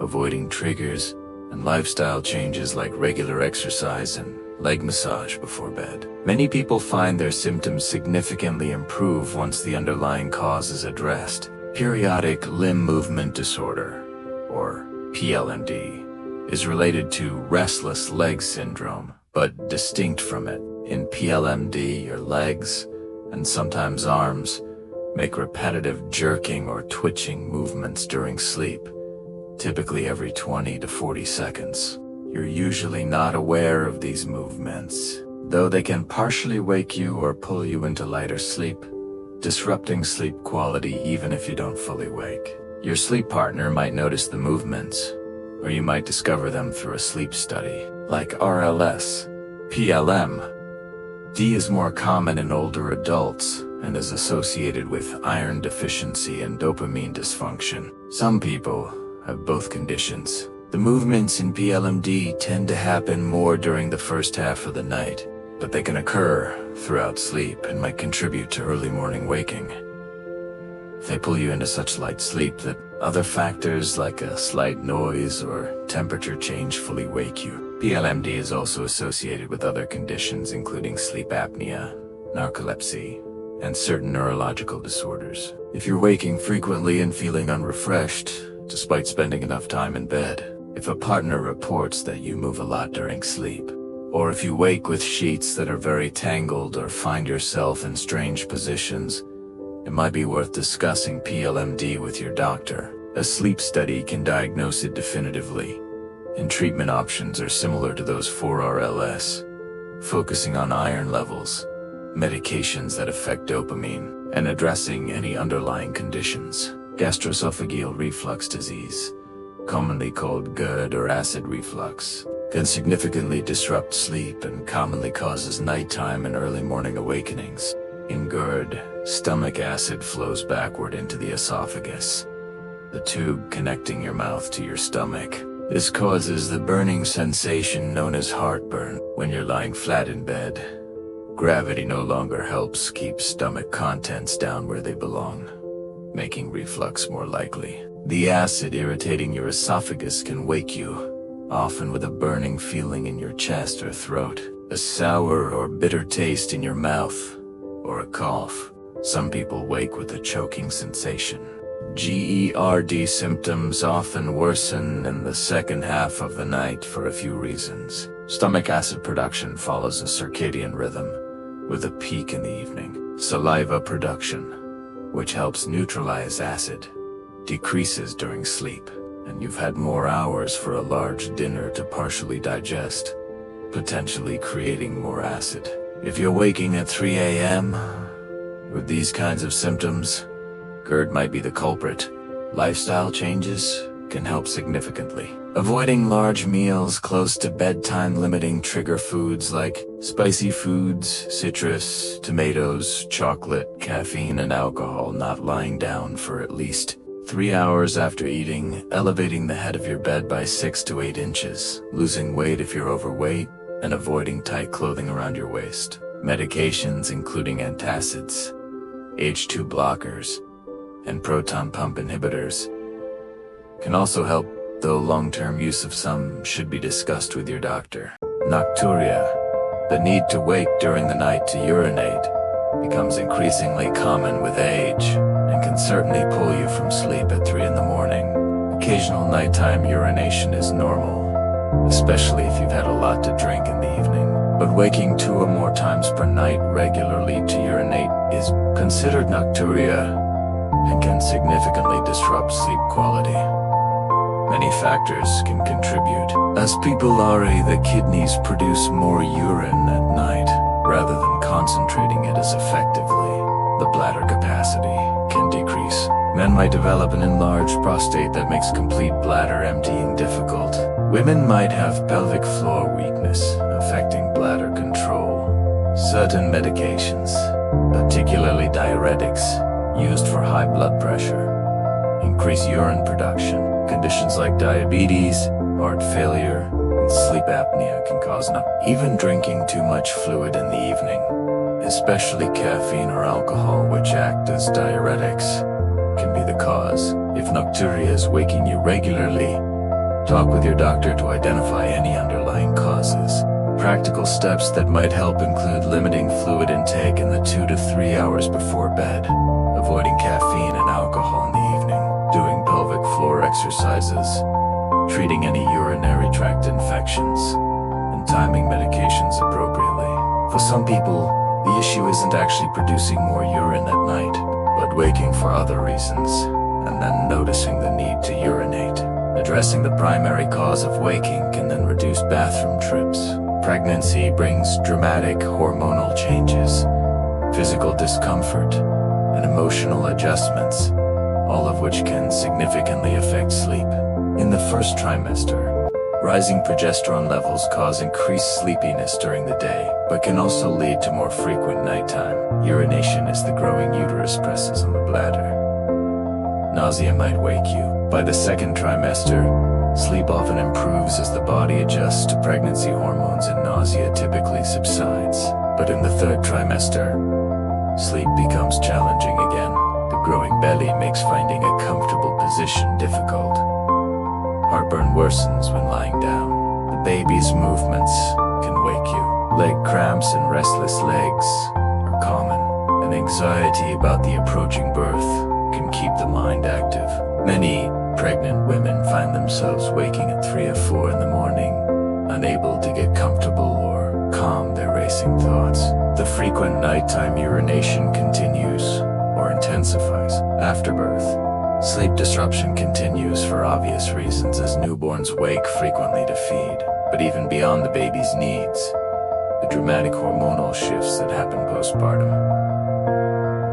avoiding triggers, and lifestyle changes like regular exercise and leg massage before bed. Many people find their symptoms significantly improve once the underlying cause is addressed. Periodic limb movement disorder, or PLMD, is related to restless leg syndrome, but distinct from it. In PLMD, your legs, and sometimes arms, make repetitive jerking or twitching movements during sleep, typically every 20 to 40 seconds. You're usually not aware of these movements, though they can partially wake you or pull you into lighter sleep, disrupting sleep quality even if you don't fully wake. Your sleep partner might notice the movements, or you might discover them through a sleep study. Like RLS, PLM, D is more common in older adults and is associated with iron deficiency and dopamine dysfunction. Some people have both conditions. The movements in PLMD tend to happen more during the first half of the night, but they can occur throughout sleep and might contribute to early morning waking. They pull you into such light sleep that other factors like a slight noise or temperature change fully wake you. PLMD is also associated with other conditions including sleep apnea, narcolepsy, and certain neurological disorders. If you're waking frequently and feeling unrefreshed, despite spending enough time in bed, if a partner reports that you move a lot during sleep, or if you wake with sheets that are very tangled or find yourself in strange positions, it might be worth discussing PLMD with your doctor. A sleep study can diagnose it definitively, and treatment options are similar to those for RLS, focusing on iron levels, medications that affect dopamine, and addressing any underlying conditions. Gastroesophageal reflux disease, commonly called GERD or acid reflux, can significantly disrupt sleep and commonly causes nighttime and early morning awakenings. In GERD, stomach acid flows backward into the esophagus, the tube connecting your mouth to your stomach. This causes the burning sensation known as heartburn. When you're lying flat in bed, gravity no longer helps keep stomach contents down where they belong. making reflux more likely. The acid irritating your esophagus can wake you, often with a burning feeling in your chest or throat, a sour or bitter taste in your mouth, or a cough. Some people wake with a choking sensation. GERD symptoms often worsen in the second half of the night for a few reasons. Stomach acid production follows a circadian rhythm, with a peak in the evening. Saliva production, which helps neutralize acid, decreases during sleep, and you've had more hours for a large dinner to partially digest, potentially creating more acid. If you're waking at 3 a.m. with these kinds of symptoms, GERD might be the culprit. Lifestyle changes can help significantly. Avoiding large meals close to bedtime, limiting trigger foods like spicy foods, citrus, tomatoes, chocolate, caffeine, and alcohol, not lying down for at least 3 hours after eating, elevating the head of your bed by 6 to 8 inches, losing weight if you're overweight, and avoiding tight clothing around your waist. Medications including antacids, H2 blockers, and proton pump inhibitors can also help, though long-term use of some should be discussed with your doctor. Nocturia, the need to wake during the night to urinate, becomes increasingly common with age and can certainly pull you from sleep at 3 in the morning. Occasional nighttime urination is normal, especially if you've had a lot to drink in the evening. But waking 2 or more times per night regularly to urinate is considered nocturia and can significantly disrupt sleep quality. Many factors can contribute. As pupillary, the kidneys produce more urine at night, rather than concentrating it as effectively. The bladder capacity can decrease. Men might develop an enlarged prostate that makes complete bladder emptying difficult. Women might have pelvic floor weakness, affecting bladder control. Certain medications, particularly diuretics, used for high blood pressure, increase urine production. Conditions like diabetes, heart failure, and sleep apnea can cause even drinking too much fluid in the evening, especially caffeine or alcohol, which act as diuretics, can be the cause. If nocturia is waking you regularly, talk with your doctor to identify any underlying causes. Practical steps that might help include limiting fluid intake in the 2 to 3 hours before bed, avoiding caffeine and alcohol in the evening, doing pelvic floor exercises, treating any urinary tract infections, and timing medications appropriately. For some people, the issue isn't actually producing more urine at night, but waking for other reasons, and then noticing the need to urinate. Addressing the primary cause of waking can then reduce bathroom trips. Pregnancy brings dramatic hormonal changes, physical discomfort, and emotional adjustments, all of which can significantly affect sleep. In the first trimester, rising progesterone levels cause increased sleepiness during the day, but can also lead to more frequent nighttime urination as the growing uterus presses on the bladder. Nausea might wake you. By the second trimester, sleep often improves as the body adjusts to pregnancy hormones and nausea typically subsides. But in the third trimester, sleep becomes challenging again. The growing belly makes finding a comfortable position difficult. Heartburn worsens when lying down. The baby's movements can wake you. Leg cramps and restless legs are common. And anxiety about the approaching birth can keep the mind active. Many pregnant women find themselves waking at 3 or 4 in the morning, unable to get comfortable or calm their racing thoughts. The frequent nighttime urination continues or intensifies after birth. Sleep disruption continues for obvious reasons as newborns wake frequently to feed, but even beyond the baby's needs, the dramatic hormonal shifts that happen postpartum,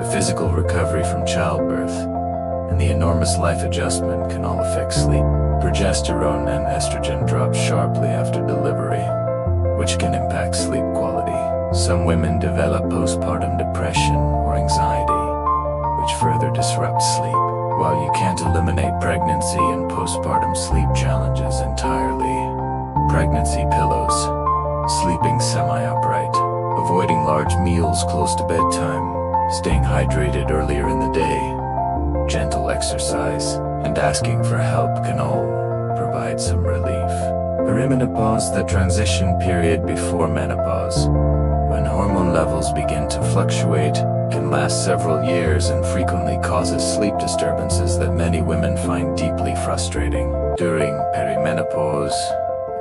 the physical recovery from childbirth, and the enormous life adjustment can all affect sleep. Progesterone and estrogen drop sharply after delivery, which can impact sleep quality. Some women develop postpartum depression or anxiety, which further disrupts sleep. While you can't eliminate pregnancy and postpartum sleep challenges entirely, pregnancy pillows, sleeping semi-upright, avoiding large meals close to bedtime, staying hydrated earlier in the day, gentle exercise, and asking for help can all provide some relief. Perimenopause, the transition period before menopause, when hormone levels begin to fluctuate, can last several years and frequently causes sleep disturbances that many women find deeply frustrating. During perimenopause,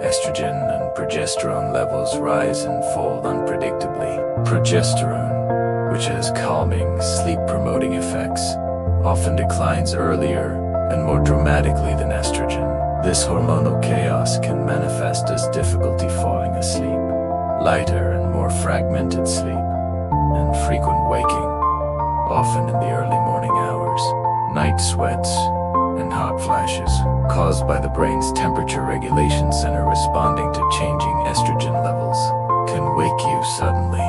estrogen and progesterone levels rise and fall unpredictably. Progesterone, which has calming, sleep-promoting effects, often declines earlier and more dramatically than estrogen. This hormonal chaos can manifest as difficulty falling asleep, lighter and more fragmented sleep, and frequent waking, often in the early morning hours. Night sweats and hot flashes, caused by the brain's temperature regulation center responding to changing estrogen levels, can wake you suddenly,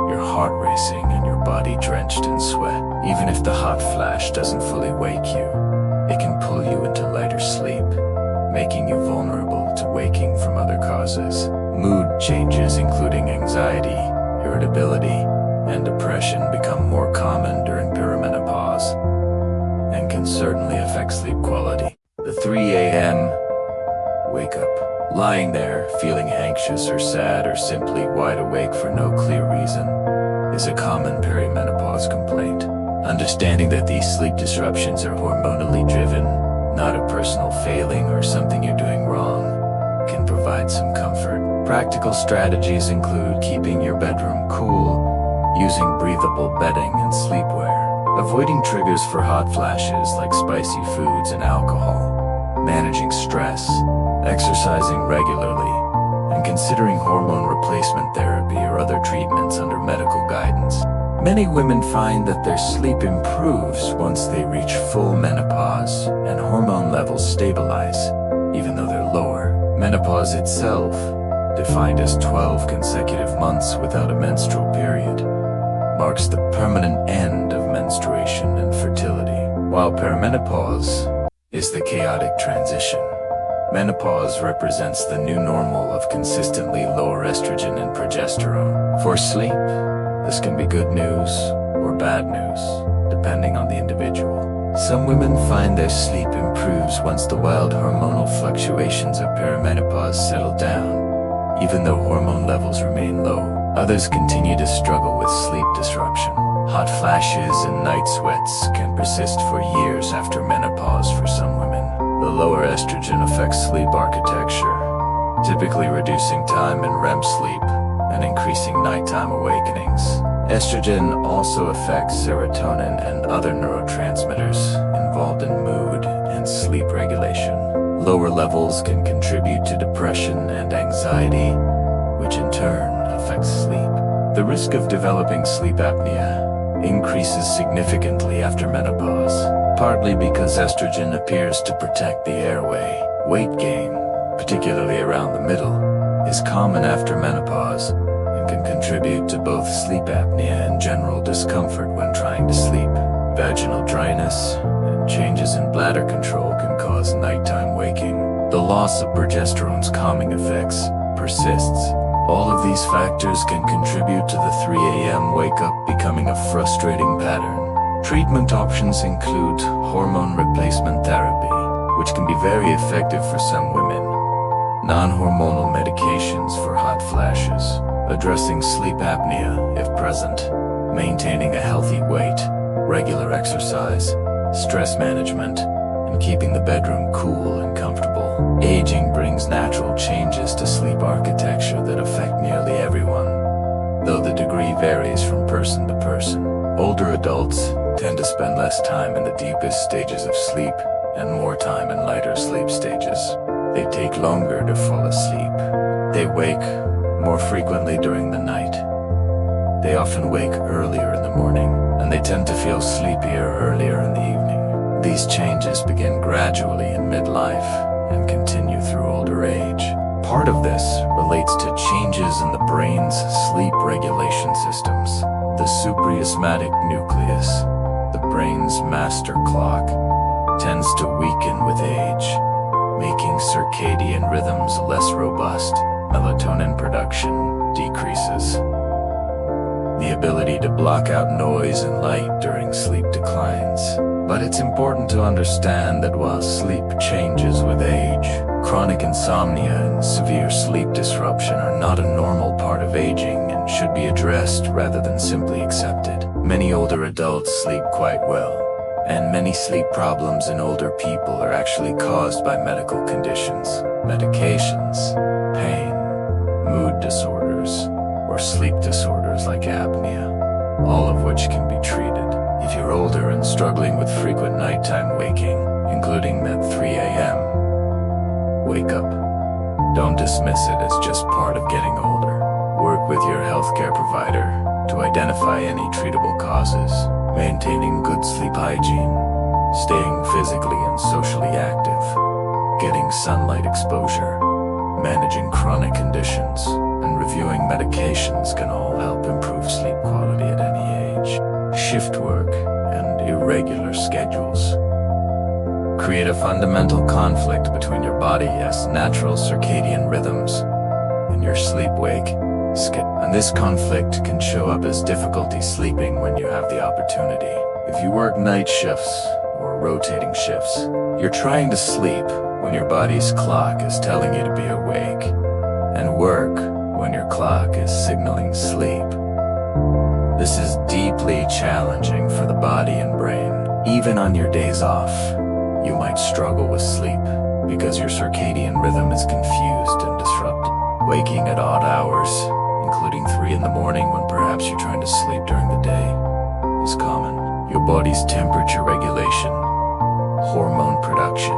your heart racing and your body drenched in sweat. Even if the hot flash doesn't fully wake you, it can pull you into lighter sleep, making you vulnerable to waking from other causes. Mood changes, including anxiety, irritability, and depression, become more common during perimenopause and can certainly affect sleep quality. The 3 a.m. wake up. Lying there, feeling anxious or sad or simply wide awake for no clear reason, is a common perimenopause complaint. Understanding that these sleep disruptions are hormonally driven, not a personal failing or something you're doing wrong, can provide some comfort. Practical strategies include keeping your bedroom cool, using breathable bedding and sleepwear, avoiding triggers for hot flashes like spicy foods and alcohol, managing stress, exercising regularly, and considering hormone replacement therapy or other treatments under medical guidance. Many women find that their sleep improves once they reach full menopause and hormone levels stabilize, even though they're lower. Menopause itself, defined as 12 consecutive months without a menstrual period, marks the permanent end of menstruation and fertility. While perimenopause is the chaotic transition, menopause represents the new normal of consistently lower estrogen and progesterone. For sleep, this can be good news or bad news, depending on the individual. Some women find their sleep improves once the wild hormonal fluctuations of perimenopause settle down, even though hormone levels remain low. Others continue to struggle with sleep disruption. Hot flashes and night sweats can persist for years after menopause for some women. The lower estrogen affects sleep architecture, typically reducing time in REM sleep and increasing nighttime awakenings. Estrogen also affects serotonin and other neurotransmitters involved in mood and sleep regulation. Lower levels can contribute to depression and anxiety, which in turn affects sleep. The risk of developing sleep apnea increases significantly after menopause, partly because estrogen appears to protect the airway. Weight gain, particularly around the middle, is common after menopause and can contribute to both sleep apnea and general discomfort when trying to sleep. Vaginal dryness and changes in bladder control can cause nighttime waking. The loss of progesterone's calming effects persists. All of these factors can contribute to the 3 a.m. wake-up becoming a frustrating pattern. Treatment options include hormone replacement therapy, which can be very effective for some women, non-hormonal medications for hot flashes, addressing sleep apnea if present, maintaining a healthy weight, regular exercise, stress management, and keeping the bedroom cool and comfortable. Aging brings natural changes to sleep architecture that affect nearly everyone, though the degree varies from person to person. Older adults tend to spend less time in the deepest stages of sleep and more time in lighter sleep stages. They take longer to fall asleep. They wake more frequently during the night. They often wake earlier in the morning, and they tend to feel sleepier earlier in the evening. These changes begin gradually in midlife and continue through older age. Part of this relates to changes in the brain's sleep regulation systems. The suprachiasmatic nucleus, the brain's master clock, tends to weaken with age, making circadian rhythms less robust. Melatonin production decreases. The ability to block out noise and light during sleep declines. But it's important to understand that while sleep changes with age, chronic insomnia and severe sleep disruption are not a normal part of aging and should be addressed rather than simply accepted. Many older adults sleep quite well, and many sleep problems in older people are actually caused by medical conditions, medications, pain, mood disorders, or sleep disorders like apnea, all of which can be treated. If you're older and struggling with frequent nighttime waking, including at 3 a.m., wake up. Don't dismiss it as just part of getting older. Work with your healthcare provider to identify any treatable causes, maintaining good sleep hygiene, staying physically and socially active, getting sunlight exposure, managing chronic conditions, and reviewing medications can all help improve sleep quality at any age. Shift work and irregular schedules create a fundamental conflict between your body's natural circadian rhythms and your sleep-wake schedule. And this conflict can show up as difficulty sleeping when you have the opportunity. If you work night shifts or rotating shifts, you're trying to sleep when your body's clock is telling you to be awake, and work when your clock is signaling sleep. This is deeply challenging for the body and brain. Even on your days off, you might struggle with sleep because your circadian rhythm is confused and disrupted. Waking at odd hours, including 3 in the morning when perhaps you're trying to sleep during the day, is common. Your body's temperature regulation, hormone production,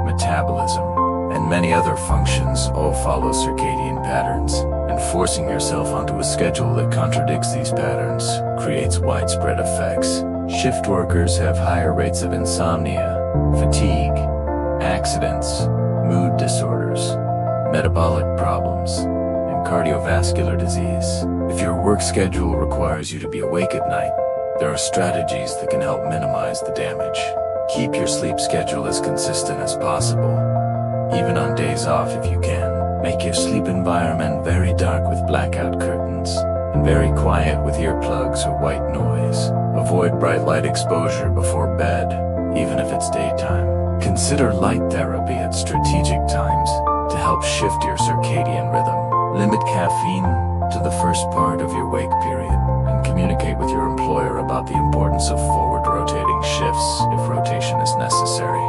metabolism, and many other functions all follow circadian patterns, and forcing yourself onto a schedule that contradicts these patterns creates widespread effects. Shift workers have higher rates of insomnia, fatigue, accidents, mood disorders, metabolic problems, and cardiovascular disease. If your work schedule requires you to be awake at night, there are strategies that can help minimize the damage. Keep your sleep schedule as consistent as possible, even on days off if you can. Make your sleep environment very dark with blackout curtains, and very quiet with earplugs or white noise. Avoid bright light exposure before bed, even if it's daytime. Consider light therapy at strategic times to help shift your circadian rhythm. Limit caffeine to the first part of your wake period, and communicate with your employer about the importance of forward rotating shifts if rotation is necessary,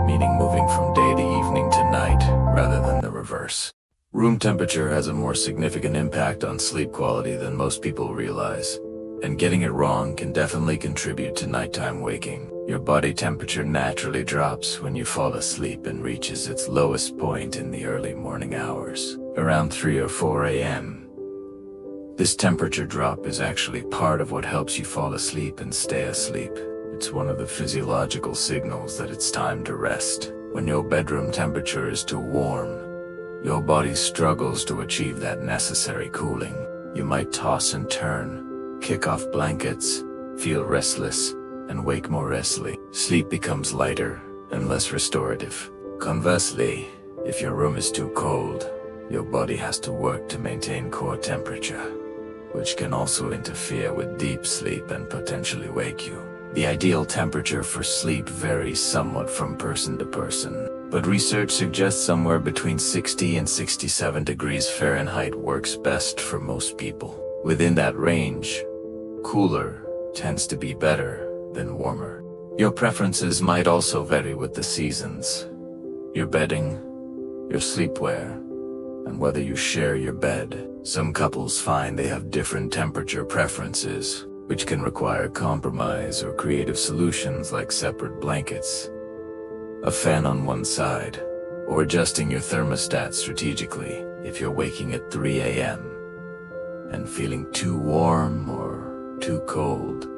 meaning moving from day to evening to night rather than the reverse. Room temperature has a more significant impact on sleep quality than most people realize, and getting it wrong can definitely contribute to nighttime waking. Your body temperature naturally drops when you fall asleep and reaches its lowest point in the early morning hours, around 3 or 4 a.m. This temperature drop is actually part of what helps you fall asleep and stay asleep. It's one of the physiological signals that it's time to rest. When your bedroom temperature is too warm, your body struggles to achieve that necessary cooling. You might toss and turn, kick off blankets, feel restless, and wake more easily. Sleep becomes lighter and less restorative. Conversely, if your room is too cold, your body has to work to maintain core temperature, which can also interfere with deep sleep and potentially wake you. The ideal temperature for sleep varies somewhat from person to person, but research suggests somewhere between 60 and 67 degrees Fahrenheit works best for most people. Within that range, cooler tends to be better than warmer. Your preferences might also vary with the seasons, your bedding, your sleepwear, and whether you share your bed. Some couples find they have different temperature preferences, which can require compromise or creative solutions like separate blankets, a fan on one side, or adjusting your thermostat strategically if you're waking at 3 a.m. and feeling too warm or too cold.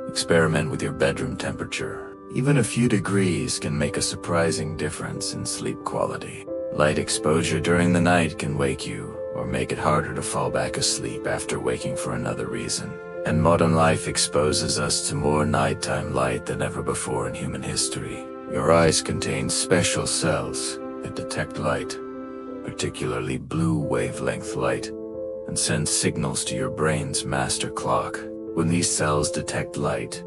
Experiment with your bedroom temperature. Even a few degrees can make a surprising difference in sleep quality. Light exposure during the night can wake you or make it harder to fall back asleep after waking for another reason. And modern life exposes us to more nighttime light than ever before in human history. Your eyes contain special cells that detect light, particularly blue wavelength light, and send signals to your brain's master clock. When these cells detect light,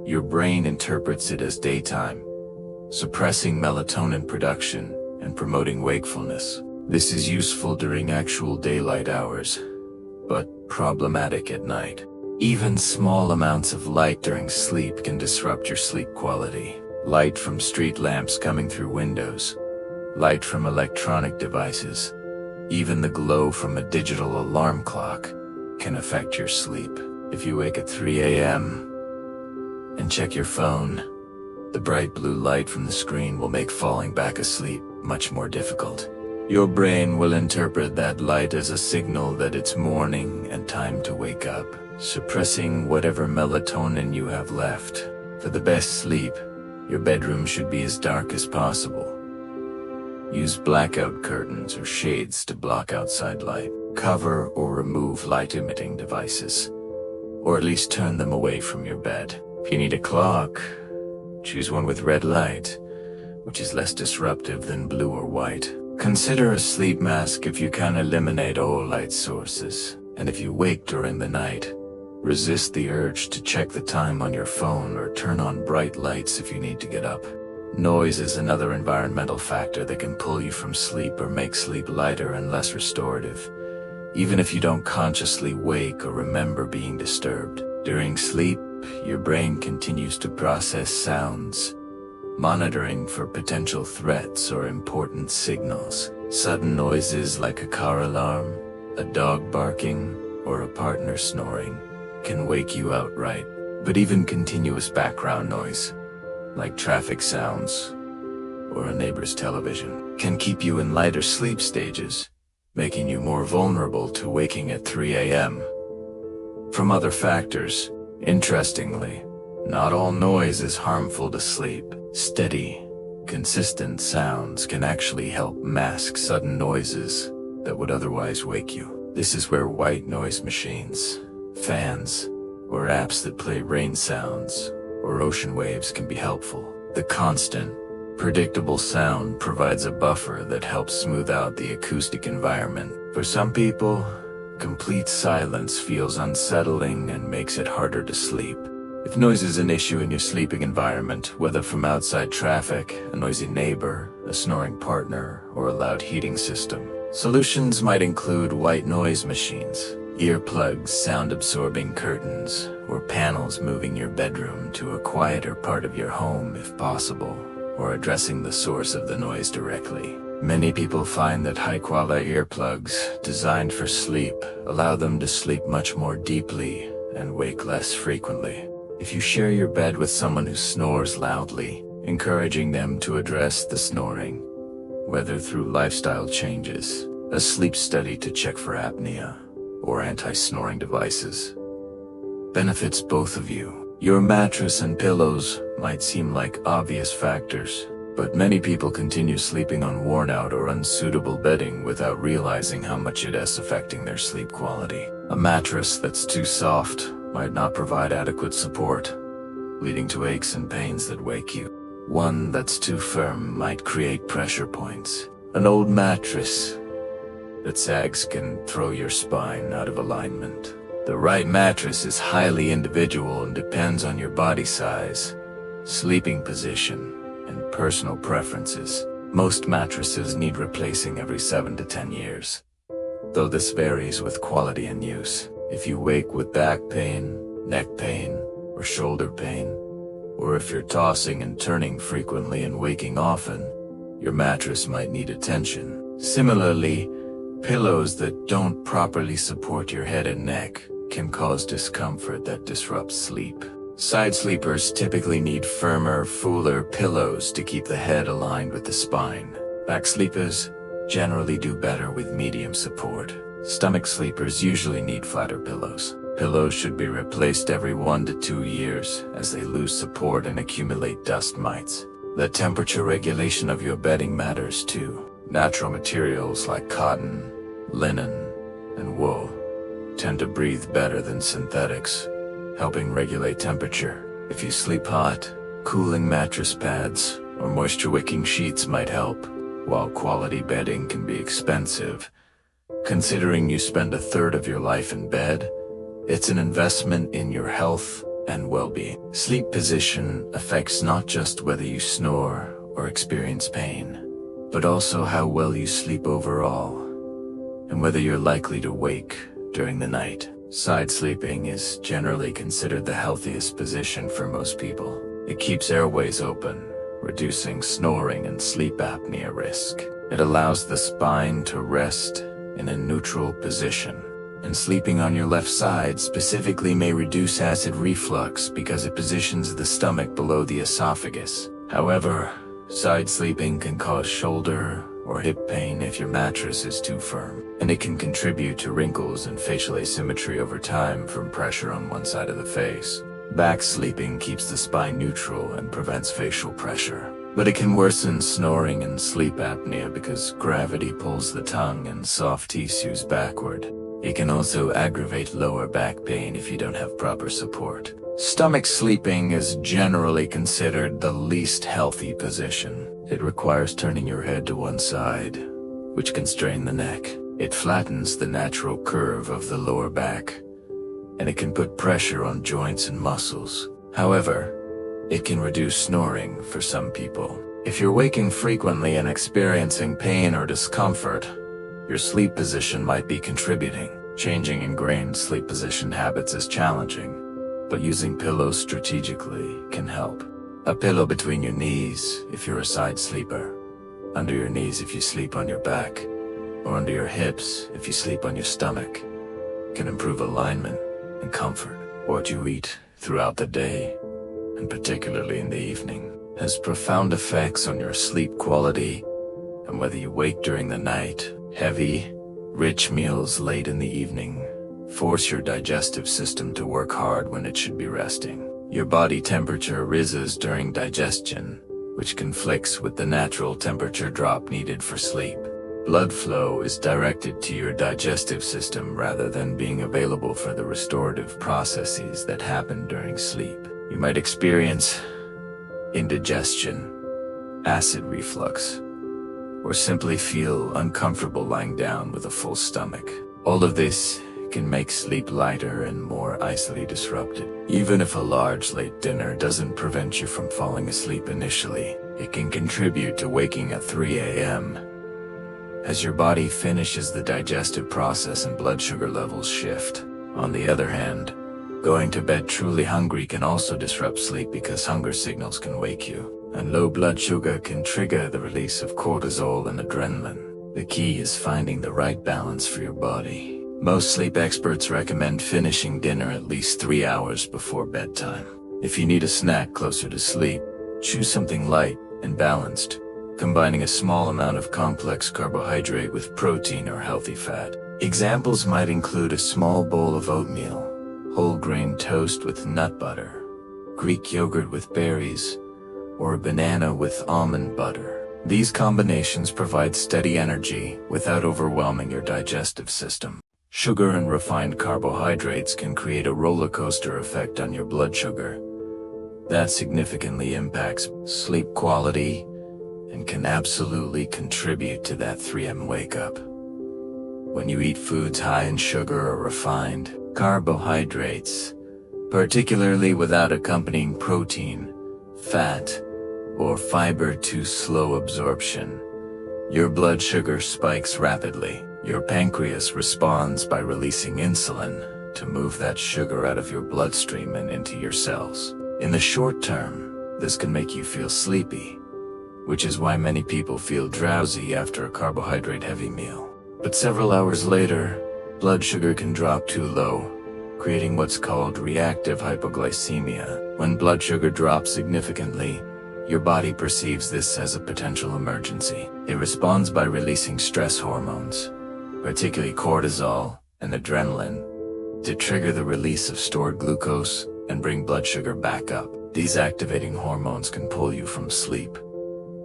Your brain interprets it as daytime, suppressing melatonin production and promoting wakefulness. This is useful during actual daylight hours, but problematic at night. Even small amounts of light during sleep can disrupt your sleep quality. Light from street lamps coming through windows, light from electronic devices, even the glow from a digital alarm clock can affect your sleep. If you wake at 3 a.m. and check your phone, the bright blue light from the screen will make falling back asleep much more difficult. Your brain will interpret that light as a signal that it's morning and time to wake up, suppressing whatever melatonin you have left. For the best sleep, your bedroom should be as dark as possible. Use blackout curtains or shades to block outside light. Cover or remove light-emitting devices, or at least turn them away from your bed. If you need a clock, choose one with red light, which is less disruptive than blue or white. Consider a sleep mask if you can eliminate all light sources. And if you wake during the night, resist the urge to check the time on your phone or turn on bright lights if you need to get up. Noise is another environmental factor that can pull you from sleep or make sleep lighter and less restorative, even if you don't consciously wake or remember being disturbed. During sleep, your brain continues to process sounds, monitoring for potential threats or important signals. Sudden noises like a car alarm, a dog barking, or a partner snoring can wake you outright. But even continuous background noise, like traffic sounds or a neighbor's television, can keep you in lighter sleep stages, making you more vulnerable to waking at 3 a.m. From other factors, interestingly, not all noise is harmful to sleep. Steady, consistent sounds can actually help mask sudden noises that would otherwise wake you. This is where white noise machines, fans, or apps that play rain sounds or ocean waves can be helpful. The constant, predictable sound provides a buffer that helps smooth out the acoustic environment. For some people, complete silence feels unsettling and makes it harder to sleep. If noise is an issue in your sleeping environment, whether from outside traffic, a noisy neighbor, a snoring partner, or a loud heating system, solutions might include white noise machines, earplugs, sound-absorbing curtains, or panels moving your bedroom to a quieter part of your home if possible, or addressing the source of the noise directly. Many people find that high-quality earplugs designed for sleep allow them to sleep much more deeply and wake less frequently. If you share your bed with someone who snores loudly, encouraging them to address the snoring, whether through lifestyle changes, a sleep study to check for apnea, or anti-snoring devices, benefits both of you. Your mattress and pillows might seem like obvious factors, but many people continue sleeping on worn-out or unsuitable bedding without realizing how much it is affecting their sleep quality. A mattress that's too soft might not provide adequate support, leading to aches and pains that wake you. One that's too firm might create pressure points. An old mattress that sags can throw your spine out of alignment. The right mattress is highly individual and depends on your body size, sleeping position, and personal preferences. Most mattresses need replacing every 7 to 10 years, though this varies with quality and use. If you wake with back pain, neck pain, or shoulder pain, or if you're tossing and turning frequently and waking often, your mattress might need attention. Similarly, pillows that don't properly support your head and neck can cause discomfort that disrupts sleep. Side sleepers typically need firmer, fuller pillows to keep the head aligned with the spine. Back sleepers generally do better with medium support. Stomach sleepers usually need flatter pillows. Pillows should be replaced every 1 to 2 years as they lose support and accumulate dust mites. The temperature regulation of your bedding matters too. Natural materials like cotton, linen, and wool tend to breathe better than synthetics, helping regulate temperature. If you sleep hot, cooling mattress pads or moisture-wicking sheets might help. While quality bedding can be expensive, considering you spend a third of your life in bed, it's an investment in your health and well-being. Sleep position affects not just whether you snore or experience pain, but also how well you sleep overall, and whether you're likely to wake during the night. Side sleeping is generally considered the healthiest position for most people. It keeps airways open, reducing snoring and sleep apnea risk. It allows the spine to rest in a neutral position. And sleeping on your left side specifically may reduce acid reflux because it positions the stomach below the esophagus. However, side sleeping can cause shoulder or hip pain if your mattress is too firm, and it can contribute to wrinkles and facial asymmetry over time from pressure on one side of the face. Back sleeping keeps the spine neutral and prevents facial pressure, but it can worsen snoring and sleep apnea because gravity pulls the tongue and soft tissues backward. It can also aggravate lower back pain if you don't have proper support. Stomach sleeping is generally considered the least healthy position. It requires turning your head to one side, which can strain the neck. It flattens the natural curve of the lower back, and it can put pressure on joints and muscles. However, it can reduce snoring for some people. If you're waking frequently and experiencing pain or discomfort, your sleep position might be contributing. Changing ingrained sleep position habits is challenging, but using pillows strategically can help. A pillow between your knees if you're a side sleeper, under your knees if you sleep on your back, or under your hips if you sleep on your stomach, can improve alignment and comfort. What you eat throughout the day, and particularly in the evening, has profound effects on your sleep quality and whether you wake during the night. Heavy, rich meals late in the evening force your digestive system to work hard when it should be resting. Your body temperature rises during digestion, which conflicts with the natural temperature drop needed for sleep. Blood flow is directed to your digestive system rather than being available for the restorative processes that happen during sleep. You might experience indigestion, acid reflux, or simply feel uncomfortable lying down with a full stomach. All of this can make sleep lighter and more easily disrupted. Even if a large late dinner doesn't prevent you from falling asleep initially, it can contribute to waking at 3 a.m. as your body finishes the digestive process and blood sugar levels shift. On the other hand, going to bed truly hungry can also disrupt sleep because hunger signals can wake you, and low blood sugar can trigger the release of cortisol and adrenaline. The key is finding the right balance for your body. Most sleep experts recommend finishing dinner at least 3 hours before bedtime. If you need a snack closer to sleep, choose something light and balanced, combining a small amount of complex carbohydrate with protein or healthy fat. Examples might include a small bowl of oatmeal, whole grain toast with nut butter, Greek yogurt with berries, or a banana with almond butter. These combinations provide steady energy without overwhelming your digestive system. Sugar and refined carbohydrates can create a roller coaster effect on your blood sugar that significantly impacts sleep quality and can absolutely contribute to that 3 a.m. wake up. When you eat foods high in sugar or refined carbohydrates, particularly without accompanying protein, fat, or fiber to slow absorption, your blood sugar spikes rapidly. Your pancreas responds by releasing insulin to move that sugar out of your bloodstream and into your cells. In the short term, this can make you feel sleepy, which is why many people feel drowsy after a carbohydrate-heavy meal. But several hours later, blood sugar can drop too low, creating what's called reactive hypoglycemia. When blood sugar drops significantly, your body perceives this as a potential emergency. It responds by releasing stress hormones, particularly cortisol and adrenaline, to trigger the release of stored glucose and bring blood sugar back up. These activating hormones can pull you from sleep,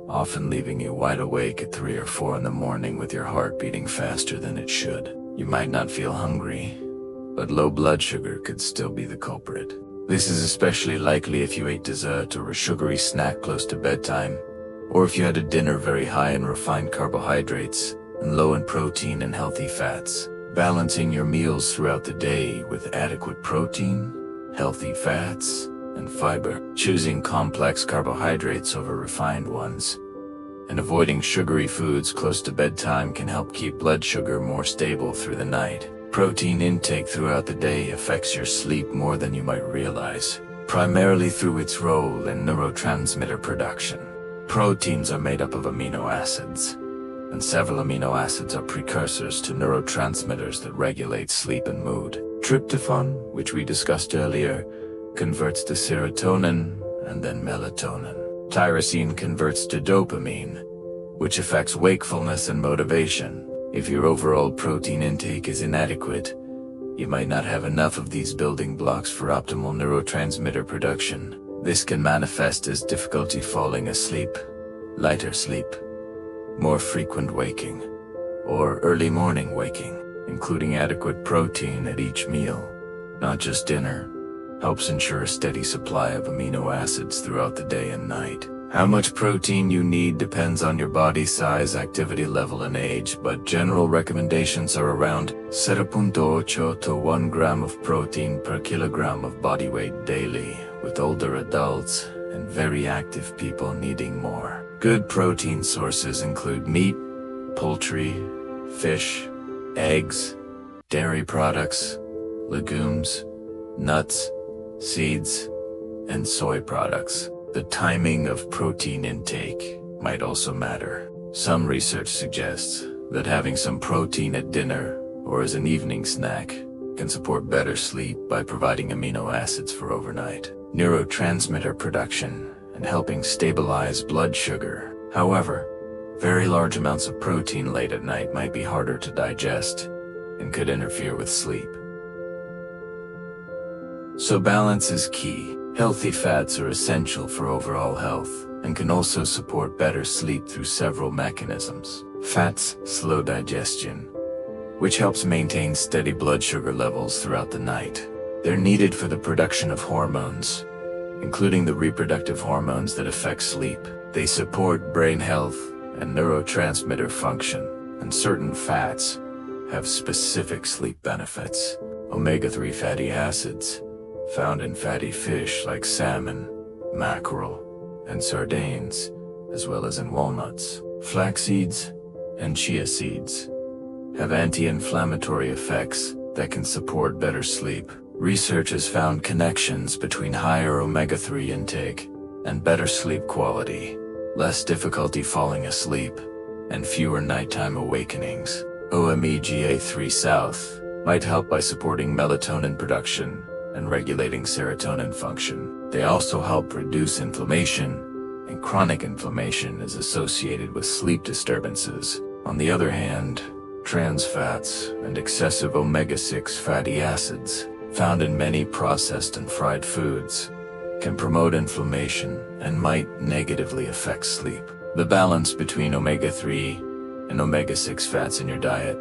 often leaving you wide awake at 3 or 4 in the morning with your heart beating faster than it should. You might not feel hungry, but low blood sugar could still be the culprit. This is especially likely if you ate dessert or a sugary snack close to bedtime, or if you had a dinner very high in refined carbohydrates and low in protein and healthy fats. Balancing your meals throughout the day with adequate protein, healthy fats, and fiber. Choosing complex carbohydrates over refined ones, and avoiding sugary foods close to bedtime can help keep blood sugar more stable through the night. Protein intake throughout the day affects your sleep more than you might realize, primarily through its role in neurotransmitter production. Proteins are made up of amino acids, and several amino acids are precursors to neurotransmitters that regulate sleep and mood. Tryptophan, which we discussed earlier, converts to serotonin and then melatonin. Tyrosine converts to dopamine, which affects wakefulness and motivation. If your overall protein intake is inadequate, you might not have enough of these building blocks for optimal neurotransmitter production. This can manifest as difficulty falling asleep, lighter sleep, more frequent waking, or early morning waking. Including adequate protein at each meal, not just dinner, helps ensure a steady supply of amino acids throughout the day and night. How much protein you need depends on your body size, activity level, and age, but general recommendations are around 0.8 to 1 gram of protein per kilogram of body weight daily, with older adults and very active people needing more. Good protein sources include meat, poultry, fish, eggs, dairy products, legumes, nuts, seeds, and soy products. The timing of protein intake might also matter. Some research suggests that having some protein at dinner or as an evening snack can support better sleep by providing amino acids for overnight neurotransmitter production and helping stabilize blood sugar. However, very large amounts of protein late at night might be harder to digest and could interfere with sleep. So balance is key. Healthy fats are essential for overall health and can also support better sleep through several mechanisms. Fats slow digestion, which helps maintain steady blood sugar levels throughout the night. They're needed for the production of hormones, including the reproductive hormones that affect sleep. They support brain health and neurotransmitter function, and certain fats have specific sleep benefits. Omega-3 fatty acids, found in fatty fish like salmon, mackerel, and sardines, as well as in walnuts. Flax seeds and chia seeds have anti-inflammatory effects that can support better sleep. Research has found connections between higher omega-3 intake and better sleep quality, less difficulty falling asleep, and fewer nighttime awakenings. Omega-3 South might help by supporting melatonin production and regulating serotonin function. They also help reduce inflammation, and chronic inflammation is associated with sleep disturbances. On the other hand, trans fats and excessive omega-6 fatty acids, found in many processed and fried foods, can promote inflammation and might negatively affect sleep. The balance between omega-3 and omega-6 fats in your diet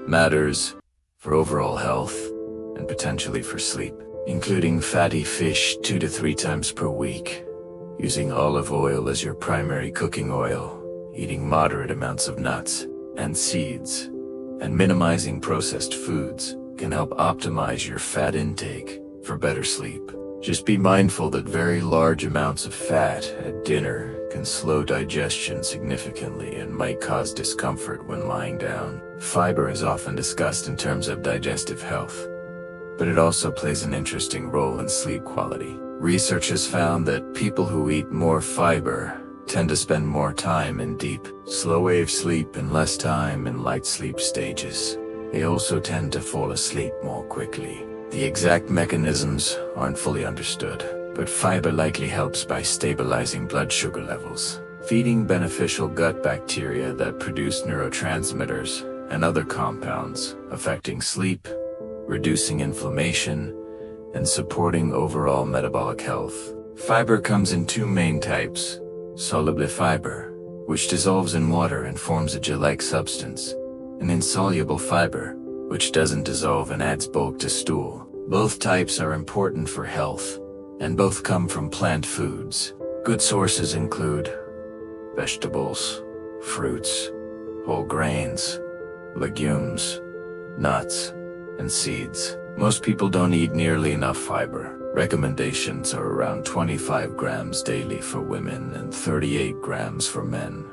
matters for overall health and potentially for sleep. Including fatty fish 2 to 3 times per week, using olive oil as your primary cooking oil, eating moderate amounts of nuts and seeds, and minimizing processed foods can help optimize your fat intake for better sleep. Just be mindful that very large amounts of fat at dinner can slow digestion significantly and might cause discomfort when lying down. Fiber is often discussed in terms of digestive health, but it also plays an interesting role in sleep quality. Research has found that people who eat more fiber tend to spend more time in deep, slow-wave sleep and less time in light sleep stages. They also tend to fall asleep more quickly. The exact mechanisms aren't fully understood, but fiber likely helps by stabilizing blood sugar levels, feeding beneficial gut bacteria that produce neurotransmitters and other compounds, affecting sleep, reducing inflammation, and supporting overall metabolic health. Fiber comes in 2 main types: soluble fiber, which dissolves in water and forms a gel-like substance, and insoluble fiber, which doesn't dissolve and adds bulk to stool. Both types are important for health, and both come from plant foods. Good sources include vegetables, fruits, whole grains, legumes, nuts, and seeds. Most people don't eat nearly enough fiber. Recommendations are around 25 grams daily for women and 38 grams for men,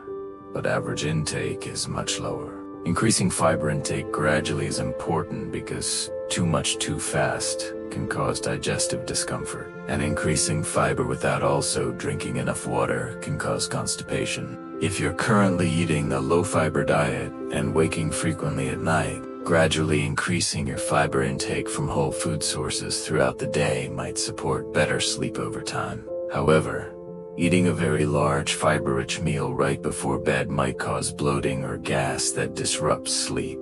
but average intake is much lower. Increasing fiber intake gradually is important because too much too fast can cause digestive discomfort, and increasing fiber without also drinking enough water can cause constipation. If you're currently eating a low-fiber diet and waking frequently at night, gradually increasing your fiber intake from whole food sources throughout the day might support better sleep over time. However, eating a very large fiber-rich meal right before bed might cause bloating or gas that disrupts sleep,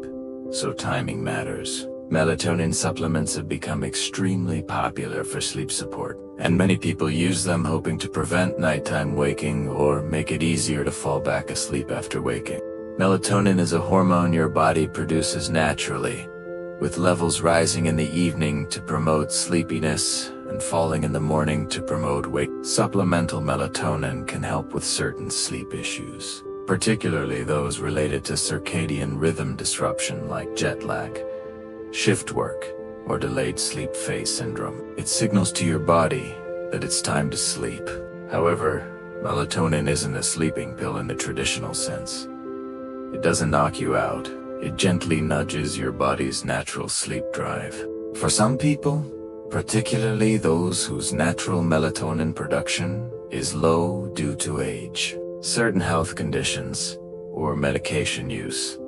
so timing matters. Melatonin supplements have become extremely popular for sleep support, and many people use them hoping to prevent nighttime waking or make it easier to fall back asleep after waking. Melatonin is a hormone your body produces naturally, with levels rising in the evening to promote sleepiness and falling in the morning to promote wake. Supplemental melatonin can help with certain sleep issues, particularly those related to circadian rhythm disruption like jet lag, shift work, or delayed sleep phase syndrome. It signals to your body that it's time to sleep. However, melatonin isn't a sleeping pill in the traditional sense. It doesn't knock you out. It gently nudges your body's natural sleep drive. For some people, particularly those whose natural melatonin production is low due to age, certain health conditions, or medication use,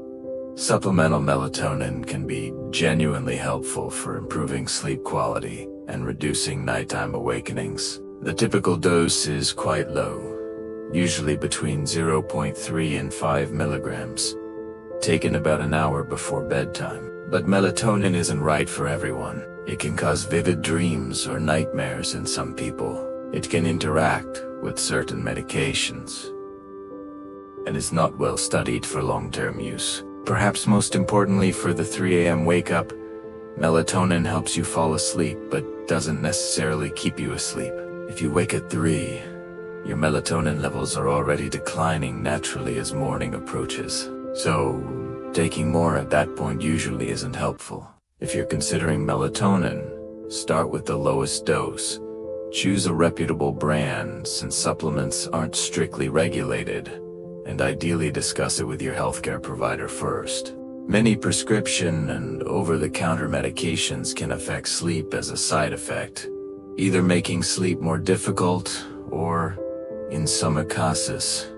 supplemental melatonin can be genuinely helpful for improving sleep quality and reducing nighttime awakenings. The typical dose is quite low, usually between 0.3 and 5 milligrams, taken about an hour before bedtime. But melatonin isn't right for everyone. It can cause vivid dreams or nightmares in some people. It can interact with certain medications, and is not well studied for long-term use. Perhaps most importantly for the 3 a.m. wake-up, melatonin helps you fall asleep but doesn't necessarily keep you asleep. If you wake at 3, your melatonin levels are already declining naturally as morning approaches, so taking more at that point usually isn't helpful. If you're considering melatonin, start with the lowest dose. Choose a reputable brand since supplements aren't strictly regulated, and ideally discuss it with your healthcare provider first. Many prescription and over-the-counter medications can affect sleep as a side effect, either making sleep more difficult or, in some cases,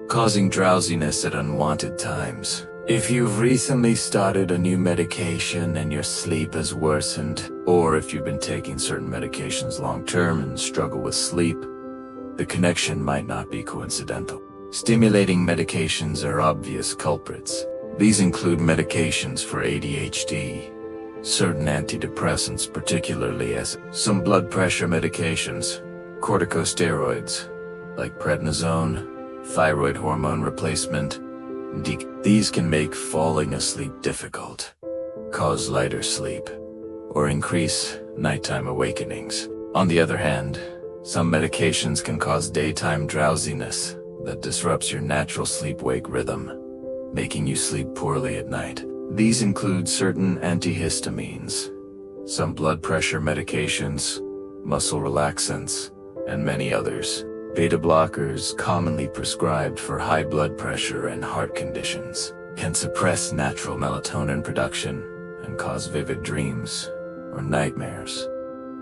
causing drowsiness at unwanted times. If you've recently started a new medication and your sleep has worsened, or if you've been taking certain medications long-term and struggle with sleep, the connection might not be coincidental. Stimulating medications are obvious culprits. These include medications for ADHD, certain antidepressants, particularly as some blood pressure medications, corticosteroids, like prednisone, thyroid hormone replacement. These can make falling asleep difficult, cause lighter sleep, or increase nighttime awakenings. On the other hand, some medications can cause daytime drowsiness that disrupts your natural sleep-wake rhythm, making you sleep poorly at night. These include certain antihistamines, some blood pressure medications, muscle relaxants, and many others. Beta blockers, commonly prescribed for high blood pressure and heart conditions, can suppress natural melatonin production and cause vivid dreams or nightmares,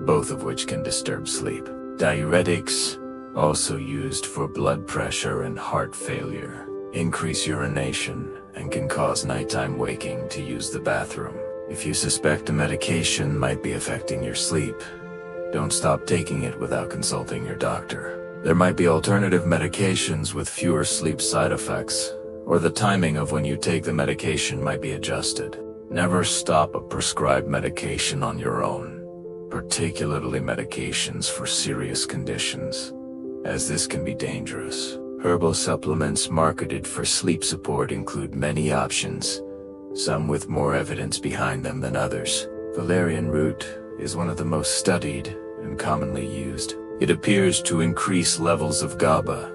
both of which can disturb sleep. Diuretics, also used for blood pressure and heart failure, increase urination and can cause nighttime waking to use the bathroom. If you suspect a medication might be affecting your sleep, don't stop taking it without consulting your doctor. There might be alternative medications with fewer sleep side effects, or the timing of when you take the medication might be adjusted. Never stop a prescribed medication on your own, particularly medications for serious conditions, as this can be dangerous. Herbal supplements marketed for sleep support include many options, some with more evidence behind them than others. Valerian root is one of the most studied and commonly used. It appears to increase levels of GABA,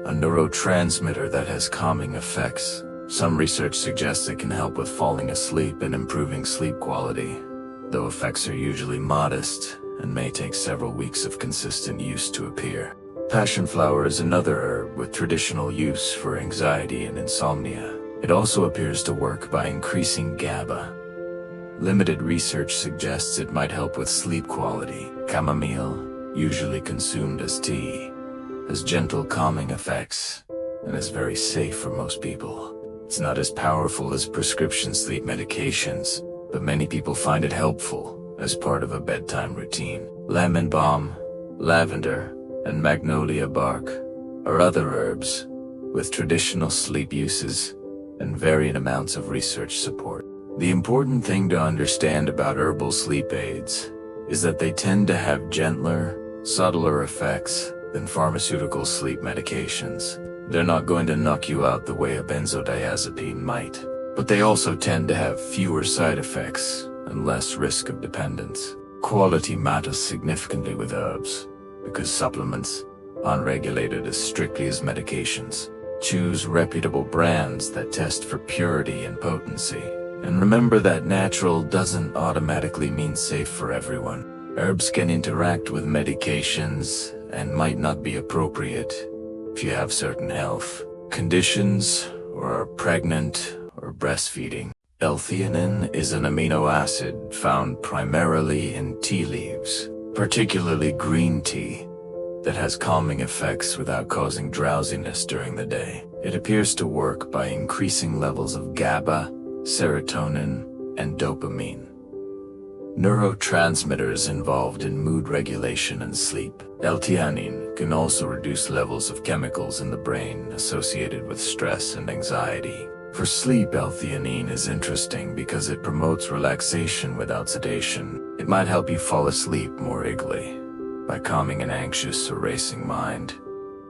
a neurotransmitter that has calming effects Some research suggests it can help with falling asleep and improving sleep quality, though effects are usually modest and may take several weeks of consistent use to appear. Passion flower is another herb with traditional use for anxiety and insomnia. It also appears to work by increasing GABA. Limited research suggests it might help with sleep quality. Chamomile, usually consumed as tea, has gentle calming effects and is very safe for most people. It's not as powerful as prescription sleep medications, but many people find it helpful as part of a bedtime routine. Lemon balm, lavender, and magnolia bark are other herbs with traditional sleep uses and varying amounts of research support. The important thing to understand about herbal sleep aids is that they tend to have gentler, subtler effects than pharmaceutical sleep medications. They're not going to knock you out the way a benzodiazepine might, but they also tend to have fewer side effects and less risk of dependence. Quality matters significantly with herbs, because supplements aren't regulated as strictly as medications. Choose reputable brands that test for purity and potency. And remember that natural doesn't automatically mean safe for everyone. Herbs can interact with medications and might not be appropriate if you have certain health conditions or are pregnant or breastfeeding. L-theanine is an amino acid found primarily in tea leaves, particularly green tea, that has calming effects without causing drowsiness during the day. It appears to work by increasing levels of GABA, serotonin, and dopamine, neurotransmitters involved in mood regulation and sleep. L-theanine can also reduce levels of chemicals in the brain associated with stress and anxiety. For sleep, L-theanine is interesting because it promotes relaxation without sedation. It might help you fall asleep more easily by calming an anxious or racing mind,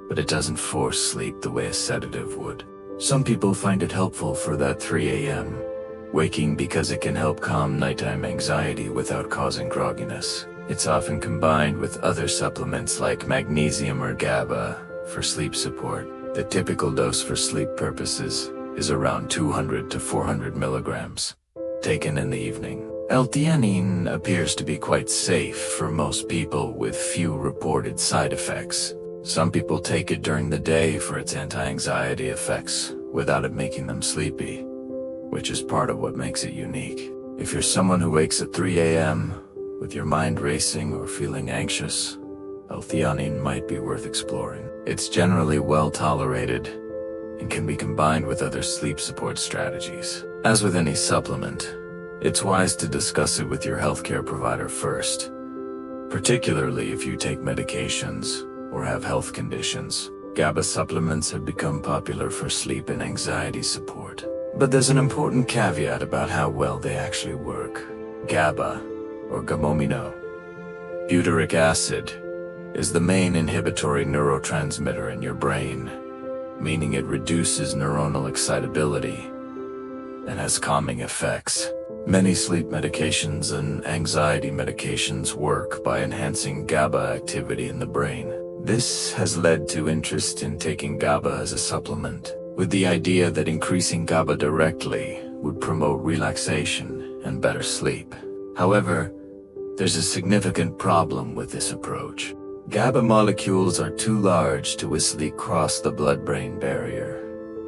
but it doesn't force sleep the way a sedative would. Some people find it helpful for that 3 a.m. waking because it can help calm nighttime anxiety without causing grogginess. It's often combined with other supplements like magnesium or GABA for sleep support. The typical dose for sleep purposes is around 200 to 400 milligrams, taken in the evening. L-theanine appears to be quite safe for most people with few reported side effects. Some people take it during the day for its anti-anxiety effects without it making them sleepy, which is part of what makes it unique. If you're someone who wakes at 3 a.m. with your mind racing or feeling anxious, L-theanine might be worth exploring. It's generally well tolerated and can be combined with other sleep support strategies. As with any supplement, it's wise to discuss it with your healthcare provider first, particularly if you take medications or have health conditions. GABA supplements have become popular for sleep and anxiety support, but there's an important caveat about how well they actually work. GABA, or gamomino, butyric acid, is the main inhibitory neurotransmitter in your brain, meaning it reduces neuronal excitability and has calming effects. Many sleep medications and anxiety medications work by enhancing GABA activity in the brain. This has led to interest in taking GABA as a supplement, with the idea that increasing GABA directly would promote relaxation and better sleep. However, there's a significant problem with this approach. GABA molecules are too large to easily cross the blood-brain barrier,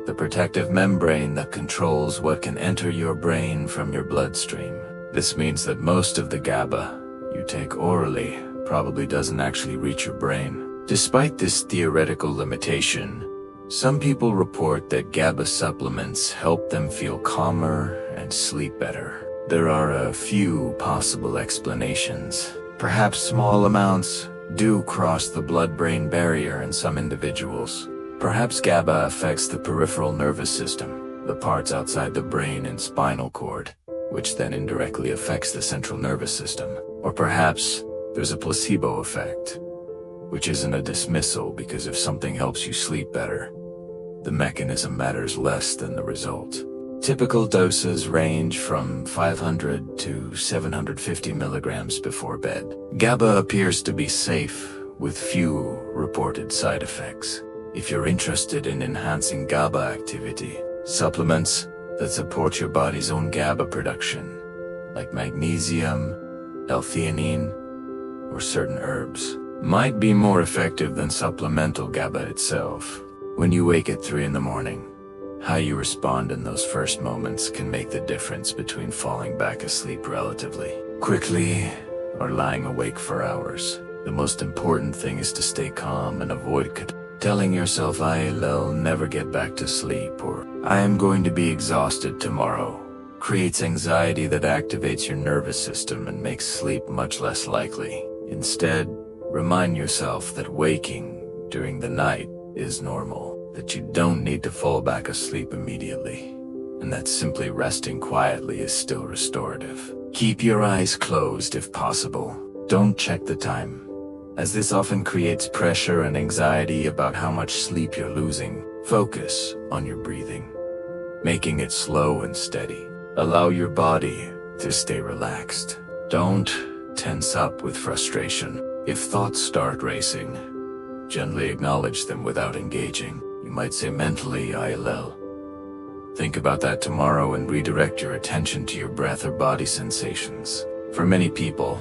the protective membrane that controls what can enter your brain from your bloodstream. This means that most of the GABA you take orally probably doesn't actually reach your brain. Despite this theoretical limitation, some people report that GABA supplements help them feel calmer and sleep better. There are a few possible explanations. Perhaps small amounts do cross the blood-brain barrier in some individuals. Perhaps GABA affects the peripheral nervous system, the parts outside the brain and spinal cord, which then indirectly affects the central nervous system. Or perhaps there's a placebo effect, which isn't a dismissal because if something helps you sleep better, the mechanism matters less than the result. Typical doses range from 500 to 750 milligrams before bed. GABA appears to be safe with few reported side effects. If you're interested in enhancing GABA activity, Supplements that support your body's own GABA production, like magnesium, L-theanine, or certain herbs, might be more effective than supplemental GABA itself. When you wake at 3 in the morning, how you respond in those first moments can make the difference between falling back asleep relatively quickly or lying awake for hours. The most important thing is to stay calm and avoid telling yourself I'll never get back to sleep or I am going to be exhausted tomorrow. Creates anxiety that activates your nervous system and makes sleep much less likely. Instead, remind yourself that waking during the night is normal, that you don't need to fall back asleep immediately, and that simply resting quietly is still restorative. Keep your eyes closed if possible. Don't check the time, as this often creates pressure and anxiety about how much sleep you're losing. Focus on your breathing, making it slow and steady. Allow your body to stay relaxed. Don't tense up with frustration. If thoughts start racing, gently acknowledge them without engaging. You might say mentally, I'll think about that tomorrow, and redirect your attention to your breath or body sensations. For many people,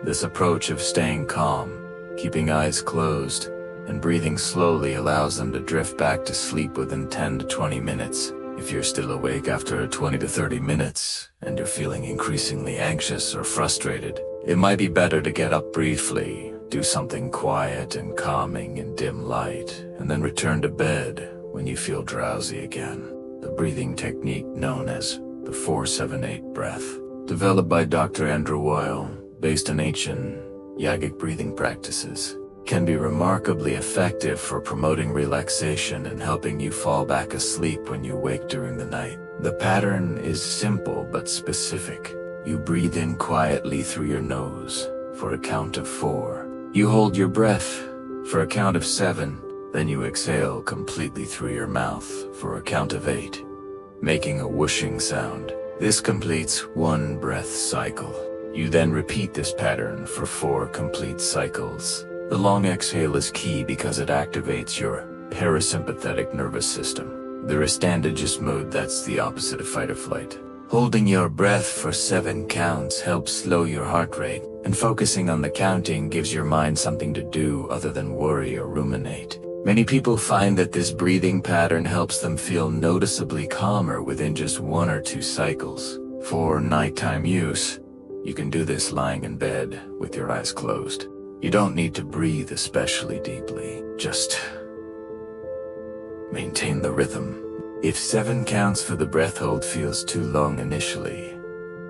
this approach of staying calm, keeping eyes closed, and breathing slowly allows them to drift back to sleep within 10 to 20 minutes. If you're still awake after 20 to 30 minutes, and you're feeling increasingly anxious or frustrated, it might be better to get up briefly, do something quiet and calming in dim light, and then return to bed when you feel drowsy again. The breathing technique known as the 4-7-8 breath, developed by Dr. Andrew Weil, based on ancient yogic breathing practices, can be remarkably effective for promoting relaxation and helping you fall back asleep when you wake during the night. The pattern is simple but specific. You breathe in quietly through your nose for a count of 4. You hold your breath for a count of 7. Then you exhale completely through your mouth for a count of 8, making a whooshing sound. This completes one breath cycle. You then repeat this pattern for 4 complete cycles. The long exhale is key because it activates your parasympathetic nervous system, the rest digest mode that's the opposite of fight or flight. Holding your breath for 7 counts helps slow your heart rate, and focusing on the counting gives your mind something to do other than worry or ruminate. Many people find that this breathing pattern helps them feel noticeably calmer within just 1 or 2 cycles. For nighttime use, you can do this lying in bed with your eyes closed. You don't need to breathe especially deeply, just maintain the rhythm. If 7 counts for the breath hold feels too long initially,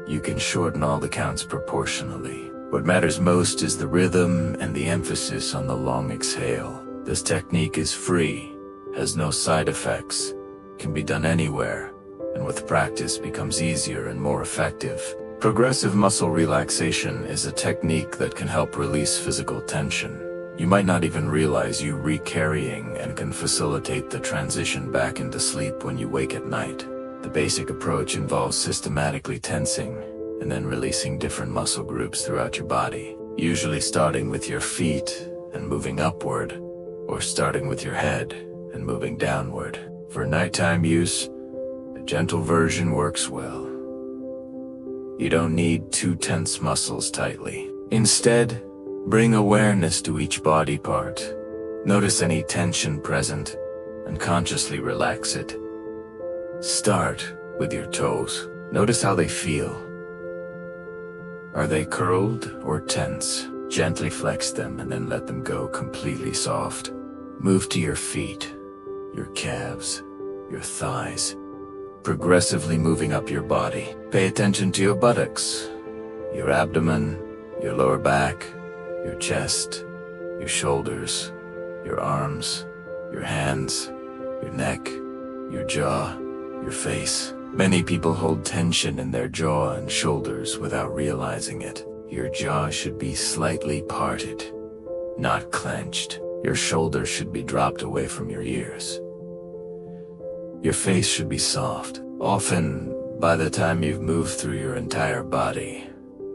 you can shorten all the counts proportionally. What matters most is the rhythm and the emphasis on the long exhale. This technique is free, has no side effects, can be done anywhere, and with practice becomes easier and more effective. Progressive muscle relaxation is a technique that can help release physical tension. You might not even realize you re-carrying and can facilitate the transition back into sleep when you wake at night. The basic approach involves systematically tensing and then releasing different muscle groups throughout your body, usually starting with your feet and moving upward, or starting with your head and moving downward. For nighttime use, a gentle version works well. You don't need to tense muscles tightly. Instead, bring awareness to each body part. Notice any tension present and consciously relax it. Start with your toes. Notice how they feel. Are they curled or tense? Gently flex them and then let them go completely soft. Move to your feet, your calves, your thighs, progressively moving up your body. Pay attention to your buttocks, your abdomen, your lower back, your chest, your shoulders, your arms, your hands, your neck, your jaw, your face. Many people hold tension in their jaw and shoulders without realizing it. Your jaw should be slightly parted, not clenched. Your shoulders should be dropped away from your ears. Your face should be soft. Often, by the time you've moved through your entire body,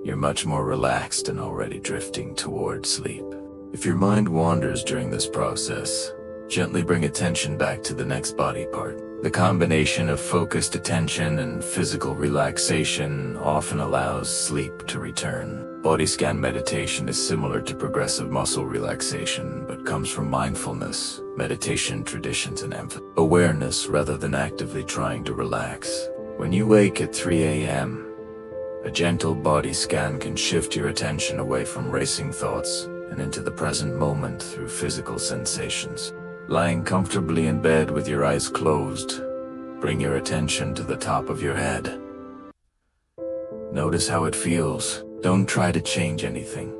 you're much more relaxed and already drifting toward sleep. If your mind wanders during this process, gently bring attention back to the next body part. The combination of focused attention and physical relaxation often allows sleep to return. Body scan meditation is similar to progressive muscle relaxation, but comes from mindfulness, meditation traditions, and awareness rather than actively trying to relax. When you wake at 3 a.m., a gentle body scan can shift your attention away from racing thoughts and into the present moment through physical sensations. Lying comfortably in bed with your eyes closed, bring your attention to the top of your head. Notice how it feels. Don't try to change anything.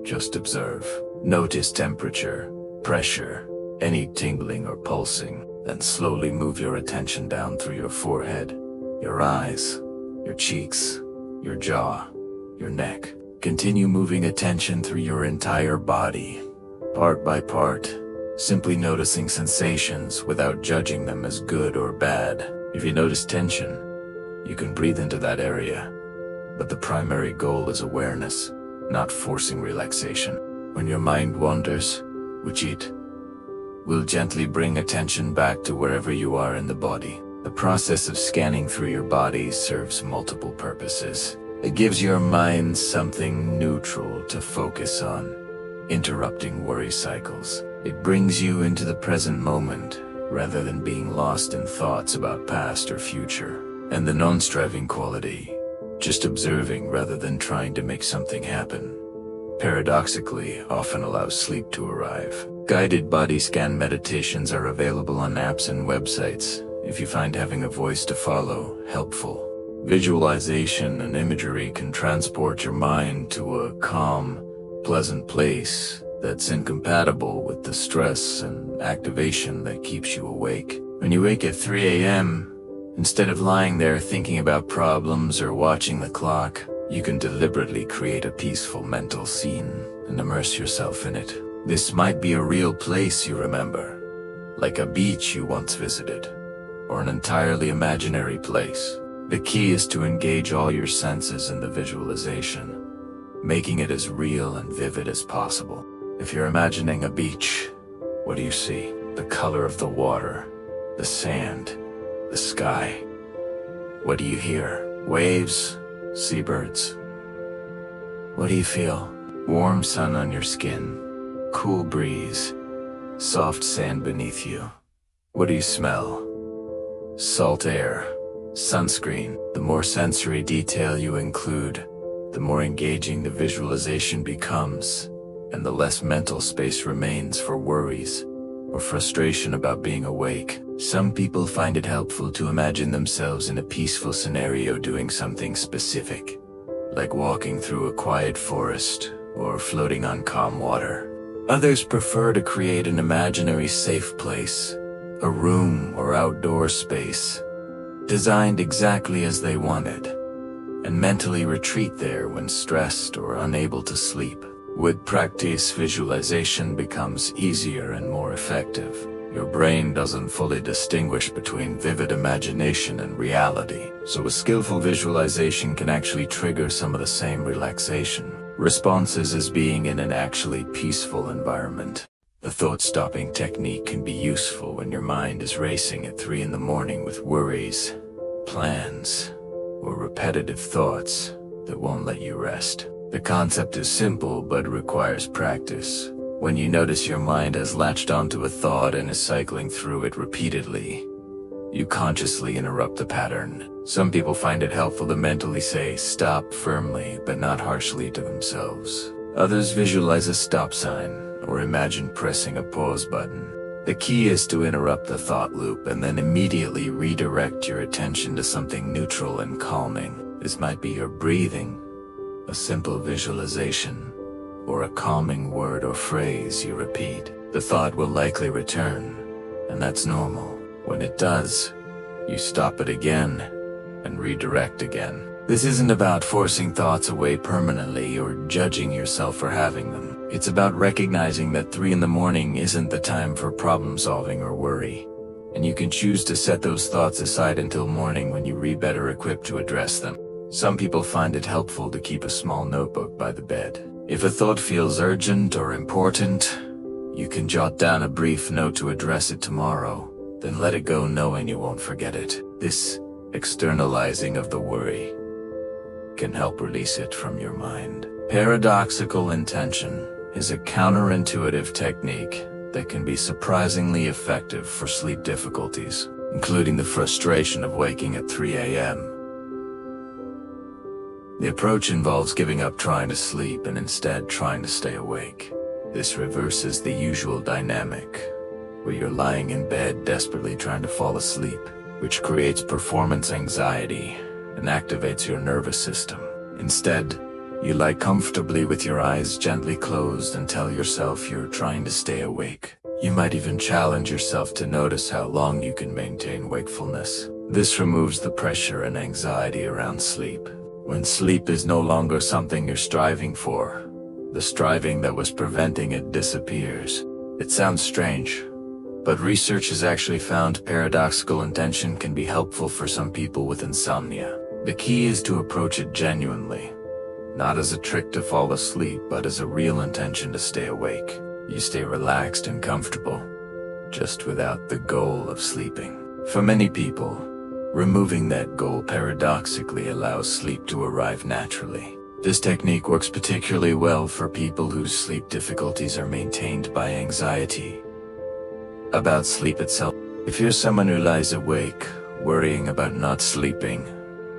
Just observe. Notice temperature, pressure, any tingling or pulsing. Then slowly move your attention down through your forehead, your eyes, your cheeks, your jaw, your neck. Continue moving attention through your entire body, part by part, simply noticing sensations without judging them as good or bad. If you notice tension, you can breathe into that area. But the primary goal is awareness, not forcing relaxation. When your mind wanders, we'll gently bring attention back to wherever you are in the body. The process of scanning through your body serves multiple purposes. It gives your mind something neutral to focus on, interrupting worry cycles. It brings you into the present moment, rather than being lost in thoughts about past or future. And the non-striving quality, just observing rather than trying to make something happen, paradoxically often allows sleep to arrive. Guided body scan meditations are available on apps and websites if you find having a voice to follow helpful. Visualization and imagery can transport your mind to a calm, pleasant place that's incompatible with the stress and activation that keeps you awake. When you wake at 3 a.m., instead of lying there thinking about problems or watching the clock, you can deliberately create a peaceful mental scene and immerse yourself in it. This might be a real place you remember, like a beach you once visited, or an entirely imaginary place. The key is to engage all your senses in the visualization, making it as real and vivid as possible. If you're imagining a beach, what do you see? The color of the water, the sand, the sky. What do you hear? Waves, seabirds. What do you feel? Warm sun on your skin, cool breeze, soft sand beneath you. What do you smell? Salt air, sunscreen. The more sensory detail you include, the more engaging the visualization becomes, and the less mental space remains for worries or frustration about being awake. Some people find it helpful to imagine themselves in a peaceful scenario doing something specific, like walking through a quiet forest or floating on calm water. Others prefer to create an imaginary safe place, a room or outdoor space, designed exactly as they want it, and mentally retreat there when stressed or unable to sleep. With practice, visualization becomes easier and more effective. Your brain doesn't fully distinguish between vivid imagination and reality, so a skillful visualization can actually trigger some of the same relaxation responses as being in an actually peaceful environment. The thought-stopping technique can be useful when your mind is racing at 3 in the morning with worries, plans, or repetitive thoughts that won't let you rest. The concept is simple but requires practice. When you notice your mind has latched onto a thought and is cycling through it repeatedly, you consciously interrupt the pattern. Some people find it helpful to mentally say stop firmly but not harshly to themselves. Others visualize a stop sign or imagine pressing a pause button. The key is to interrupt the thought loop and then immediately redirect your attention to something neutral and calming. This might be your breathing, a simple visualization, or a calming word or phrase you repeat. The thought will likely return, and that's normal. When it does, you stop it again and redirect again. This isn't about forcing thoughts away permanently or judging yourself for having them. It's about recognizing that 3 in the morning isn't the time for problem solving or worry, and you can choose to set those thoughts aside until morning when you're better equipped to address them. Some people find it helpful to keep a small notebook by the bed. If a thought feels urgent or important, you can jot down a brief note to address it tomorrow, then let it go knowing you won't forget it. This externalizing of the worry can help release it from your mind. Paradoxical intention is a counterintuitive technique that can be surprisingly effective for sleep difficulties, including the frustration of waking at 3 a.m. The approach involves giving up trying to sleep and instead trying to stay awake. This reverses the usual dynamic, where you're lying in bed desperately trying to fall asleep, which creates performance anxiety and activates your nervous system. Instead, you lie comfortably with your eyes gently closed and tell yourself you're trying to stay awake. You might even challenge yourself to notice how long you can maintain wakefulness. This removes the pressure and anxiety around sleep. When sleep is no longer something you're striving for, the striving that was preventing it disappears. It sounds strange, but research has actually found paradoxical intention can be helpful for some people with insomnia. The key is to approach it genuinely, not as a trick to fall asleep, but as a real intention to stay awake. You stay relaxed and comfortable, just without the goal of sleeping. For many people, removing that goal paradoxically allows sleep to arrive naturally. This technique works particularly well for people whose sleep difficulties are maintained by anxiety about sleep itself. If you're someone who lies awake, worrying about not sleeping,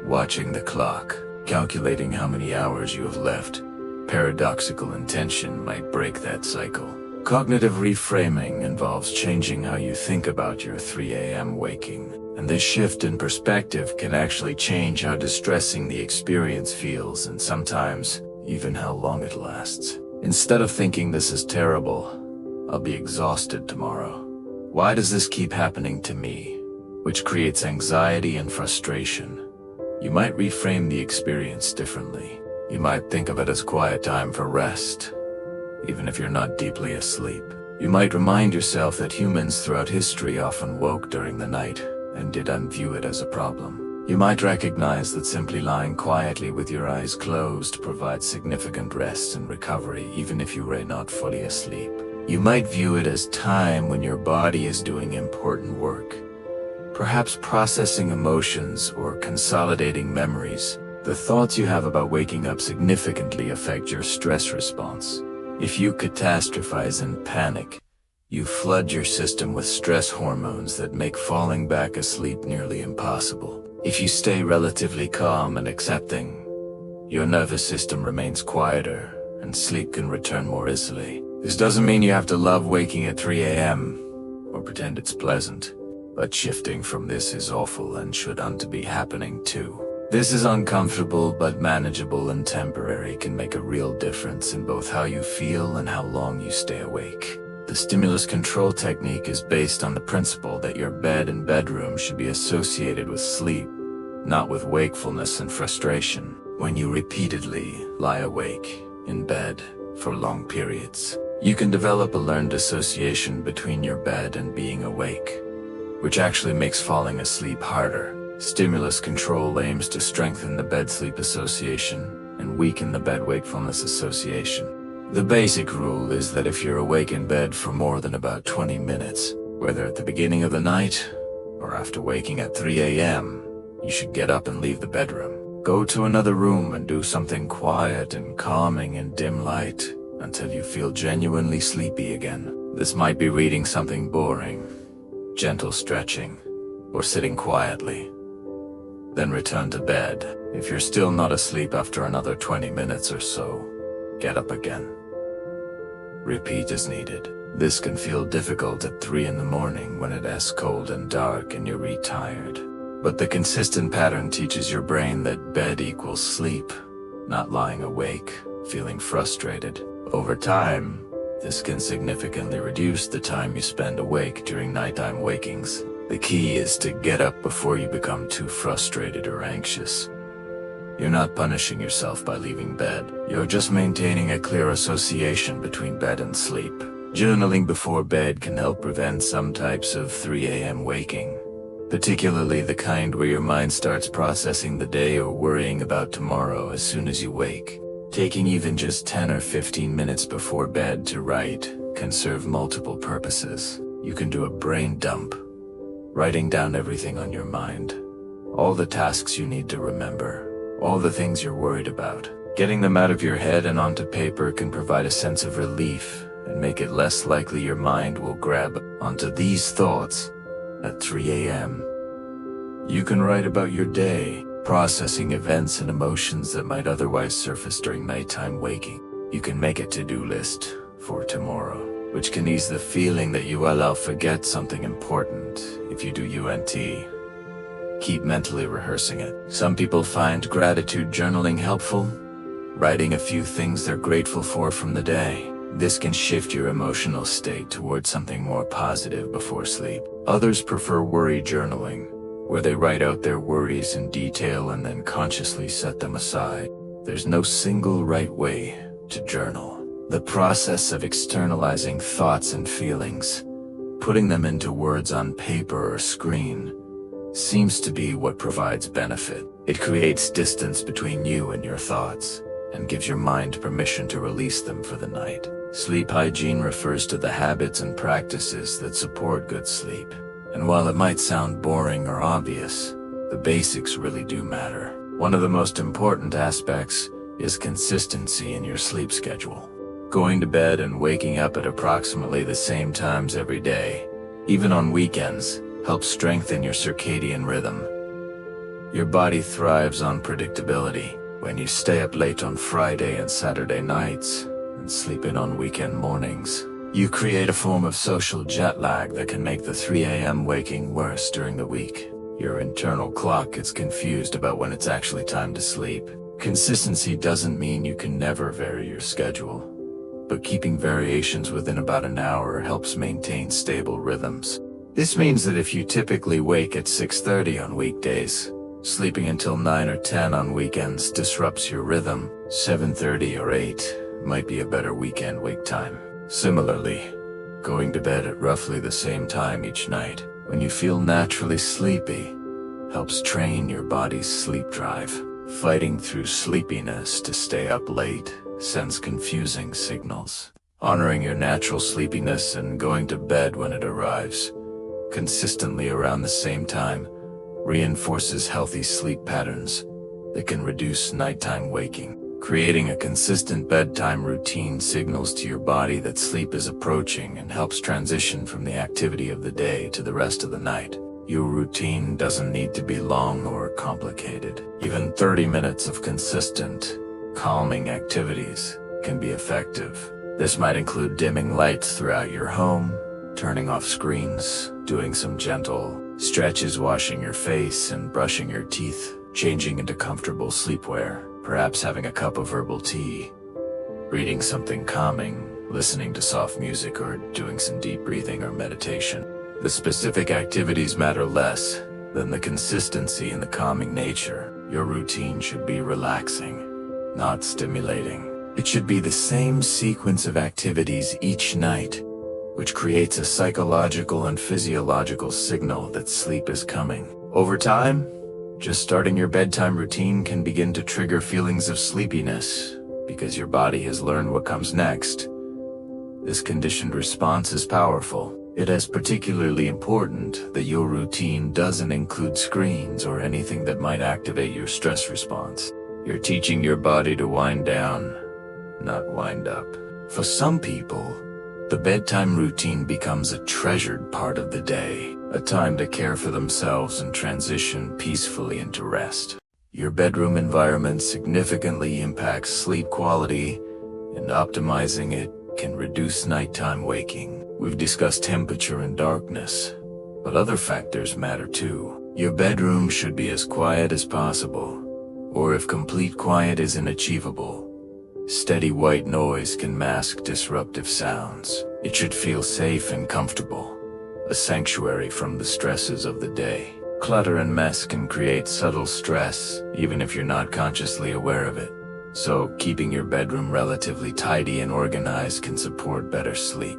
watching the clock, calculating how many hours you have left, paradoxical intention might break that cycle. Cognitive reframing involves changing how you think about your 3 a.m. waking, and this shift in perspective can actually change how distressing the experience feels and sometimes even how long it lasts. Instead of thinking this is terrible, I'll be exhausted tomorrow. Why does this keep happening to me? Which creates anxiety and frustration. You might reframe the experience differently. You might think of it as quiet time for rest, even if you're not deeply asleep. You might remind yourself that humans throughout history often woke during the night and didn't view it as a problem. You might recognize that simply lying quietly with your eyes closed provides significant rest and recovery even if you were not fully asleep. You might view it as time when your body is doing important work, perhaps processing emotions or consolidating memories. The thoughts you have about waking up significantly affect your stress response. If you catastrophize and panic, you flood your system with stress hormones that make falling back asleep nearly impossible. If you stay relatively calm and accepting, your nervous system remains quieter and sleep can return more easily. This doesn't mean you have to love waking at 3 a.m. or pretend it's pleasant, but shifting from this is awful and shouldn't be happening too. This is uncomfortable but manageable and temporary, can make a real difference in both how you feel and how long you stay awake. The stimulus control technique is based on the principle that your bed and bedroom should be associated with sleep, not with wakefulness and frustration. When you repeatedly lie awake in bed for long periods, you can develop a learned association between your bed and being awake, which actually makes falling asleep harder. Stimulus control aims to strengthen the bed-sleep association and weaken the bed-wakefulness association. The basic rule is that if you're awake in bed for more than about 20 minutes, whether at the beginning of the night or after waking at 3 a.m., you should get up and leave the bedroom. Go to another room and do something quiet and calming in dim light until you feel genuinely sleepy again. This might be reading something boring, gentle stretching, or sitting quietly. Then return to bed. If you're still not asleep after another 20 minutes or so, get up again. Repeat as needed. This can feel difficult at 3 in the morning when it is cold and dark and you're retired. But the consistent pattern teaches your brain that bed equals sleep, not lying awake, feeling frustrated. Over time, this can significantly reduce the time you spend awake during nighttime wakings. The key is to get up before you become too frustrated or anxious. You're not punishing yourself by leaving bed. You're just maintaining a clear association between bed and sleep. Journaling before bed can help prevent some types of 3 a.m. waking, particularly the kind where your mind starts processing the day or worrying about tomorrow as soon as you wake. Taking even just 10 or 15 minutes before bed to write can serve multiple purposes. You can do a brain dump, writing down everything on your mind. All the tasks you need to remember, all the things you're worried about. Getting them out of your head and onto paper can provide a sense of relief and make it less likely your mind will grab onto these thoughts at 3 a.m. You can write about your day, processing events and emotions that might otherwise surface during nighttime waking. You can make a to-do list for tomorrow, which can ease the feeling that you will forget something important if you do UNT. Keep mentally rehearsing it. Some people find gratitude journaling helpful, writing a few things they're grateful for from the day. This can shift your emotional state towards something more positive before sleep. Others prefer worry journaling, where they write out their worries in detail and then consciously set them aside. There's no single right way to journal. The process of externalizing thoughts and feelings, putting them into words on paper or screen, seems to be what provides benefit. It creates distance between you and your thoughts, and gives your mind permission to release them for the night. Sleep hygiene refers to the habits and practices that support good sleep. And while it might sound boring or obvious, the basics really do matter. One of the most important aspects is consistency in your sleep schedule. Going to bed and waking up at approximately the same times every day, even on weekends, helps strengthen your circadian rhythm. Your body thrives on predictability. When you stay up late on Friday and Saturday nights and sleep in on weekend mornings, you create a form of social jet lag that can make the 3 a.m. waking worse during the week. Your internal clock gets confused about when it's actually time to sleep. Consistency doesn't mean you can never vary your schedule, but keeping variations within about an hour helps maintain stable rhythms. This means that if you typically wake at 6:30 on weekdays, sleeping until 9 or 10 on weekends disrupts your rhythm. 7:30 or 8 might be a better weekend wake time. Similarly, going to bed at roughly the same time each night, when you feel naturally sleepy, helps train your body's sleep drive. Fighting through sleepiness to stay up late sends confusing signals. Honoring your natural sleepiness and going to bed when it arrives, consistently around the same time, reinforces healthy sleep patterns that can reduce nighttime waking. Creating a consistent bedtime routine signals to your body that sleep is approaching and helps transition from the activity of the day to the rest of the night. Your routine doesn't need to be long or complicated. Even 30 minutes of consistent, calming activities can be effective. This might include dimming lights throughout your home, turning off screens, doing some gentle stretches, washing your face and brushing your teeth, changing into comfortable sleepwear, perhaps having a cup of herbal tea, reading something calming, listening to soft music, or doing some deep breathing or meditation. The specific activities matter less than the consistency and the calming nature. Your routine should be relaxing, not stimulating. It should be the same sequence of activities each night, which creates a psychological and physiological signal that sleep is coming. Over time, just starting your bedtime routine can begin to trigger feelings of sleepiness because your body has learned what comes next. This conditioned response is powerful. It is particularly important that your routine doesn't include screens or anything that might activate your stress response. You're teaching your body to wind down, not wind up. For some people, the bedtime routine becomes a treasured part of the day, a time to care for themselves and transition peacefully into rest. Your bedroom environment significantly impacts sleep quality, and optimizing it can reduce nighttime waking. We've discussed temperature and darkness, but other factors matter too. Your bedroom should be as quiet as possible, or if complete quiet isn't achievable, steady white noise can mask disruptive sounds. It should feel safe and comfortable, a sanctuary from the stresses of the day. Clutter and mess can create subtle stress, even if you're not consciously aware of it. So, keeping your bedroom relatively tidy and organized can support better sleep.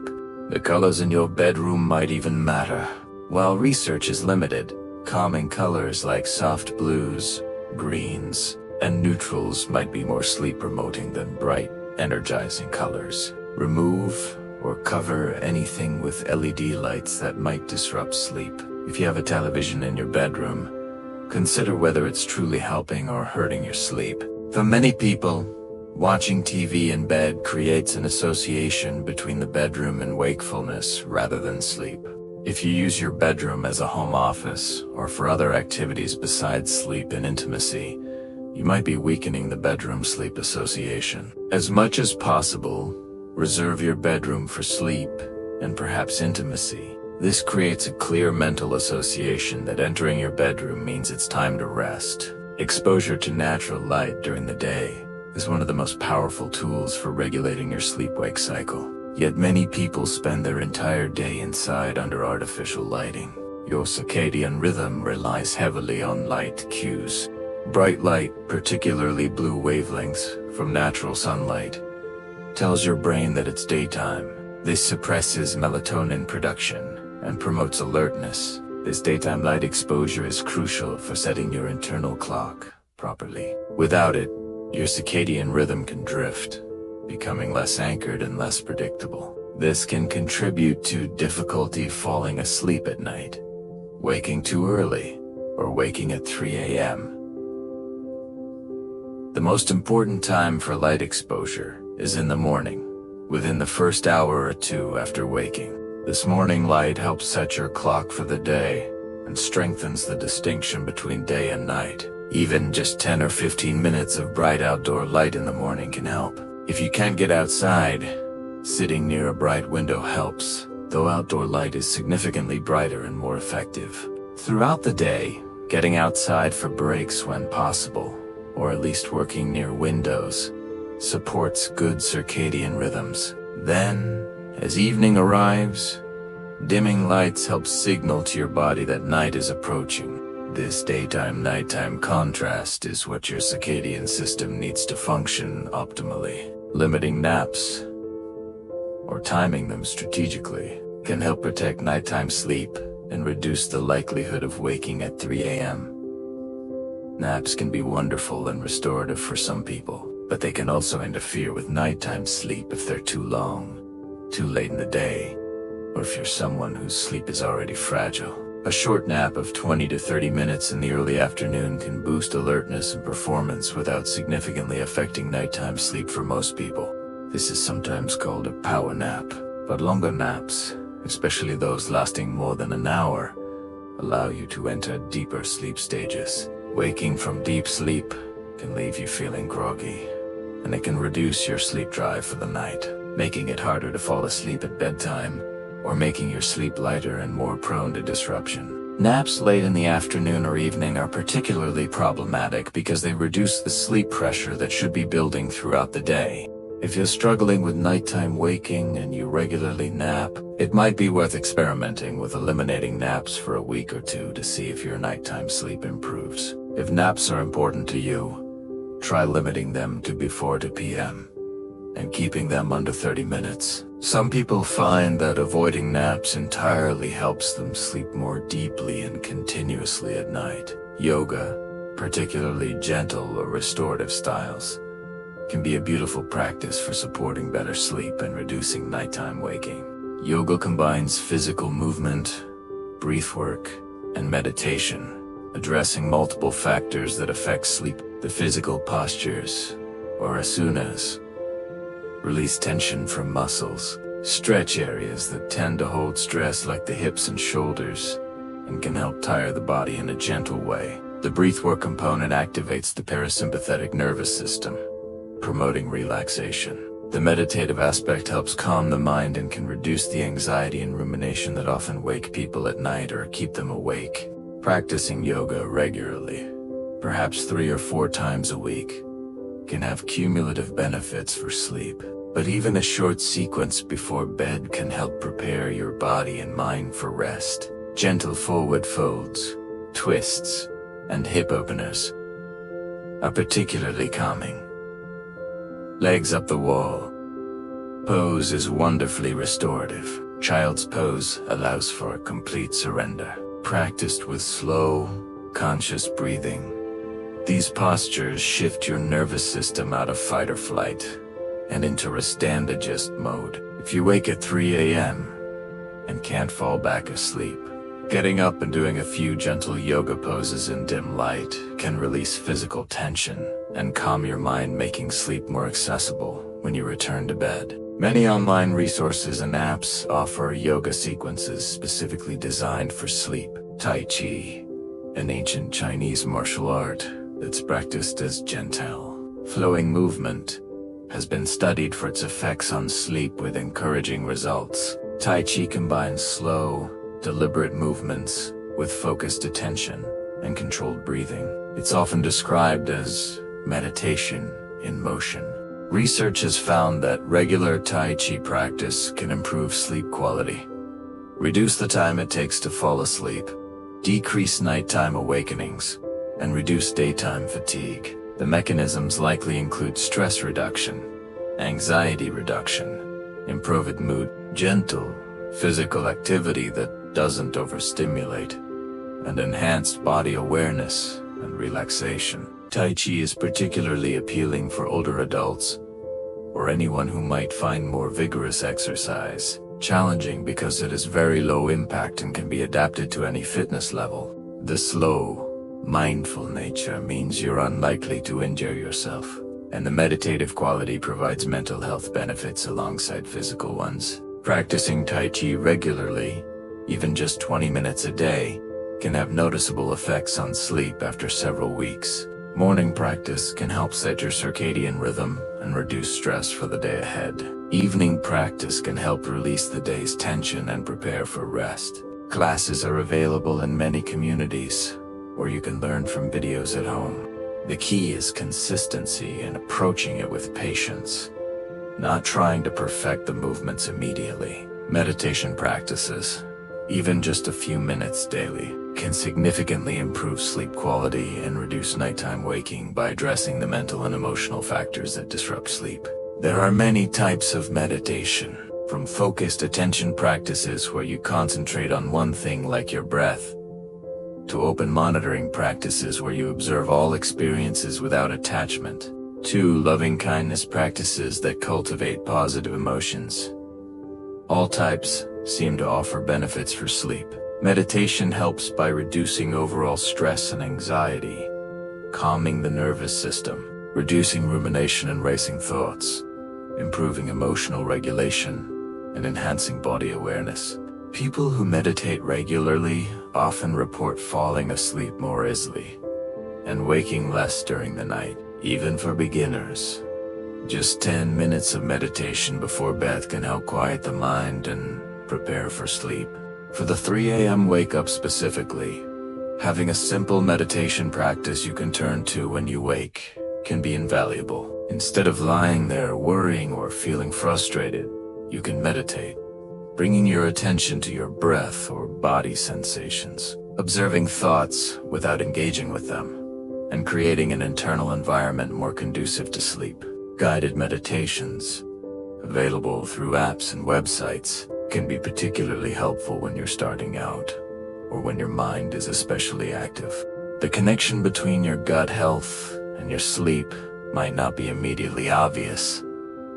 The colors in your bedroom might even matter. While research is limited, calming colors like soft blues, greens, and neutrals might be more sleep-promoting than bright, energizing colors. Remove or cover anything with LED lights that might disrupt sleep. If you have a television in your bedroom, consider whether it's truly helping or hurting your sleep. For many people, watching TV in bed creates an association between the bedroom and wakefulness rather than sleep. If you use your bedroom as a home office or for other activities besides sleep and intimacy, you might be weakening the bedroom-sleep association. As much as possible, reserve your bedroom for sleep and perhaps intimacy. This creates a clear mental association that entering your bedroom means it's time to rest. Exposure to natural light during the day is one of the most powerful tools for regulating your sleep-wake cycle. Yet many people spend their entire day inside under artificial lighting. Your circadian rhythm relies heavily on light cues. Bright light, particularly blue wavelengths from natural sunlight, tells your brain that it's daytime. This suppresses melatonin production and promotes alertness. This daytime light exposure is crucial for setting your internal clock properly. Without it, your circadian rhythm can drift, becoming less anchored and less predictable. This can contribute to difficulty falling asleep at night, waking too early, or waking at 3 a.m. The most important time for light exposure is in the morning, within the first hour or two after waking. This morning light helps set your clock for the day and strengthens the distinction between day and night. Even just 10 or 15 minutes of bright outdoor light in the morning can help. If you can't get outside, sitting near a bright window helps, though outdoor light is significantly brighter and more effective. Throughout the day, getting outside for breaks when possible, or at least working near windows, supports good circadian rhythms. Then, as evening arrives, dimming lights help signal to your body that night is approaching. This daytime-nighttime contrast is what your circadian system needs to function optimally. Limiting naps, or timing them strategically, can help protect nighttime sleep and reduce the likelihood of waking at 3 a.m. Naps can be wonderful and restorative for some people, but they can also interfere with nighttime sleep if they're too long, too late in the day, or if you're someone whose sleep is already fragile. A short nap of 20 to 30 minutes in the early afternoon can boost alertness and performance without significantly affecting nighttime sleep for most people. This is sometimes called a power nap, but longer naps, especially those lasting more than an hour, allow you to enter deeper sleep stages. Waking from deep sleep can leave you feeling groggy, and it can reduce your sleep drive for the night, making it harder to fall asleep at bedtime, or making your sleep lighter and more prone to disruption. Naps late in the afternoon or evening are particularly problematic because they reduce the sleep pressure that should be building throughout the day. If you're struggling with nighttime waking and you regularly nap, it might be worth experimenting with eliminating naps for a week or two to see if your nighttime sleep improves. If naps are important to you, try limiting them to before 2 p.m. and keeping them under 30 minutes. Some people find that avoiding naps entirely helps them sleep more deeply and continuously at night. Yoga, particularly gentle or restorative styles, can be a beautiful practice for supporting better sleep and reducing nighttime waking. Yoga combines physical movement, breath work, and meditation, addressing multiple factors that affect sleep. The physical postures, or asanas, release tension from muscles, stretch areas that tend to hold stress like the hips and shoulders, and can help tire the body in a gentle way. The breathwork component activates the parasympathetic nervous system, promoting relaxation. The meditative aspect helps calm the mind and can reduce the anxiety and rumination that often wake people at night or keep them awake. Practicing yoga regularly, perhaps 3 or 4 times a week, can have cumulative benefits for sleep. But even a short sequence before bed can help prepare your body and mind for rest. Gentle forward folds, twists, and hip openers are particularly calming. Legs up the wall pose is wonderfully restorative. Child's pose allows for a complete surrender. Practiced with slow, conscious breathing, these postures shift your nervous system out of fight or flight and into rest and digest mode. If you wake at 3 a.m. and can't fall back asleep, Getting up and doing a few gentle yoga poses in dim light can release physical tension and calm your mind, making sleep more accessible when you return to bed. Many online resources and apps offer yoga sequences specifically designed for sleep. Tai Chi, an ancient Chinese martial art that's practiced as gentle, flowing movement, has been studied for its effects on sleep with encouraging results. Tai Chi combines slow, deliberate movements with focused attention and controlled breathing. It's often described as meditation in motion. Research has found that regular Tai Chi practice can improve sleep quality, reduce the time it takes to fall asleep, decrease nighttime awakenings, and reduce daytime fatigue. The mechanisms likely include stress reduction, anxiety reduction, improved mood, gentle physical activity that doesn't overstimulate, and enhanced body awareness and relaxation. Tai Chi is particularly appealing for older adults or anyone who might find more vigorous exercise challenging because it is very low impact and can be adapted to any fitness level. The slow, mindful nature means you're unlikely to injure yourself, and the meditative quality provides mental health benefits alongside physical ones. Practicing Tai Chi regularly, even just 20 minutes a day, can have noticeable effects on sleep after several weeks. Morning practice can help set your circadian rhythm and reduce stress for the day ahead. Evening practice can help release the day's tension and prepare for rest. Classes are available in many communities, or you can learn from videos at home. The key is consistency and approaching it with patience, not trying to perfect the movements immediately. Meditation practices, even just a few minutes daily, can significantly improve sleep quality and reduce nighttime waking by addressing the mental and emotional factors that disrupt sleep. There are many types of meditation, from focused attention practices where you concentrate on one thing like your breath, to open monitoring practices where you observe all experiences without attachment, to loving-kindness practices that cultivate positive emotions. All types seem to offer benefits for sleep. Meditation helps by reducing overall stress and anxiety, calming the nervous system, reducing rumination and racing thoughts, improving emotional regulation, and enhancing body awareness. People who meditate regularly often report falling asleep more easily and waking less during the night. Even for beginners, just 10 minutes of meditation before bed can help quiet the mind and prepare for sleep. For the 3 a.m. wake-up specifically, having a simple meditation practice you can turn to when you wake can be invaluable. Instead of lying there worrying or feeling frustrated, you can meditate, bringing your attention to your breath or body sensations, observing thoughts without engaging with them, and creating an internal environment more conducive to sleep. Guided meditations, available through apps and websites, can be particularly helpful when you're starting out, or when your mind is especially active. The connection between your gut health and your sleep might not be immediately obvious,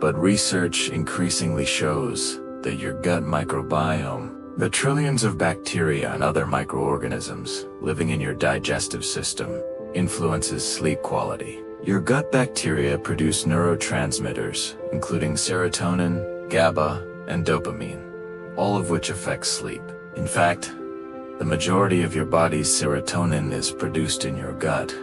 but research increasingly shows that your gut microbiome, the trillions of bacteria and other microorganisms living in your digestive system, influences sleep quality. Your gut bacteria produce neurotransmitters, including serotonin, GABA, and dopamine, all of which affect sleep. In fact, the majority of your body's serotonin is produced in your gut,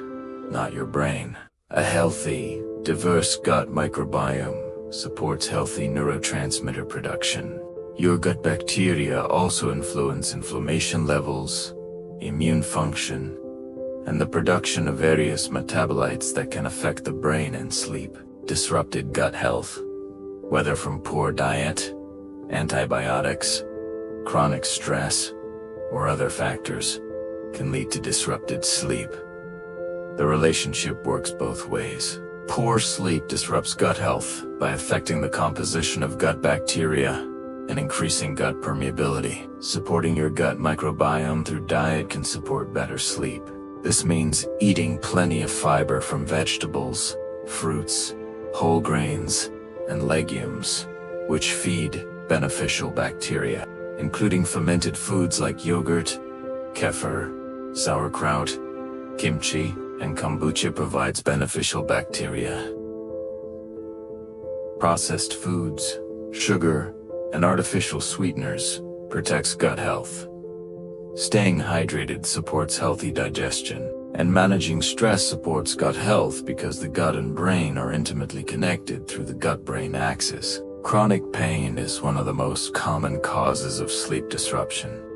not your brain. A healthy, diverse gut microbiome supports healthy neurotransmitter production. Your gut bacteria also influence inflammation levels, immune function, and the production of various metabolites that can affect the brain and sleep. Disrupted gut health, whether from poor diet, antibiotics, chronic stress, or other factors, can lead to disrupted sleep. The relationship works both ways. Poor sleep disrupts gut health by affecting the composition of gut bacteria and increasing gut permeability. Supporting your gut microbiome through diet can support better sleep. This means eating plenty of fiber from vegetables, fruits, whole grains, and legumes, which feed beneficial bacteria, including fermented foods like yogurt, Kefir, sauerkraut, kimchi, and kombucha provides beneficial bacteria. Processed foods, sugar, and artificial sweeteners protects gut health. Staying hydrated supports healthy digestion, and managing stress supports gut health because the gut and brain are intimately connected through the gut-brain axis. Chronic pain is one of the most common causes of sleep disruption,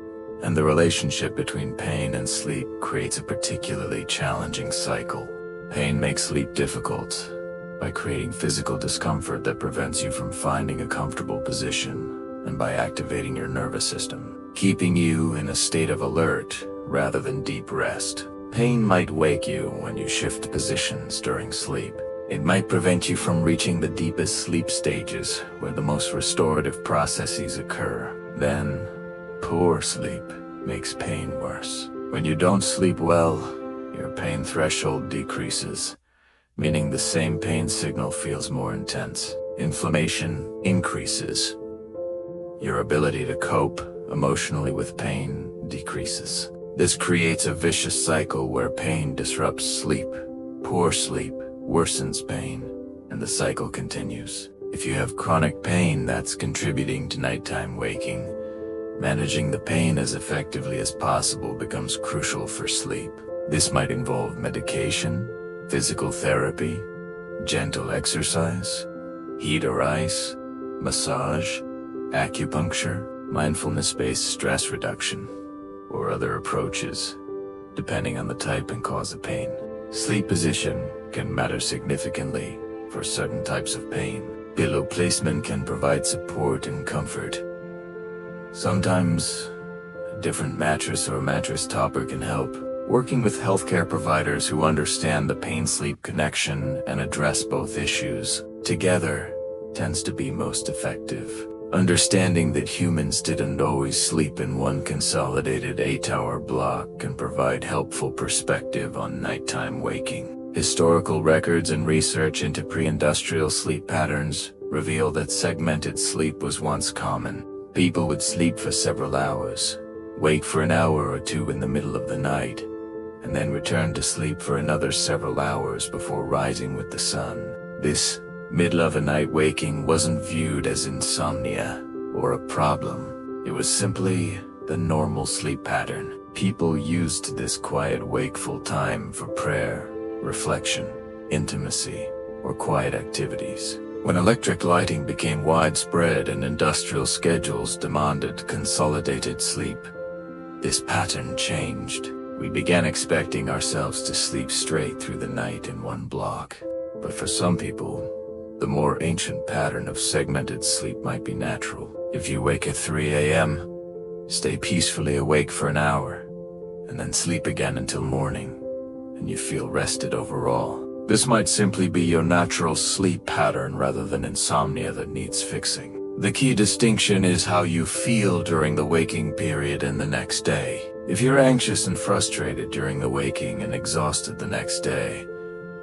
and the relationship between pain and sleep creates a particularly challenging cycle. Pain makes sleep difficult by creating physical discomfort that prevents you from finding a comfortable position, and by activating your nervous system, keeping you in a state of alert rather than deep rest. Pain might wake you when you shift positions during sleep. It might prevent you from reaching the deepest sleep stages where the most restorative processes occur. Then, poor sleep makes pain worse. When you don't sleep well, your pain threshold decreases, meaning the same pain signal feels more intense. Inflammation increases. Your ability to cope emotionally with pain decreases. This creates a vicious cycle where pain disrupts sleep. Poor sleep worsens pain, and the cycle continues. If you have chronic pain that's contributing to nighttime waking, managing the pain as effectively as possible becomes crucial for sleep. This might involve medication, physical therapy, gentle exercise, heat or ice, massage, acupuncture, mindfulness-based stress reduction, or other approaches, depending on the type and cause of pain. Sleep position can matter significantly for certain types of pain. Pillow placement can provide support and comfort. Sometimes, a different mattress or mattress topper can help. Working with healthcare providers who understand the pain-sleep connection and address both issues together tends to be most effective. Understanding that humans didn't always sleep in one consolidated 8-hour block can provide helpful perspective on nighttime waking. Historical records and research into pre-industrial sleep patterns reveal that segmented sleep was once common. People would sleep for several hours, wake for an hour or two in the middle of the night, and then return to sleep for another several hours before rising with the sun. This middle-of-the-night waking wasn't viewed as insomnia or a problem. It was simply the normal sleep pattern. People used this quiet, wakeful time for prayer, reflection, intimacy, or quiet activities. When electric lighting became widespread and industrial schedules demanded consolidated sleep, this pattern changed. We began expecting ourselves to sleep straight through the night in one block. But for some people, the more ancient pattern of segmented sleep might be natural. If you wake at 3 a.m., stay peacefully awake for an hour, and then sleep again until morning, and you feel rested overall. This might simply be your natural sleep pattern rather than insomnia that needs fixing. The key distinction is how you feel during the waking period and the next day. If you're anxious and frustrated during the waking and exhausted the next day,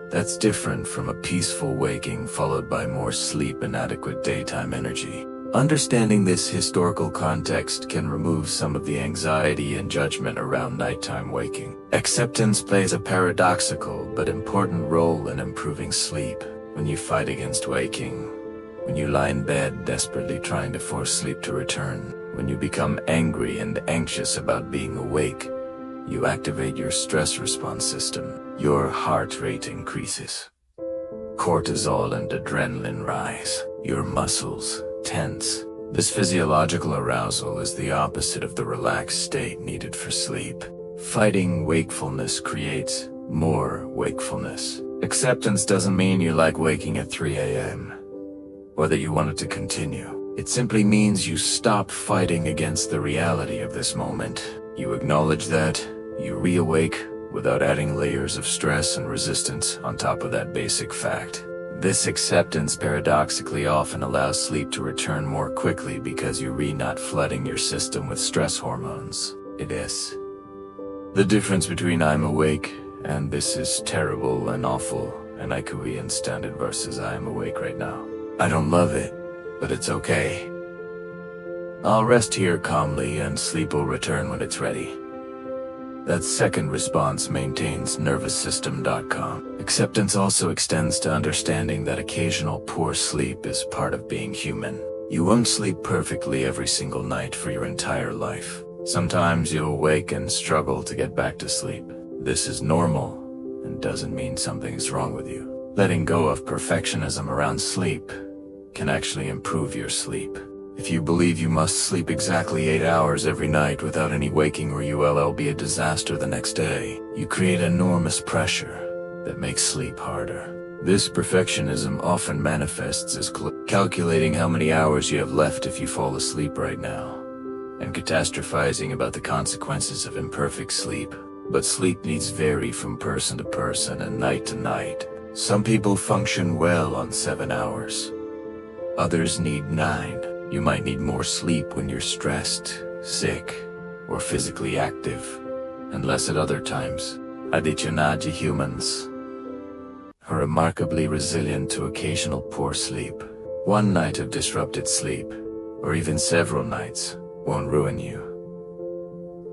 that's different from a peaceful waking followed by more sleep and adequate daytime energy. Understanding this historical context can remove some of the anxiety and judgment around nighttime waking. Acceptance plays a paradoxical but important role in improving sleep. When you fight against waking, when you lie in bed desperately trying to force sleep to return, when you become angry and anxious about being awake, you activate your stress response system. Your heart rate increases. Cortisol and adrenaline rise. Your muscles tense. This physiological arousal is the opposite of the relaxed state needed for sleep. Fighting wakefulness creates more wakefulness. Acceptance doesn't mean you like waking at 3 a.m. or that you want it to continue. It simply means you stop fighting against the reality of this moment. You acknowledge that, you reawake without adding layers of stress and resistance on top of that basic fact. This acceptance paradoxically often allows sleep to return more quickly because you're not flooding your system with stress hormones. It is the difference between I'm awake and this is terrible and awful and I could be standard versus I am awake right now. I don't love it, but it's okay. I'll rest here calmly and sleep will return when it's ready. That second response maintains nervoussystem.com. Acceptance also extends to understanding that occasional poor sleep is part of being human. You won't sleep perfectly every single night for your entire life. Sometimes you'll wake and struggle to get back to sleep. This is normal and doesn't mean something is wrong with you. Letting go of perfectionism around sleep can actually improve your sleep. If you believe you must sleep exactly 8 hours every night without any waking, or you'll be a disaster the next day, you create enormous pressure that makes sleep harder. This perfectionism often manifests as calculating how many hours you have left if you fall asleep right now, and catastrophizing about the consequences of imperfect sleep. But sleep needs vary from person to person and night to night. Some people function well on 7 hours. Others need 9. You might need more sleep when you're stressed, sick, or physically active, and less at other times. Adityanaji humans are remarkably resilient to occasional poor sleep. One night of disrupted sleep, or even several nights, won't ruin you.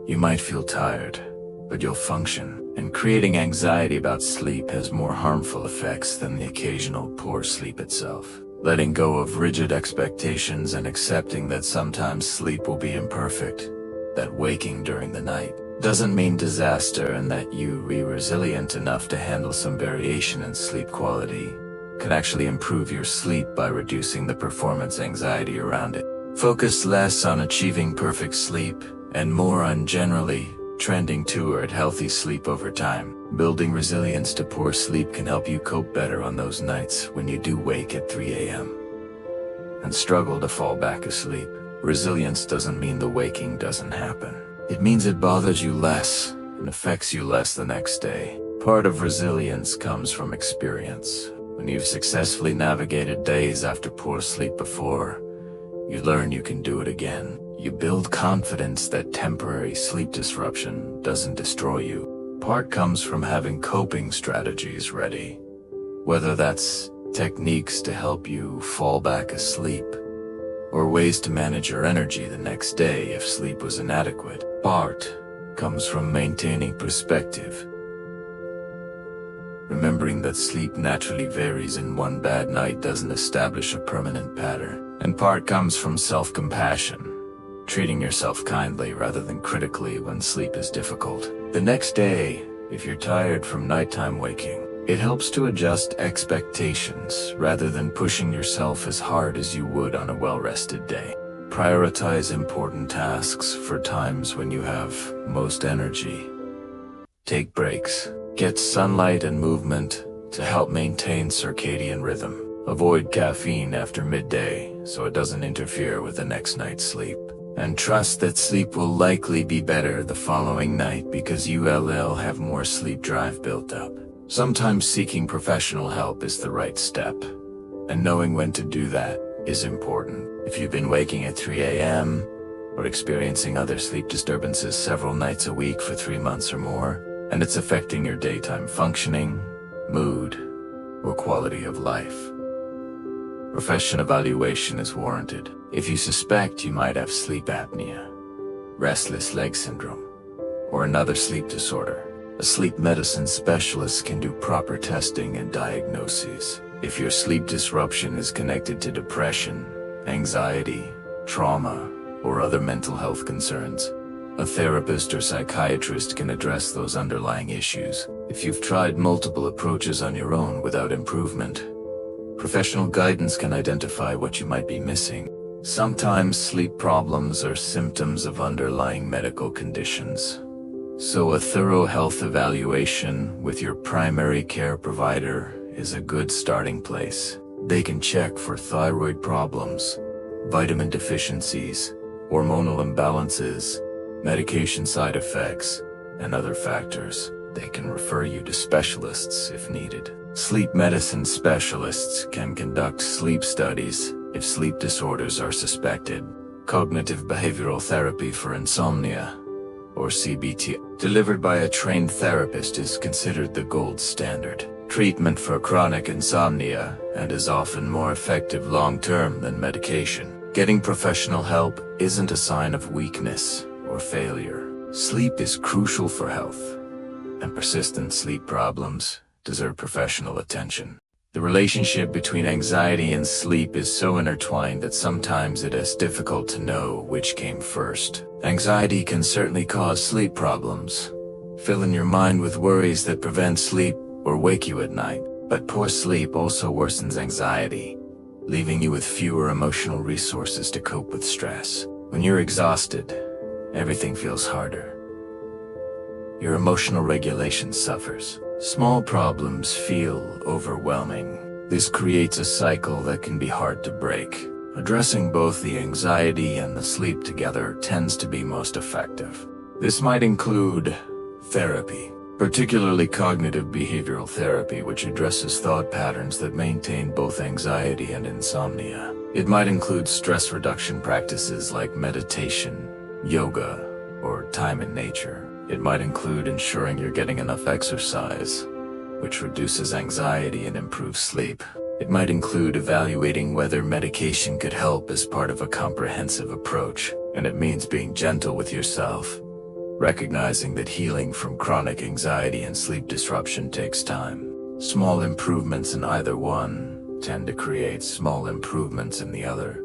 You might feel tired, but you'll function, and creating anxiety about sleep has more harmful effects than the occasional poor sleep itself. Letting go of rigid expectations and accepting that sometimes sleep will be imperfect, that waking during the night doesn't mean disaster, and that you'll be resilient enough to handle some variation in sleep quality, can actually improve your sleep by reducing the performance anxiety around it. Focus less on achieving perfect sleep and more on generally trending toward healthy sleep over time. Building resilience to poor sleep can help you cope better on those nights when you do wake at 3 a.m. and struggle to fall back asleep. Resilience doesn't mean the waking doesn't happen. It means it bothers you less and affects you less the next day. Part of resilience comes from experience. When you've successfully navigated days after poor sleep before, you learn you can do it again. You build confidence that temporary sleep disruption doesn't destroy you. Part comes from having coping strategies ready, whether that's techniques to help you fall back asleep, or ways to manage your energy the next day if sleep was inadequate. Part comes from maintaining perspective, remembering that sleep naturally varies and one bad night doesn't establish a permanent pattern. And part comes from self-compassion, treating yourself kindly rather than critically when sleep is difficult. The next day, if you're tired from nighttime waking, it helps to adjust expectations rather than pushing yourself as hard as you would on a well-rested day. Prioritize important tasks for times when you have most energy. Take breaks. Get sunlight and movement to help maintain circadian rhythm. Avoid caffeine after midday so it doesn't interfere with the next night's sleep. And trust that sleep will likely be better the following night because you'll have more sleep drive built up. Sometimes seeking professional help is the right step, and knowing when to do that is important. If you've been waking at 3 a.m. or experiencing other sleep disturbances several nights a week for 3 months or more, and it's affecting your daytime functioning, mood, or quality of life, professional evaluation is warranted. If you suspect you might have sleep apnea, restless leg syndrome, or another sleep disorder, a sleep medicine specialist can do proper testing and diagnoses. If your sleep disruption is connected to depression, anxiety, trauma, or other mental health concerns, a therapist or psychiatrist can address those underlying issues. If you've tried multiple approaches on your own without improvement, professional guidance can identify what you might be missing. Sometimes sleep problems are symptoms of underlying medical conditions, so a thorough health evaluation with your primary care provider is a good starting place. They can check for thyroid problems, vitamin deficiencies, hormonal imbalances, medication side effects, and other factors. They can refer you to specialists if needed. Sleep medicine specialists can conduct sleep studies if sleep disorders are suspected. Cognitive behavioral therapy for insomnia, or CBT, delivered by a trained therapist is considered the gold standard treatment for chronic insomnia and is often more effective long-term than medication. Getting professional help isn't a sign of weakness or failure. Sleep is crucial for health, and persistent sleep problems deserve professional attention. The relationship between anxiety and sleep is so intertwined that sometimes it is difficult to know which came first. Anxiety can certainly cause sleep problems, filling your mind with worries that prevent sleep or wake you at night. But poor sleep also worsens anxiety, leaving you with fewer emotional resources to cope with stress. When you're exhausted, everything feels harder. Your emotional regulation suffers. Small problems feel overwhelming. This creates a cycle that can be hard to break. Addressing both the anxiety and the sleep together tends to be most effective. This might include therapy, particularly cognitive behavioral therapy, which addresses thought patterns that maintain both anxiety and insomnia. It might include stress reduction practices like meditation, yoga, or time in nature. It might include ensuring you're getting enough exercise, which reduces anxiety and improves sleep. It might include evaluating whether medication could help as part of a comprehensive approach, and it means being gentle with yourself, recognizing that healing from chronic anxiety and sleep disruption takes time. Small improvements in either one tend to create small improvements in the other,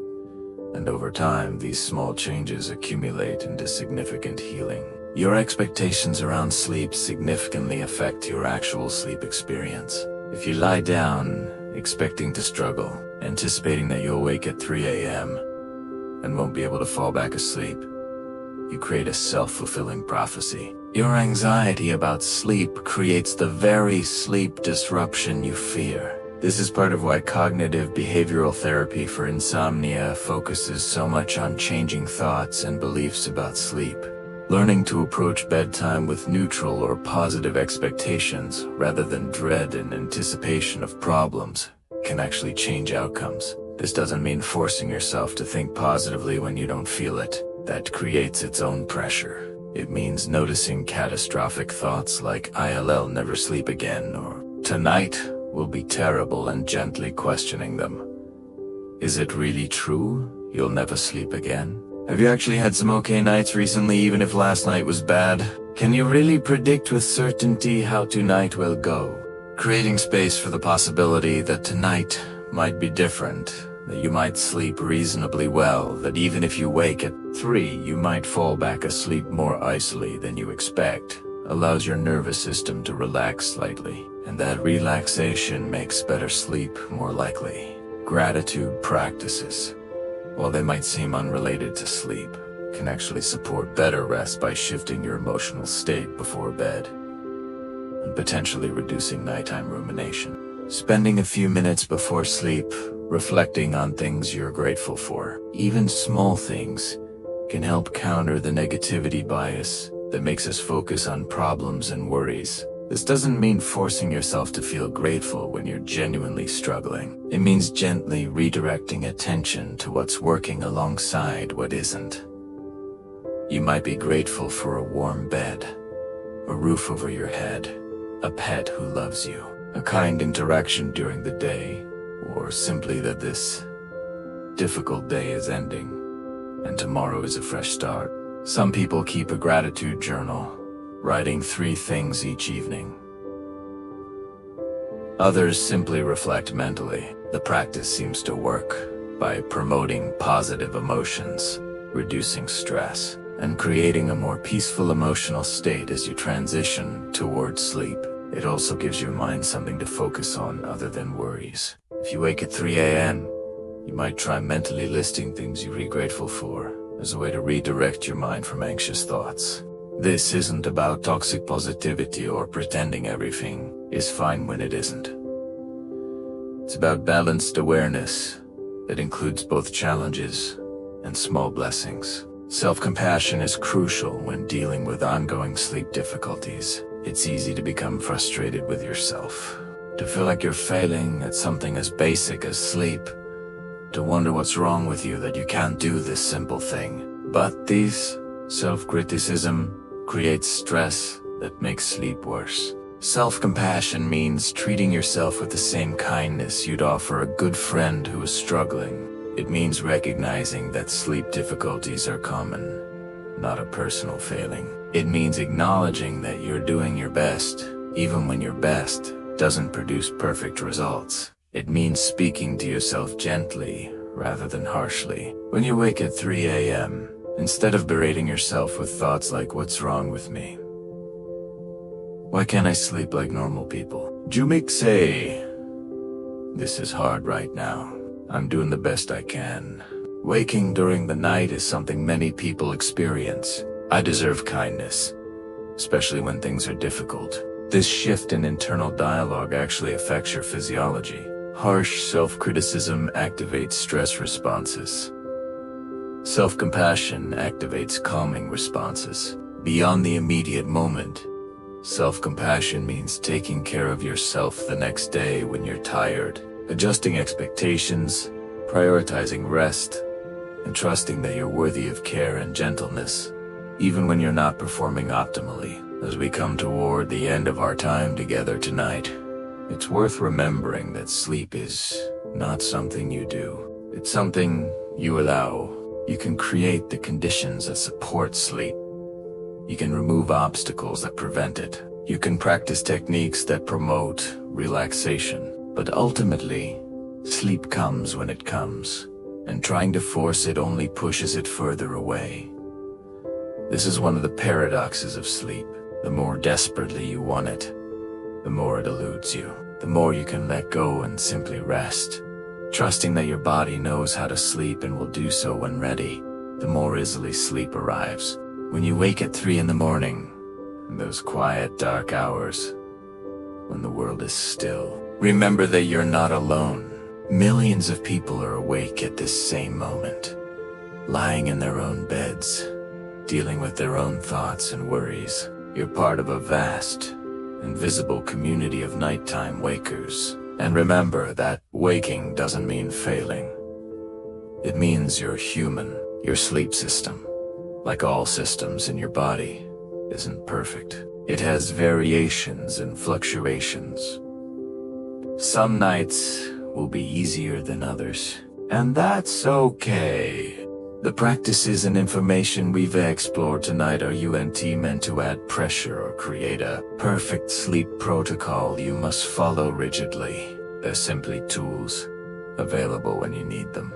and over time, these small changes accumulate into significant healing. Your expectations around sleep significantly affect your actual sleep experience. If you lie down expecting to struggle, anticipating that you'll wake at 3 a.m. and won't be able to fall back asleep, you create a self-fulfilling prophecy. Your anxiety about sleep creates the very sleep disruption you fear. This is part of why cognitive behavioral therapy for insomnia focuses so much on changing thoughts and beliefs about sleep. Learning to approach bedtime with neutral or positive expectations rather than dread and anticipation of problems can actually change outcomes. This doesn't mean forcing yourself to think positively when you don't feel it. That creates its own pressure. It means noticing catastrophic thoughts like "I'll never sleep again" or "tonight will be terrible" and gently questioning them. Is it really true you'll never sleep again? Have you actually had some okay nights recently, even if last night was bad? Can you really predict with certainty how tonight will go? Creating space for the possibility that tonight might be different, that you might sleep reasonably well, that even if you wake at 3, you might fall back asleep more icily than you expect, allows your nervous system to relax slightly, and that relaxation makes better sleep more likely. Gratitude practices, while they might seem unrelated to sleep, can actually support better rest by shifting your emotional state before bed and potentially reducing nighttime rumination. Spending a few minutes before sleep reflecting on things you're grateful for, even small things, can help counter the negativity bias that makes us focus on problems and worries. This doesn't mean forcing yourself to feel grateful when you're genuinely struggling. It means gently redirecting attention to what's working alongside what isn't. You might be grateful for a warm bed, a roof over your head, a pet who loves you, a kind interaction during the day, or simply that this difficult day is ending and tomorrow is a fresh start. Some people keep a gratitude journal, writing 3 things each evening. Others simply reflect mentally. The practice seems to work by promoting positive emotions, reducing stress, and creating a more peaceful emotional state as you transition towards sleep. It also gives your mind something to focus on other than worries. If you wake at 3 a.m., you might try mentally listing things you're really grateful for as a way to redirect your mind from anxious thoughts. This isn't about toxic positivity or pretending everything is fine when it isn't. It's about balanced awareness that includes both challenges and small blessings. Self-compassion is crucial when dealing with ongoing sleep difficulties. It's easy to become frustrated with yourself, to feel like you're failing at something as basic as sleep, to wonder what's wrong with you that you can't do this simple thing. But this self-criticism creates stress that makes sleep worse. Self-compassion means treating yourself with the same kindness you'd offer a good friend who is struggling. It means recognizing that sleep difficulties are common, not a personal failing. It means acknowledging that you're doing your best, even when your best doesn't produce perfect results. It means speaking to yourself gently rather than harshly. When you wake at 3 a.m., instead of berating yourself with thoughts like, "What's wrong with me? Why can't I sleep like normal people?" Jumik say, "This is hard right now. I'm doing the best I can." Waking during the night is something many people experience. I deserve kindness, especially when things are difficult. This shift in internal dialogue actually affects your physiology. Harsh self-criticism activates stress responses. Self-compassion activates calming responses. Beyond the immediate moment, self-compassion means taking care of yourself the next day when you're tired, adjusting expectations, prioritizing rest, and trusting that you're worthy of care and gentleness, even when you're not performing optimally. As we come toward the end of our time together tonight, it's worth remembering that sleep is not something you do. It's something you allow. You can create the conditions that support sleep. You can remove obstacles that prevent it. You can practice techniques that promote relaxation. But ultimately, sleep comes when it comes, and trying to force it only pushes it further away. This is one of the paradoxes of sleep. The more desperately you want it, the more it eludes you. The more you can let go and simply rest, trusting that your body knows how to sleep and will do so when ready, the more easily sleep arrives. When you wake at 3 in the morning, in those quiet, dark hours, when the world is still, remember that you're not alone. Millions of people are awake at this same moment, lying in their own beds, dealing with their own thoughts and worries. You're part of a vast, invisible community of nighttime wakers. And remember that waking doesn't mean failing. It means you're human. Your sleep system, like all systems in your body, isn't perfect. It has variations and fluctuations. Some nights will be easier than others, and that's okay. The practices and information we've explored tonight are meant to add pressure or create a perfect sleep protocol you must follow rigidly. They're simply tools, available when you need them.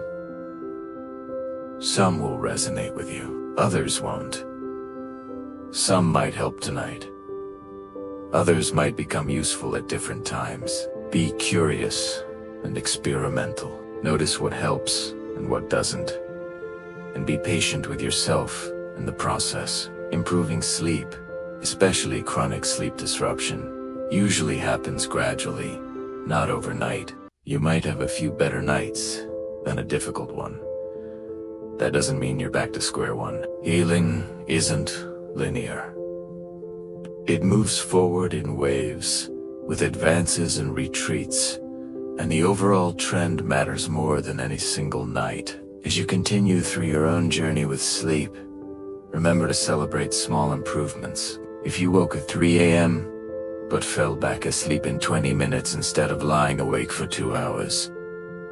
Some will resonate with you, others won't. Some might help tonight. Others might become useful at different times. Be curious and experimental. Notice what helps and what doesn't. And be patient with yourself in the process. Improving sleep, especially chronic sleep disruption, usually happens gradually, not overnight. You might have a few better nights than a difficult one. That doesn't mean you're back to square one. Healing isn't linear. It moves forward in waves, with advances and retreats, and the overall trend matters more than any single night. As you continue through your own journey with sleep, remember to celebrate small improvements. If you woke at 3 a.m., but fell back asleep in 20 minutes instead of lying awake for 2 hours,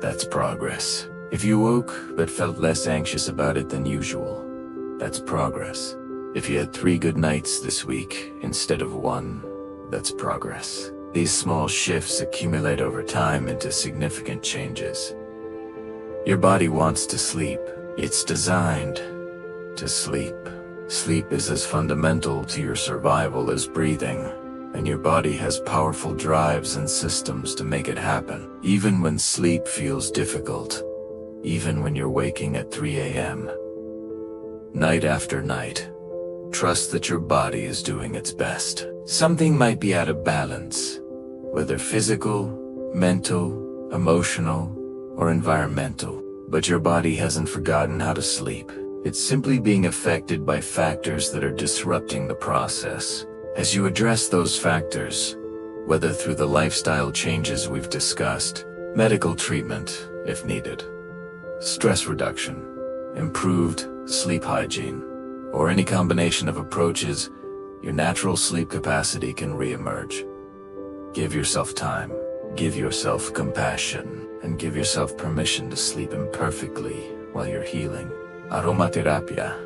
that's progress. If you woke but felt less anxious about it than usual, that's progress. If you had 3 good nights this week instead of 1, that's progress. These small shifts accumulate over time into significant changes. Your body wants to sleep. It's designed to sleep. Sleep is as fundamental to your survival as breathing, and your body has powerful drives and systems to make it happen. Even when sleep feels difficult, even when you're waking at 3 a.m., night after night, trust that your body is doing its best. Something might be out of balance, whether physical, mental, emotional, or environmental, but your body hasn't forgotten how to sleep. It's simply being affected by factors that are disrupting the process. As you address those factors, whether through the lifestyle changes we've discussed, medical treatment if needed, stress reduction, improved sleep hygiene, or any combination of approaches, your natural sleep capacity can reemerge. Give yourself time, give yourself compassion, and give yourself permission to sleep imperfectly while you're healing. Aromaterapia,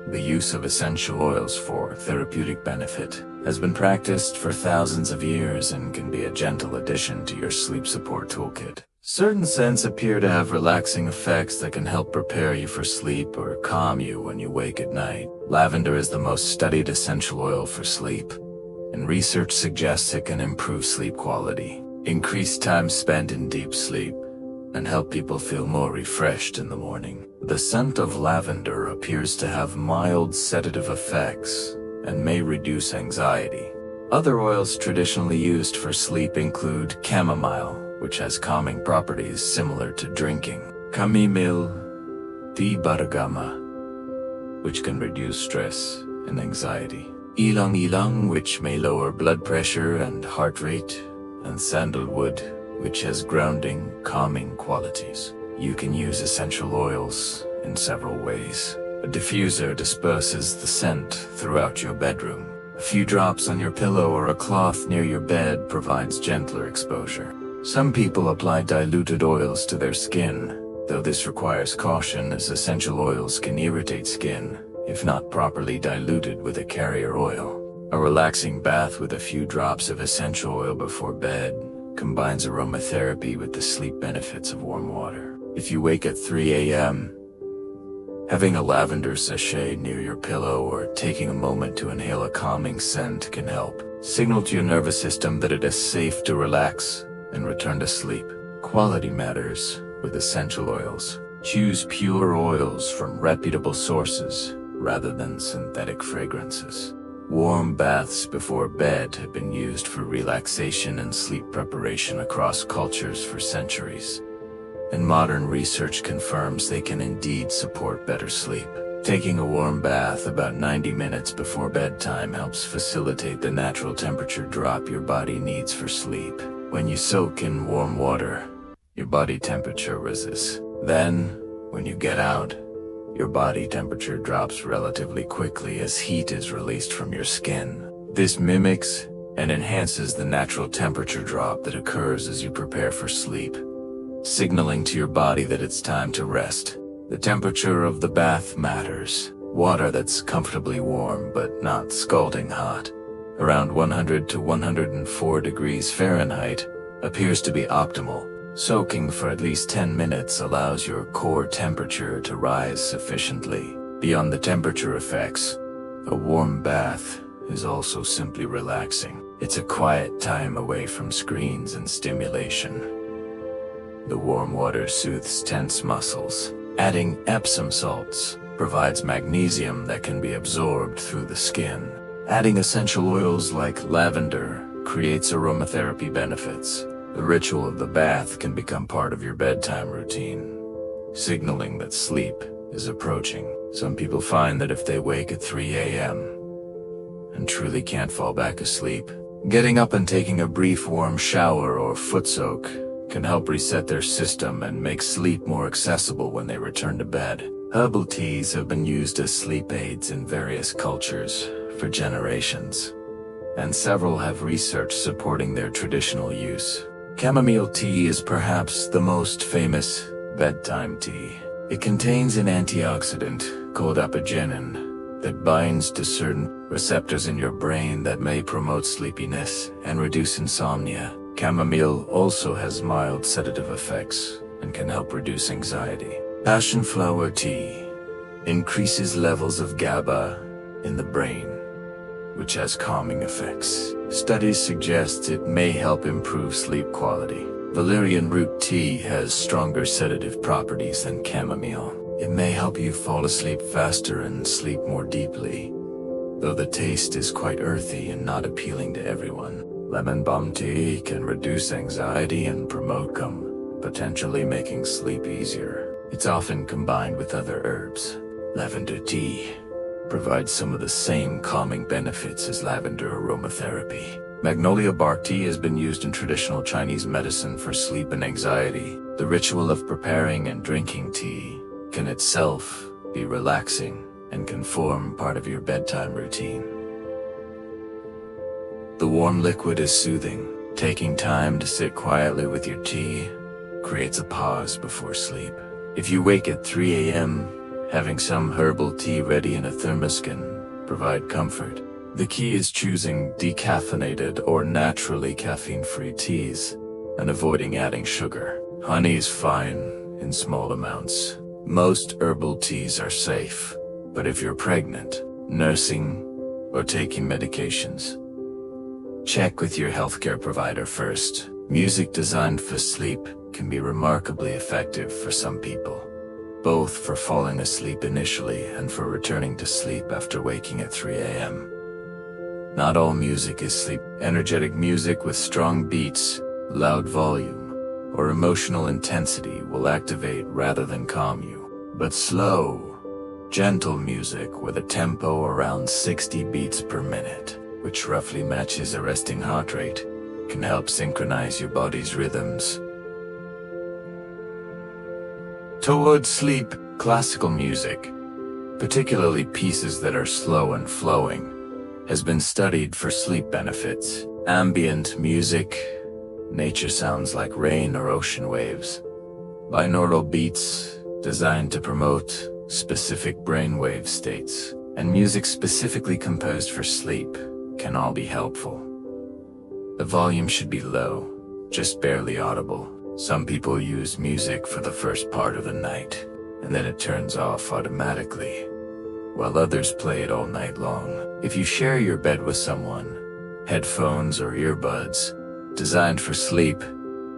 The use of essential oils for therapeutic benefit has been practiced for thousands of years and can be a gentle addition to your sleep support toolkit. Certain scents appear to have relaxing effects that can help prepare you for sleep or calm you when you wake at night. Lavender is the most studied essential oil for sleep, and research suggests it can improve sleep quality, increase time spent in deep sleep, and help people feel more refreshed in the morning. The scent of lavender appears to have mild sedative effects and may reduce anxiety. Other oils traditionally used for sleep include chamomile, which has calming properties similar to drinking, chamomile, tea bergamot, which can reduce stress and anxiety, ylang ylang, which may lower blood pressure and heart rate, and sandalwood, which has grounding, calming qualities. You can use essential oils in several ways. A diffuser disperses the scent throughout your bedroom. A few drops on your pillow or a cloth near your bed provides gentler exposure. Some people apply diluted oils to their skin, though this requires caution as essential oils can irritate skin if not properly diluted with a carrier oil. A relaxing bath with a few drops of essential oil before bed combines aromatherapy with the sleep benefits of warm water. If you wake at 3 a.m., having a lavender sachet near your pillow or taking a moment to inhale a calming scent can help signal to your nervous system that it is safe to relax and return to sleep. Quality matters with essential oils. Choose pure oils from reputable sources rather than synthetic fragrances. Warm baths before bed have been used for relaxation and sleep preparation across cultures for centuries, and modern research confirms they can indeed support better sleep. Taking a warm bath about 90 minutes before bedtime helps facilitate the natural temperature drop your body needs for sleep. When you soak in warm water, your body temperature rises. Then, when you get out, your body temperature drops relatively quickly as heat is released from your skin. This mimics and enhances the natural temperature drop that occurs as you prepare for sleep, signaling to your body that it's time to rest. The temperature of the bath matters. Water that's comfortably warm but not scalding hot, around 100 to 104 degrees Fahrenheit, appears to be optimal. Soaking for at least 10 minutes allows your core temperature to rise sufficiently. Beyond the temperature effects, a warm bath is also simply relaxing. It's a quiet time away from screens and stimulation. The warm water soothes tense muscles. Adding Epsom salts provides magnesium that can be absorbed through the skin. Adding essential oils like lavender creates aromatherapy benefits. The ritual of the bath can become part of your bedtime routine, signaling that sleep is approaching. Some people find that if they wake at 3 a.m. and truly can't fall back asleep, getting up and taking a brief warm shower or foot soak can help reset their system and make sleep more accessible when they return to bed. Herbal teas have been used as sleep aids in various cultures for generations, and several have research supporting their traditional use. Chamomile tea is perhaps the most famous bedtime tea. It contains an antioxidant called apigenin that binds to certain receptors in your brain that may promote sleepiness and reduce insomnia. Chamomile also has mild sedative effects and can help reduce anxiety. Passion flower tea increases levels of GABA in the brain, which has calming effects. Studies suggest it may help improve sleep quality. Valerian root tea has stronger sedative properties than chamomile. It may help you fall asleep faster and sleep more deeply, though the taste is quite earthy and not appealing to everyone. Lemon balm tea can reduce anxiety and promote calm, potentially making sleep easier. It's often combined with other herbs. Lavender tea provides some of the same calming benefits as lavender aromatherapy. Magnolia bark tea has been used in traditional Chinese medicine for sleep and anxiety. The ritual of preparing and drinking tea can itself be relaxing and can form part of your bedtime routine. The warm liquid is soothing. Taking time to sit quietly with your tea creates a pause before sleep. If you wake at 3 a.m., having some herbal tea ready in a thermos can provide comfort. The key is choosing decaffeinated or naturally caffeine-free teas and avoiding adding sugar. Honey is fine in small amounts. Most herbal teas are safe, but if you're pregnant, nursing, or taking medications, check with your healthcare provider first. Music designed for sleep can be remarkably effective for some people, both for falling asleep initially and for returning to sleep after waking at 3 a.m. Not all music is sleep. Energetic music with strong beats, loud volume, or emotional intensity will activate rather than calm you. But slow, gentle music with a tempo around 60 beats per minute, which roughly matches a resting heart rate, can help synchronize your body's rhythms. Towards sleep, classical music, particularly pieces that are slow and flowing, has been studied for sleep benefits. Ambient music, nature sounds like rain or ocean waves, binaural beats designed to promote specific brainwave states, and music specifically composed for sleep can all be helpful. The volume should be low, just barely audible. Some people use music for the first part of the night, and then it turns off automatically, while others play it all night long. If you share your bed with someone, headphones or earbuds designed for sleep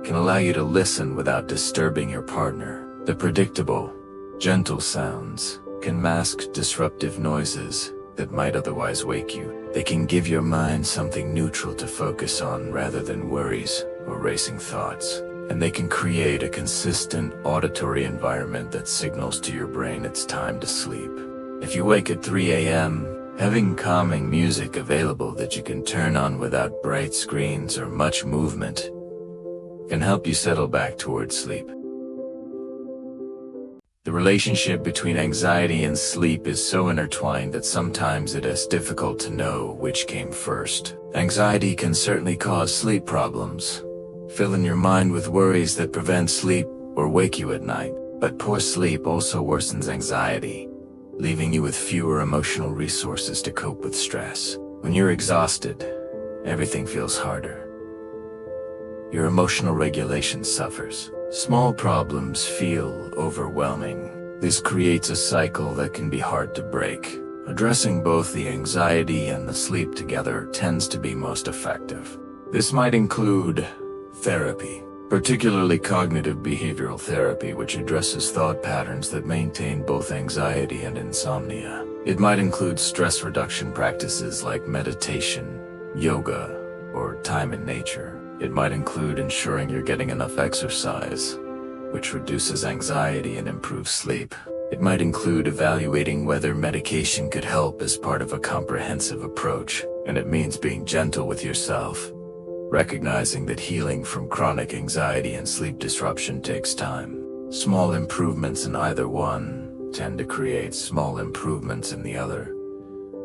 can allow you to listen without disturbing your partner. The predictable, gentle sounds can mask disruptive noises that might otherwise wake you. They can give your mind something neutral to focus on rather than worries or racing thoughts. And they can create a consistent auditory environment that signals to your brain it's time to sleep. If you wake at 3 a.m., having calming music available that you can turn on without bright screens or much movement can help you settle back towards sleep. The relationship between anxiety and sleep is so intertwined that sometimes it is difficult to know which came first. Anxiety can certainly cause sleep problems, filling your mind with worries that prevent sleep or wake you at night. But poor sleep also worsens anxiety, leaving you with fewer emotional resources to cope with stress. When you're exhausted, everything feels harder. Your emotional regulation suffers. Small problems feel overwhelming. This creates a cycle that can be hard to break. Addressing both the anxiety and the sleep together tends to be most effective. This might include therapy, particularly cognitive behavioral therapy, which addresses thought patterns that maintain both anxiety and insomnia. It might include stress reduction practices like meditation, yoga, or time in nature. It might include ensuring you're getting enough exercise, which reduces anxiety and improves sleep. It might include evaluating whether medication could help as part of a comprehensive approach, and it means being gentle with yourself, recognizing that healing from chronic anxiety and sleep disruption takes time. Small improvements in either one tend to create small improvements in the other,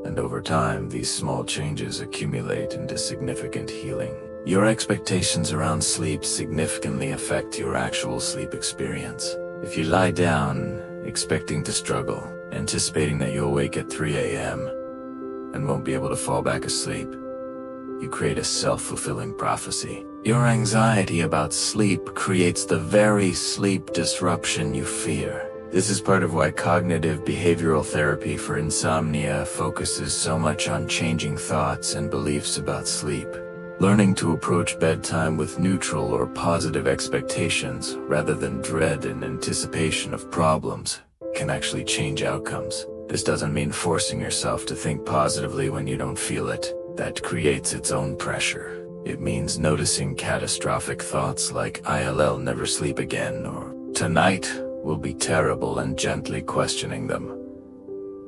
and over time, these small changes accumulate into significant healing. Your expectations around sleep significantly affect your actual sleep experience. If you lie down expecting to struggle, anticipating that you'll wake at 3 a.m. and won't be able to fall back asleep, you create a self-fulfilling prophecy. Your anxiety about sleep creates the very sleep disruption you fear. This is part of why cognitive behavioral therapy for insomnia focuses so much on changing thoughts and beliefs about sleep. Learning to approach bedtime with neutral or positive expectations rather than dread and anticipation of problems can actually change outcomes. This doesn't mean forcing yourself to think positively when you don't feel it. That creates its own pressure. It means noticing catastrophic thoughts like "I'll never sleep again" or "tonight will be terrible" and gently questioning them.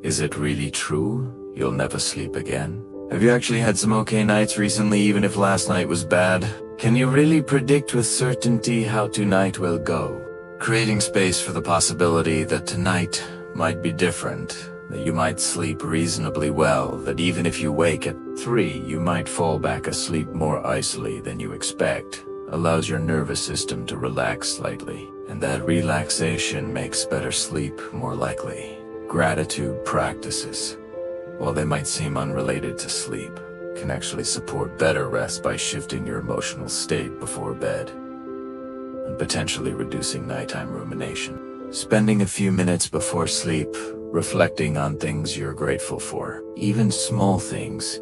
Is it really true you'll never sleep again? Have you actually had some okay nights recently, even if last night was bad? Can you really predict with certainty how tonight will go? Creating space for the possibility that tonight might be different, that you might sleep reasonably well, that even if you wake at 3, you might fall back asleep more icily than you expect, allows your nervous system to relax slightly, and that relaxation makes better sleep more likely. Gratitude practices, while they might seem unrelated to sleep, can actually support better rest by shifting your emotional state before bed and potentially reducing nighttime rumination. Spending a few minutes before sleep reflecting on things you're grateful for, even small things,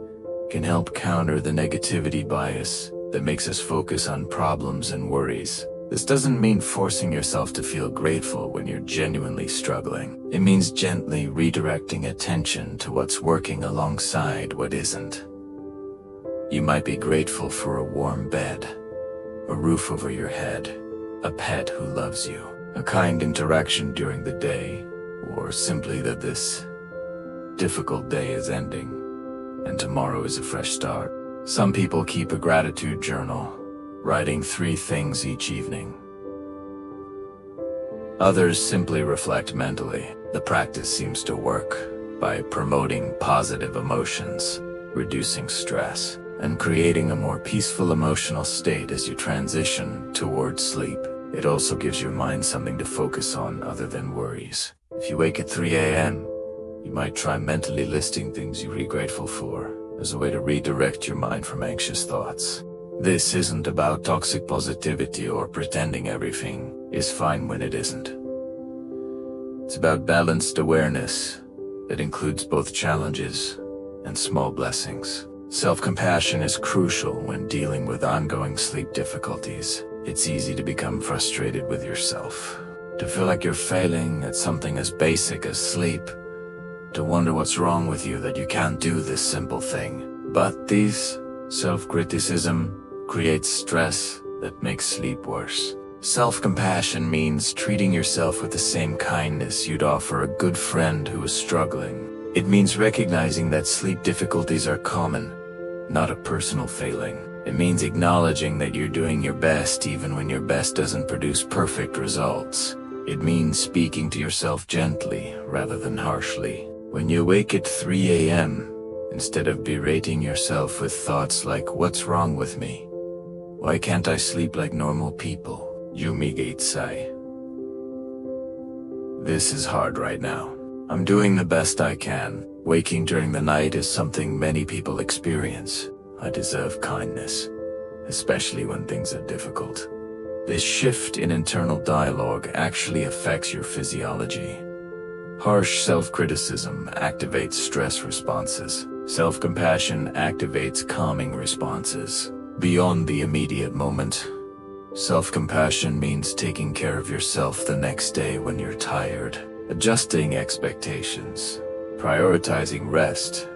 can help counter the negativity bias that makes us focus on problems and worries. This doesn't mean forcing yourself to feel grateful when you're genuinely struggling. It means gently redirecting attention to what's working alongside what isn't. You might be grateful for a warm bed, a roof over your head, a pet who loves you, a kind interaction during the day, or simply that this difficult day is ending and tomorrow is a fresh start. Some people keep a gratitude journal, writing 3 things each evening. Others simply reflect mentally. The practice seems to work by promoting positive emotions, reducing stress, and creating a more peaceful emotional state as you transition towards sleep. It also gives your mind something to focus on other than worries. If you wake at 3 a.m., you might try mentally listing things you're grateful for as a way to redirect your mind from anxious thoughts. This isn't about toxic positivity or pretending everything is fine when it isn't. It's about balanced awareness that includes both challenges and small blessings. Self-compassion is crucial when dealing with ongoing sleep difficulties. It's easy to become frustrated with yourself, to feel like you're failing at something as basic as sleep, to wonder what's wrong with you that you can't do this simple thing. But this self-criticism creates stress that makes sleep worse. Self-compassion means treating yourself with the same kindness you'd offer a good friend who is struggling. It means recognizing that sleep difficulties are common, not a personal failing. It means acknowledging that you're doing your best even when your best doesn't produce perfect results. It means speaking to yourself gently rather than harshly. When you wake at 3 a.m., instead of berating yourself with thoughts like, "What's wrong with me? Why can't I sleep like normal people?" Say, "This is hard right now. I'm doing the best I can. Waking during the night is something many people experience. I deserve kindness, especially when things are difficult." This shift in internal dialogue actually affects your physiology. Harsh self-criticism activates stress responses. Self-compassion activates calming responses. Beyond the immediate moment, self-compassion means taking care of yourself the next day when you're tired, adjusting expectations, prioritizing rest,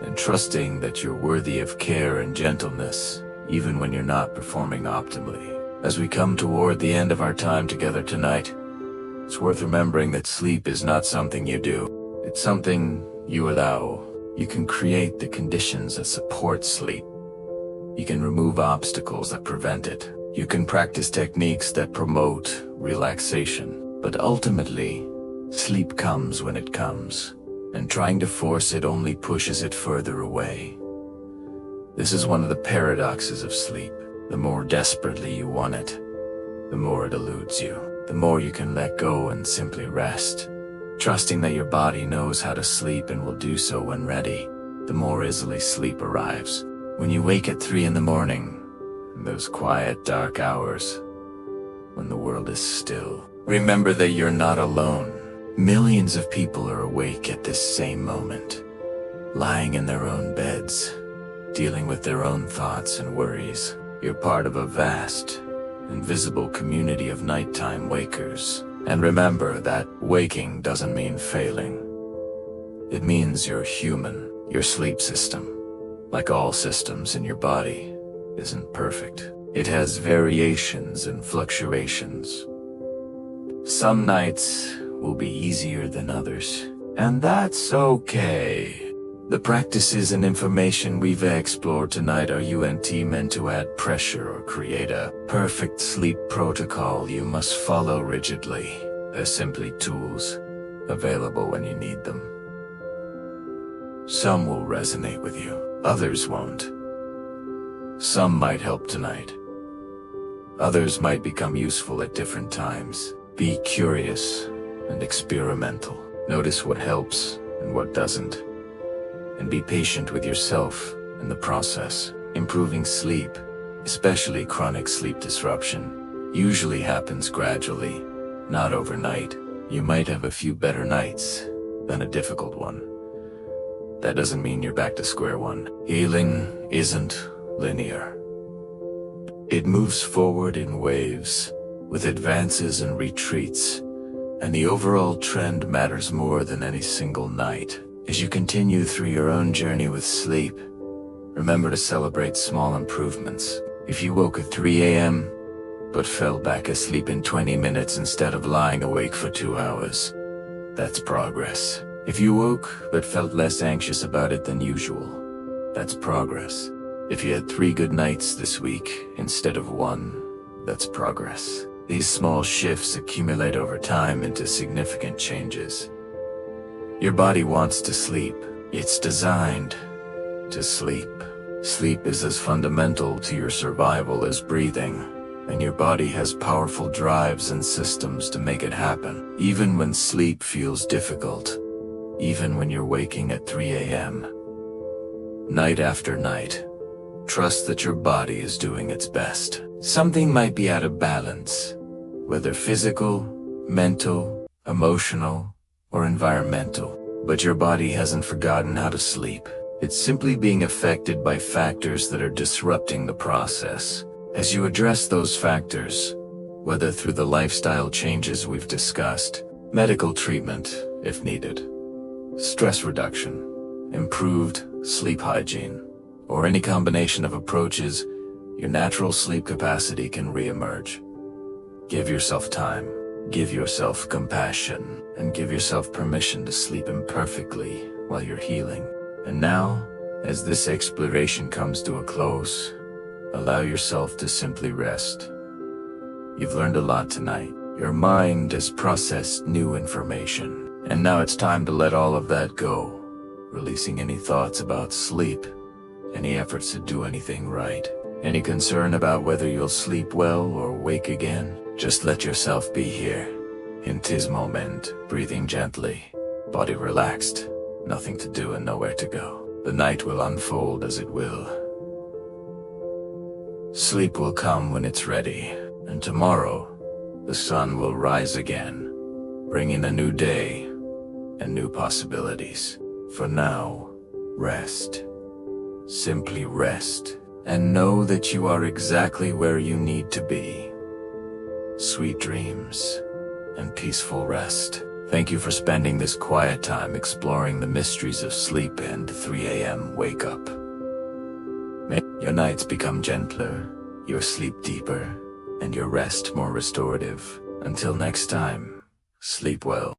and trusting that you're worthy of care and gentleness, even when you're not performing optimally. As we come toward the end of our time together tonight, it's worth remembering that sleep is not something you do. It's something you allow. You can create the conditions that support sleep. You can remove obstacles that prevent it. You can practice techniques that promote relaxation. But ultimately, sleep comes when it comes, and trying to force it only pushes it further away. This is one of the paradoxes of sleep. The more desperately you want it, the more it eludes you. The more you can let go and simply rest, trusting that your body knows how to sleep and will do so when ready, the more easily sleep arrives. When you wake at 3 in the morning, in those quiet, dark hours, when the world is still, remember that you're not alone. Millions of people are awake at this same moment, lying in their own beds, dealing with their own thoughts and worries. You're part of a vast, invisible community of nighttime wakers. And remember that waking doesn't mean failing. It means you're human. Your sleep system, like all systems in your body, isn't perfect. It has variations and fluctuations. Some nights will be easier than others, and that's okay. The practices and information we've explored tonight are meant to add pressure or create a perfect sleep protocol you must follow rigidly. They're simply tools, available when you need them. Some will resonate with you, others won't. Some might help tonight. Others might become useful at different times. Be curious and experimental. Notice what helps and what doesn't, and be patient with yourself in the process. Improving sleep, especially chronic sleep disruption, usually happens gradually, not overnight. You might have a few better nights than a difficult one. That doesn't mean you're back to square one. Healing isn't linear. It moves forward in waves, with advances and retreats, and the overall trend matters more than any single night. As you continue through your own journey with sleep, remember to celebrate small improvements. If you woke at 3 a.m., but fell back asleep in 20 minutes instead of lying awake for 2 hours, that's progress. If you woke but felt less anxious about it than usual, that's progress. If you had 3 good nights this week instead of 1, that's progress. These small shifts accumulate over time into significant changes. Your body wants to sleep. It's designed to sleep. Sleep is as fundamental to your survival as breathing, and your body has powerful drives and systems to make it happen. Even when sleep feels difficult, even when you're waking at 3 a.m., night after night, trust that your body is doing its best. Something might be out of balance, whether physical, mental, emotional, or environmental, but your body hasn't forgotten how to sleep. It's simply being affected by factors that are disrupting the process. As you address those factors, whether through the lifestyle changes we've discussed, medical treatment if needed, stress reduction, improved sleep hygiene, or any combination of approaches, your natural sleep capacity can re-emerge. Give yourself time, give yourself compassion, and give yourself permission to sleep imperfectly while you're healing. And now, as this exploration comes to a close, allow yourself to simply rest. You've learned a lot tonight. Your mind has processed new information, and now it's time to let all of that go, releasing any thoughts about sleep, any efforts to do anything right, any concern about whether you'll sleep well or wake again. Just let yourself be here, in this moment, breathing gently, body relaxed, nothing to do and nowhere to go. The night will unfold as it will. Sleep will come when it's ready, and tomorrow, the sun will rise again, bringing a new day and new possibilities. For now, rest. Simply rest, and know that you are exactly where you need to be. Sweet dreams and peaceful rest. Thank you for spending this quiet time exploring the mysteries of sleep and 3 a.m. wake up. May your nights become gentler, your sleep deeper, and your rest more restorative. Until next time, sleep well.